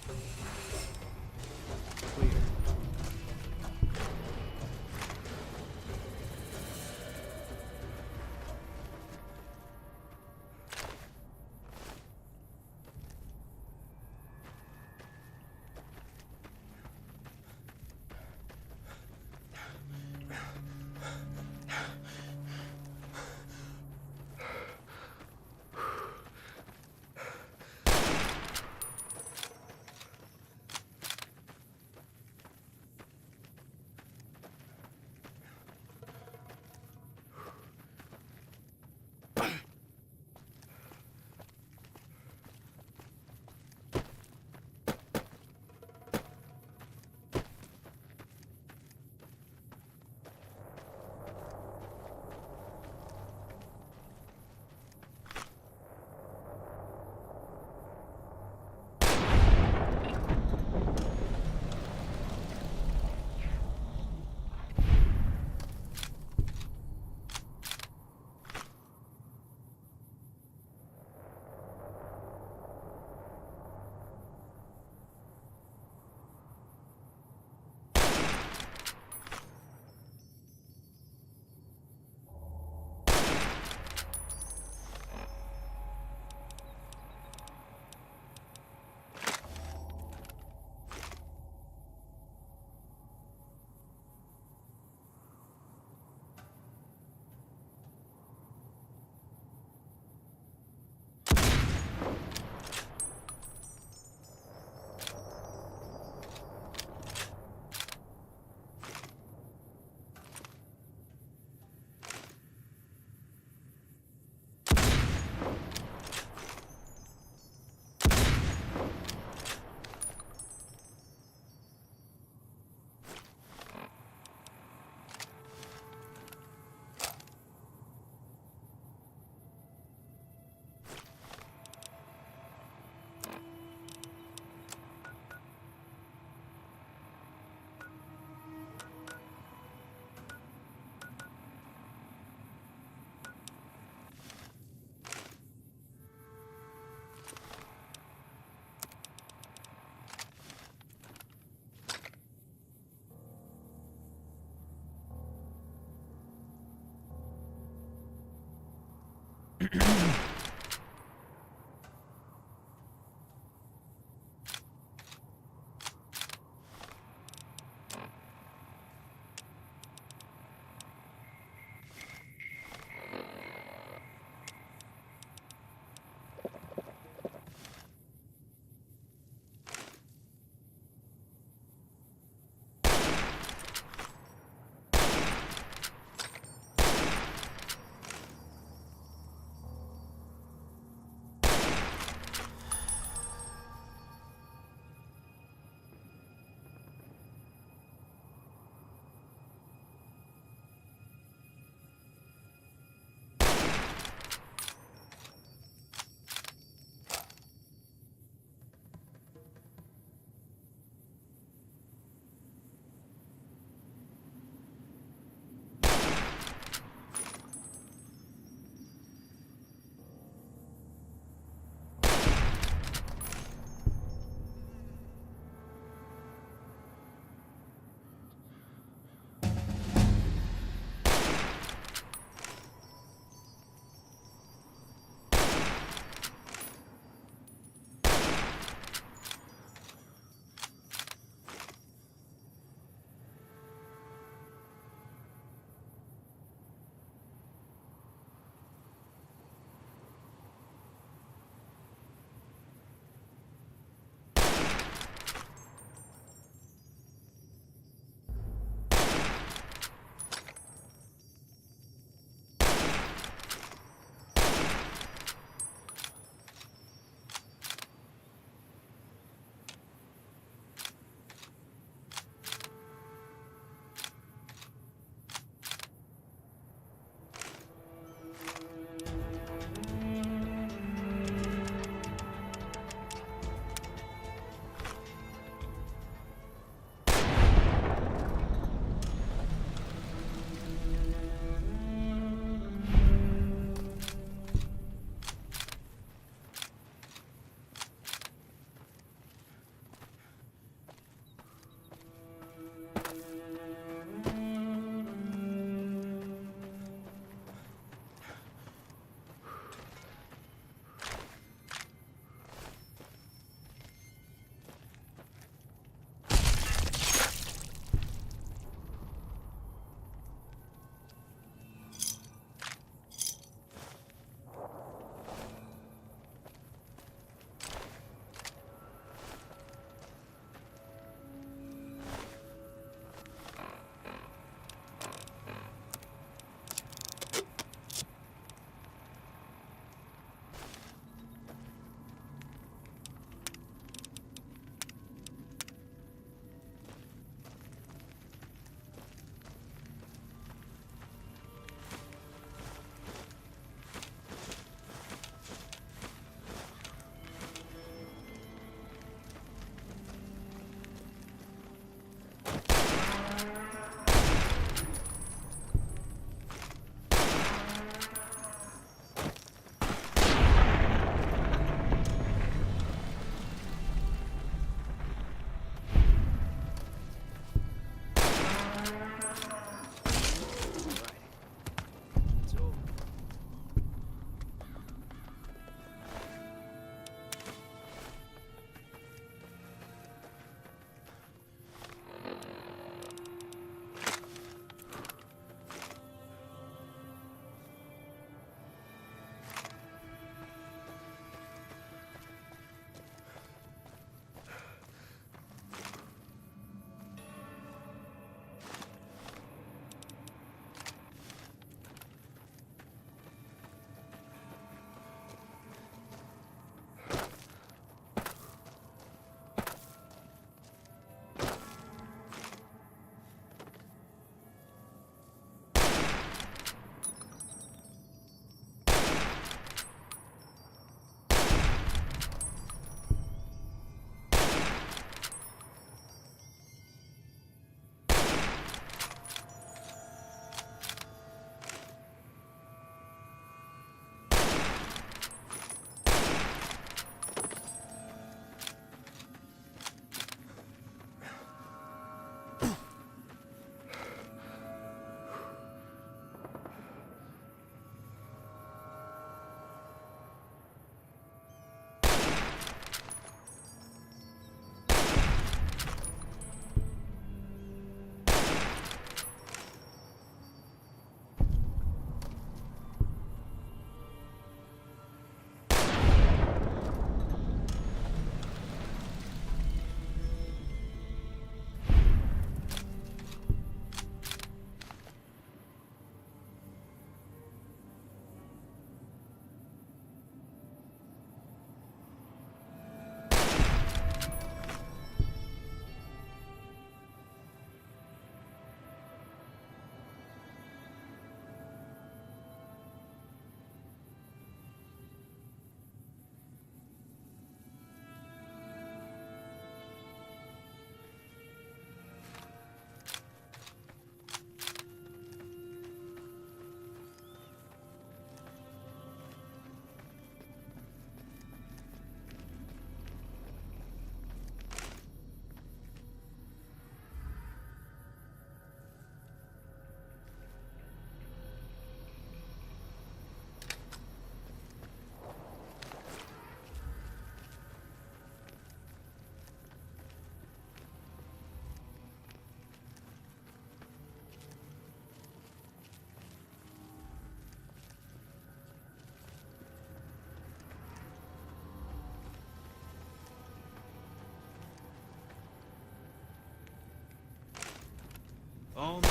All mine.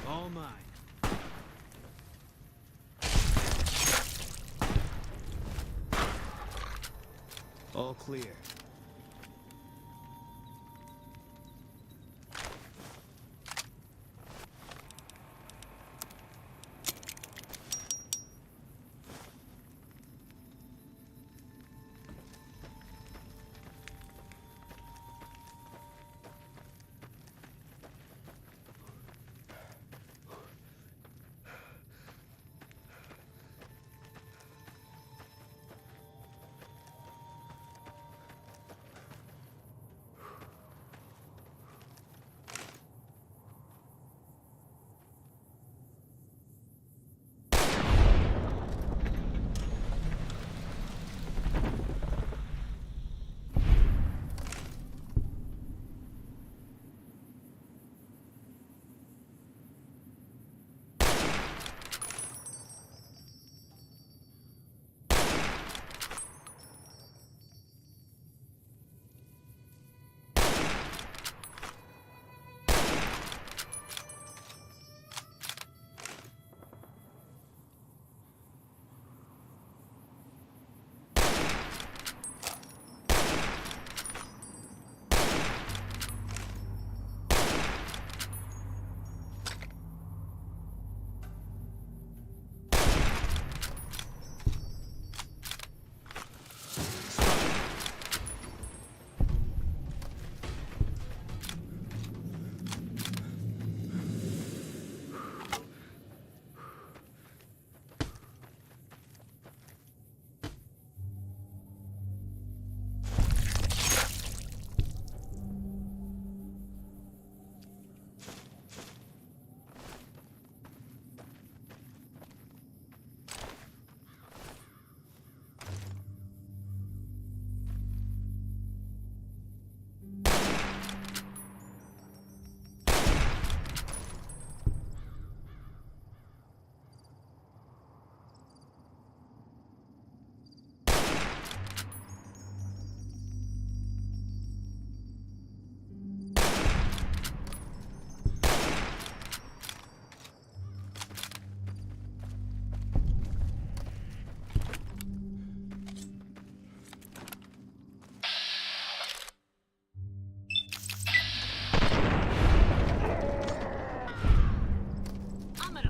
All mine. All clear.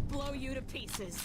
Blow you to pieces.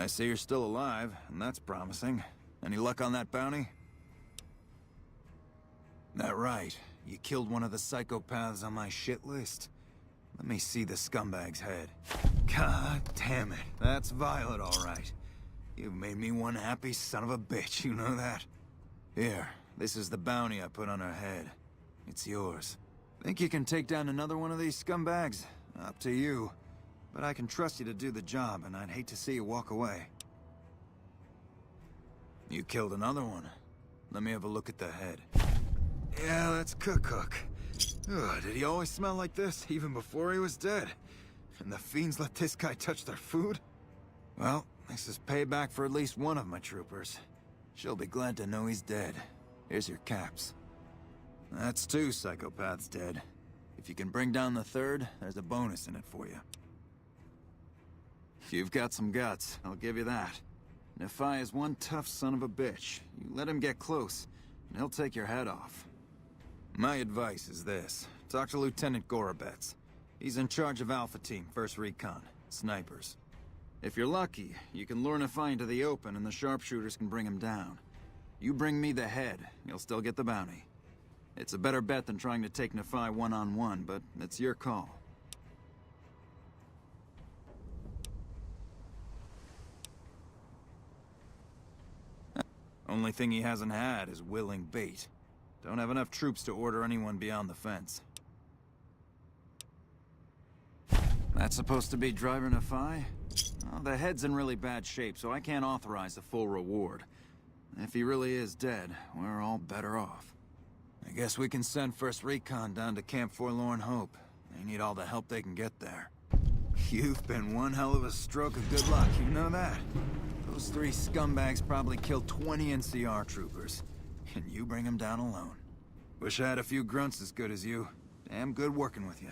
I see you're still alive, and that's promising. Any luck on that bounty? That right. You killed one of the psychopaths on my shit list? Let me see the scumbag's head. God damn it. That's Violet, all right. You've made me one happy son of a bitch, you know that? Here, this is the bounty I put on her head. It's yours. Think you can take down another one of these scumbags? Up to you. But I can trust you to do the job, and I'd hate to see you walk away. You killed another one. Let me have a look at the head. Yeah, that's Cook. Ugh, did he always smell like this, even before he was dead? And the fiends let this guy touch their food? Well, this is payback for at least one of my troopers. She'll be glad to know he's dead. Here's your caps. That's 2 psychopaths dead. If you can bring down the 3rd, there's a bonus in it for you. You've got some guts, I'll give you that. Nephi is one tough son of a bitch. You let him get close, and he'll take your head off. My advice is this. Talk to Lieutenant Gorobets. He's in charge of Alpha Team, 1st Recon. Snipers. If you're lucky, you can lure Nephi into the open and the sharpshooters can bring him down. You bring me the head, you'll still get the bounty. It's a better bet than trying to take Nephi one-on-one, but it's your call. Only thing he hasn't had is willing bait. Don't have enough troops to order anyone beyond the fence. That's supposed to be Driver Nephi? Oh, the head's in really bad shape, so I can't authorize a full reward. If he really is dead, we're all better off. I guess we can send 1st Recon down to Camp Forlorn Hope. They need all the help they can get there. You've been one hell of a stroke of good luck, you know that? Those 3 scumbags probably killed 20 NCR troopers. And you bring them down alone. Wish I had a few grunts as good as you. Damn good working with you.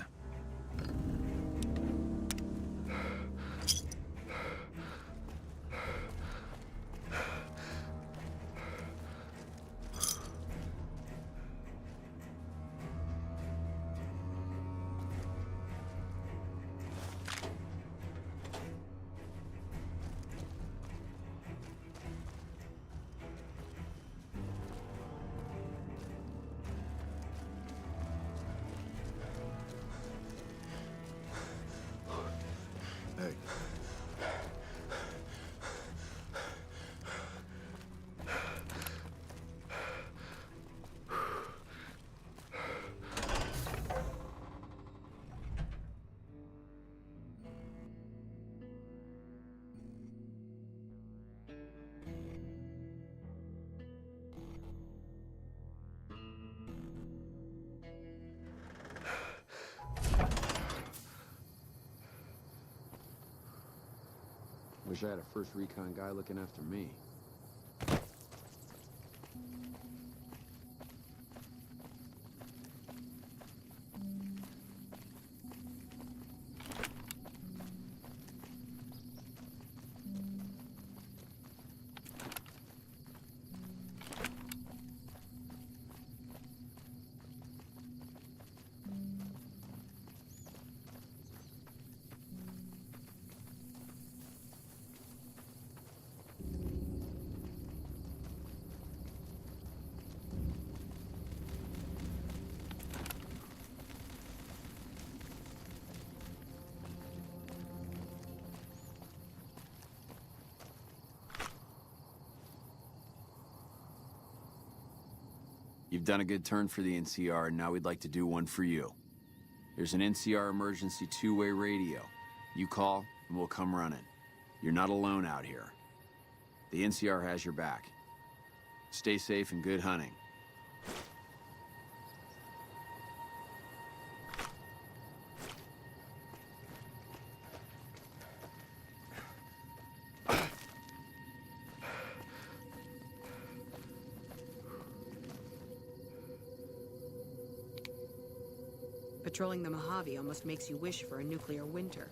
Wish I had a 1st Recon guy looking after me. You've done a good turn for the NCR, and now we'd like to do one for you. There's an NCR emergency 2-way radio. You call, and we'll come running. You're not alone out here. The NCR has your back. Stay safe and good hunting. Patrolling the Mojave almost makes you wish for a nuclear winter.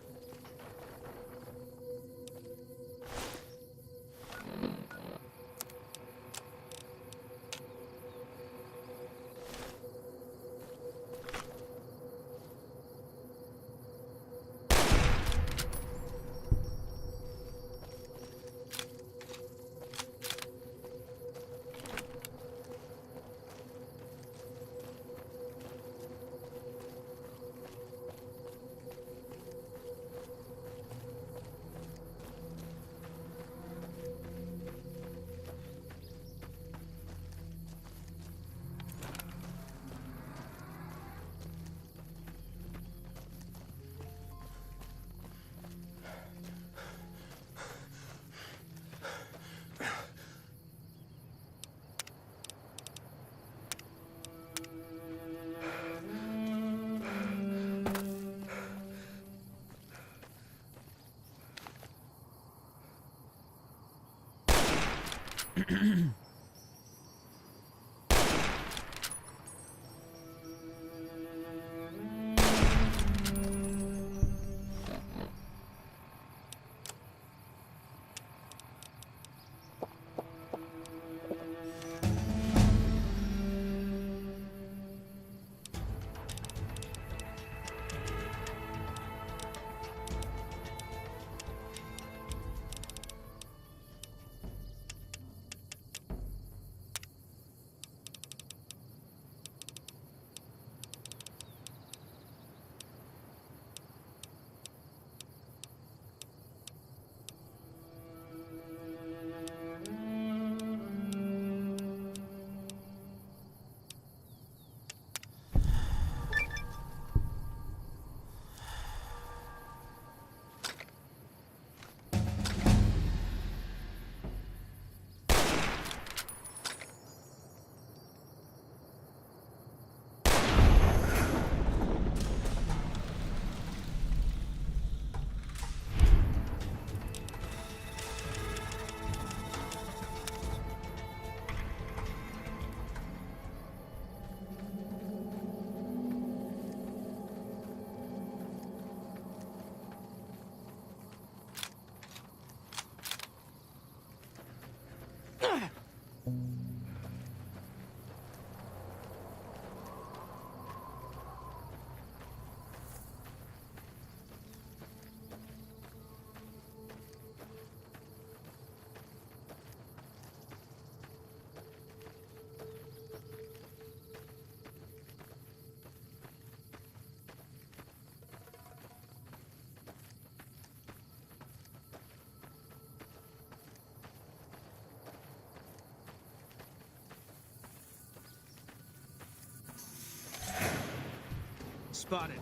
Spotted.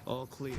All clear.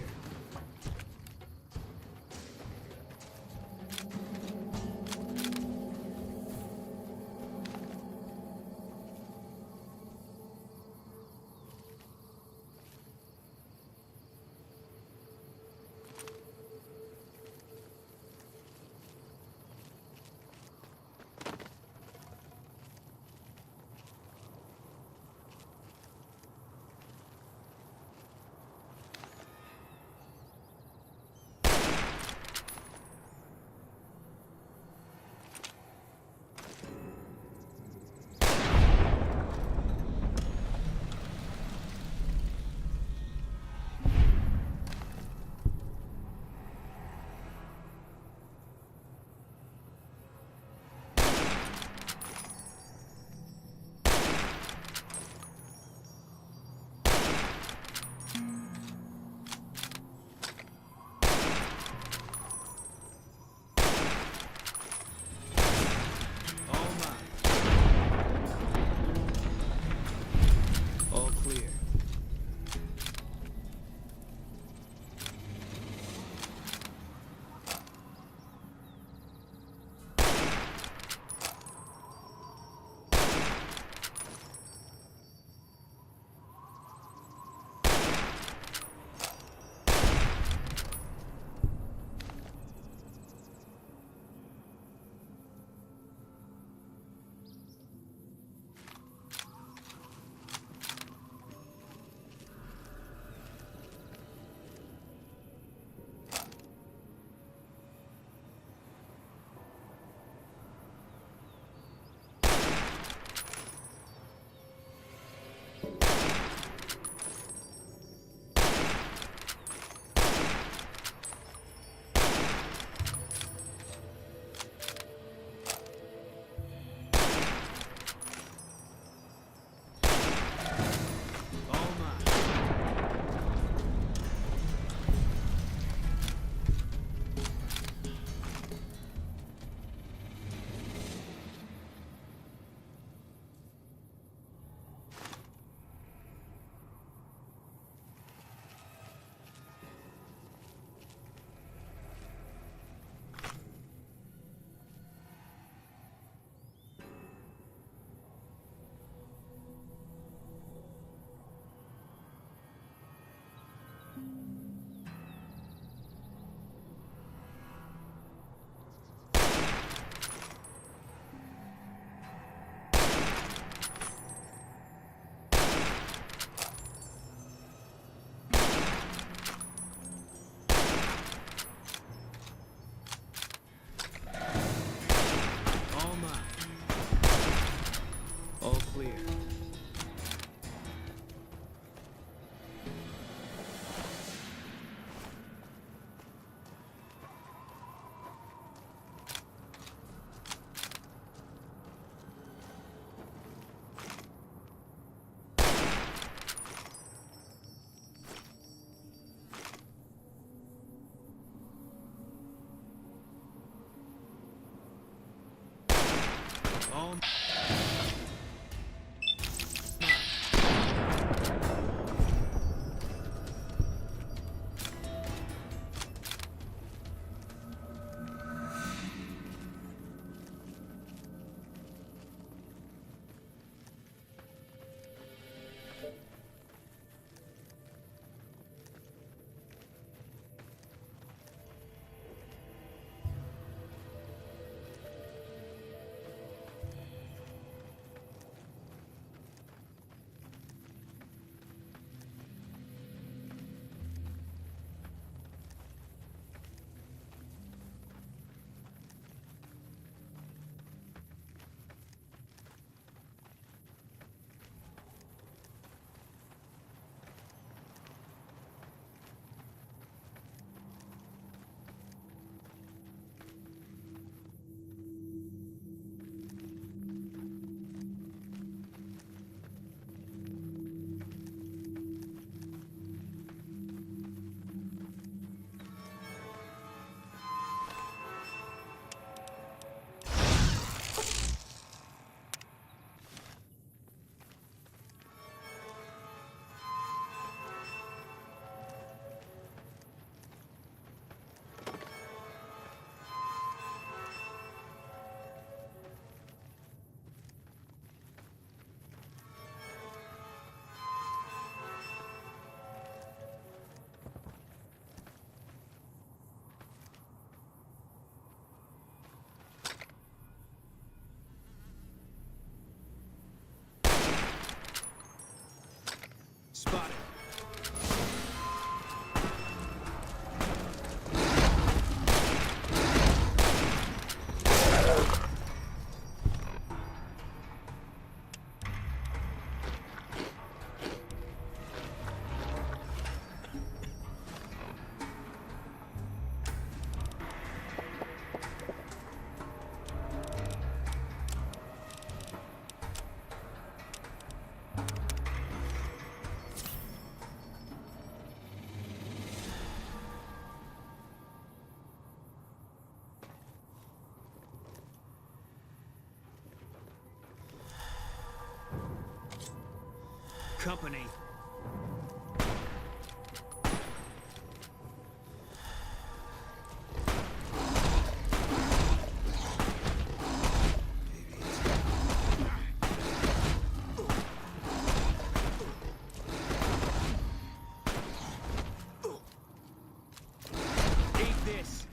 All spotted. Company. Eat this.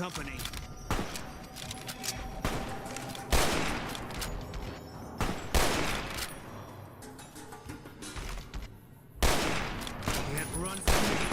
company. Can't run from me.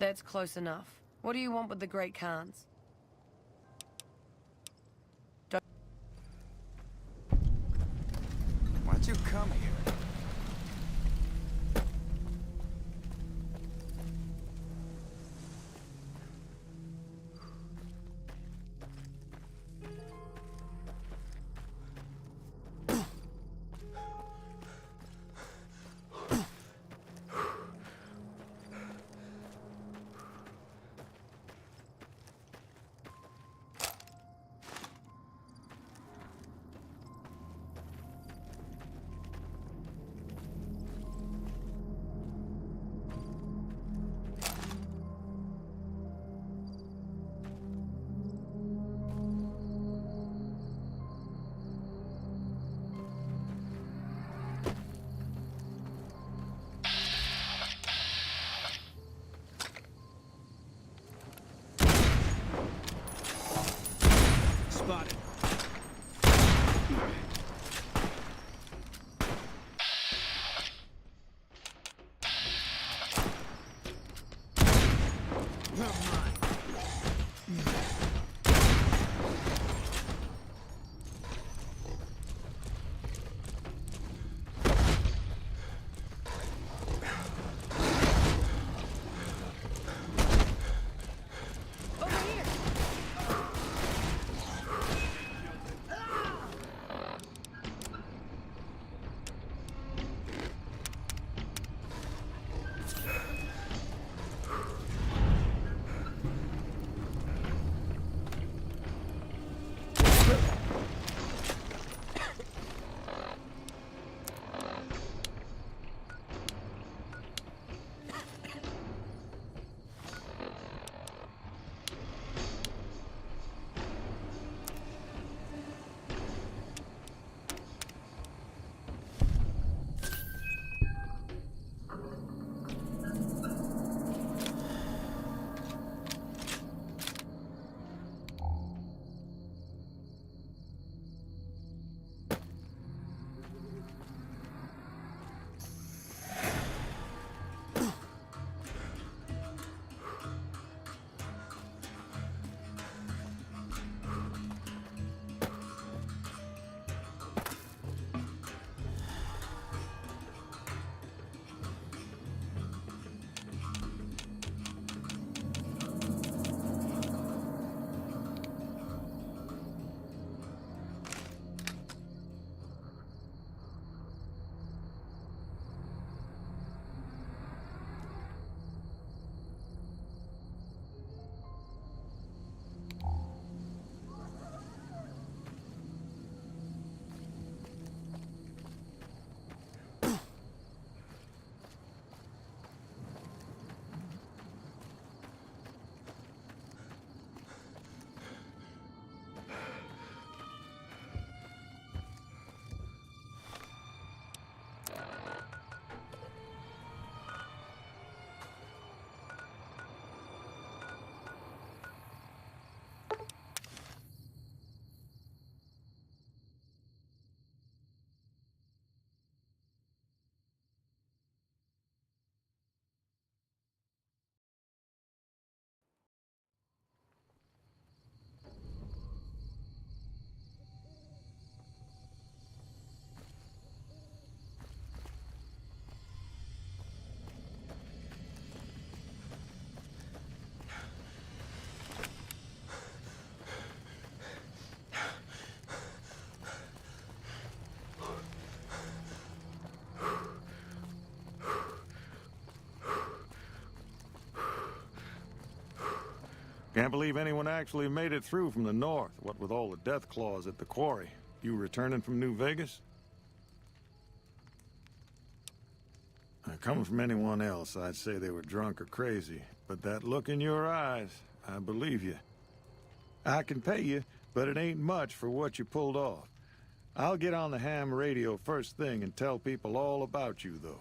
That's close enough. What do you want with the Great Khans? Why'd you come here? Spotted. Can't believe anyone actually made it through from the north, what with all the death claws at the quarry. You returning from New Vegas? Coming from anyone else, I'd say they were drunk or crazy. But that look in your eyes, I believe you. I can pay you, but it ain't much for what you pulled off. I'll get on the ham radio first thing and tell people all about you, though.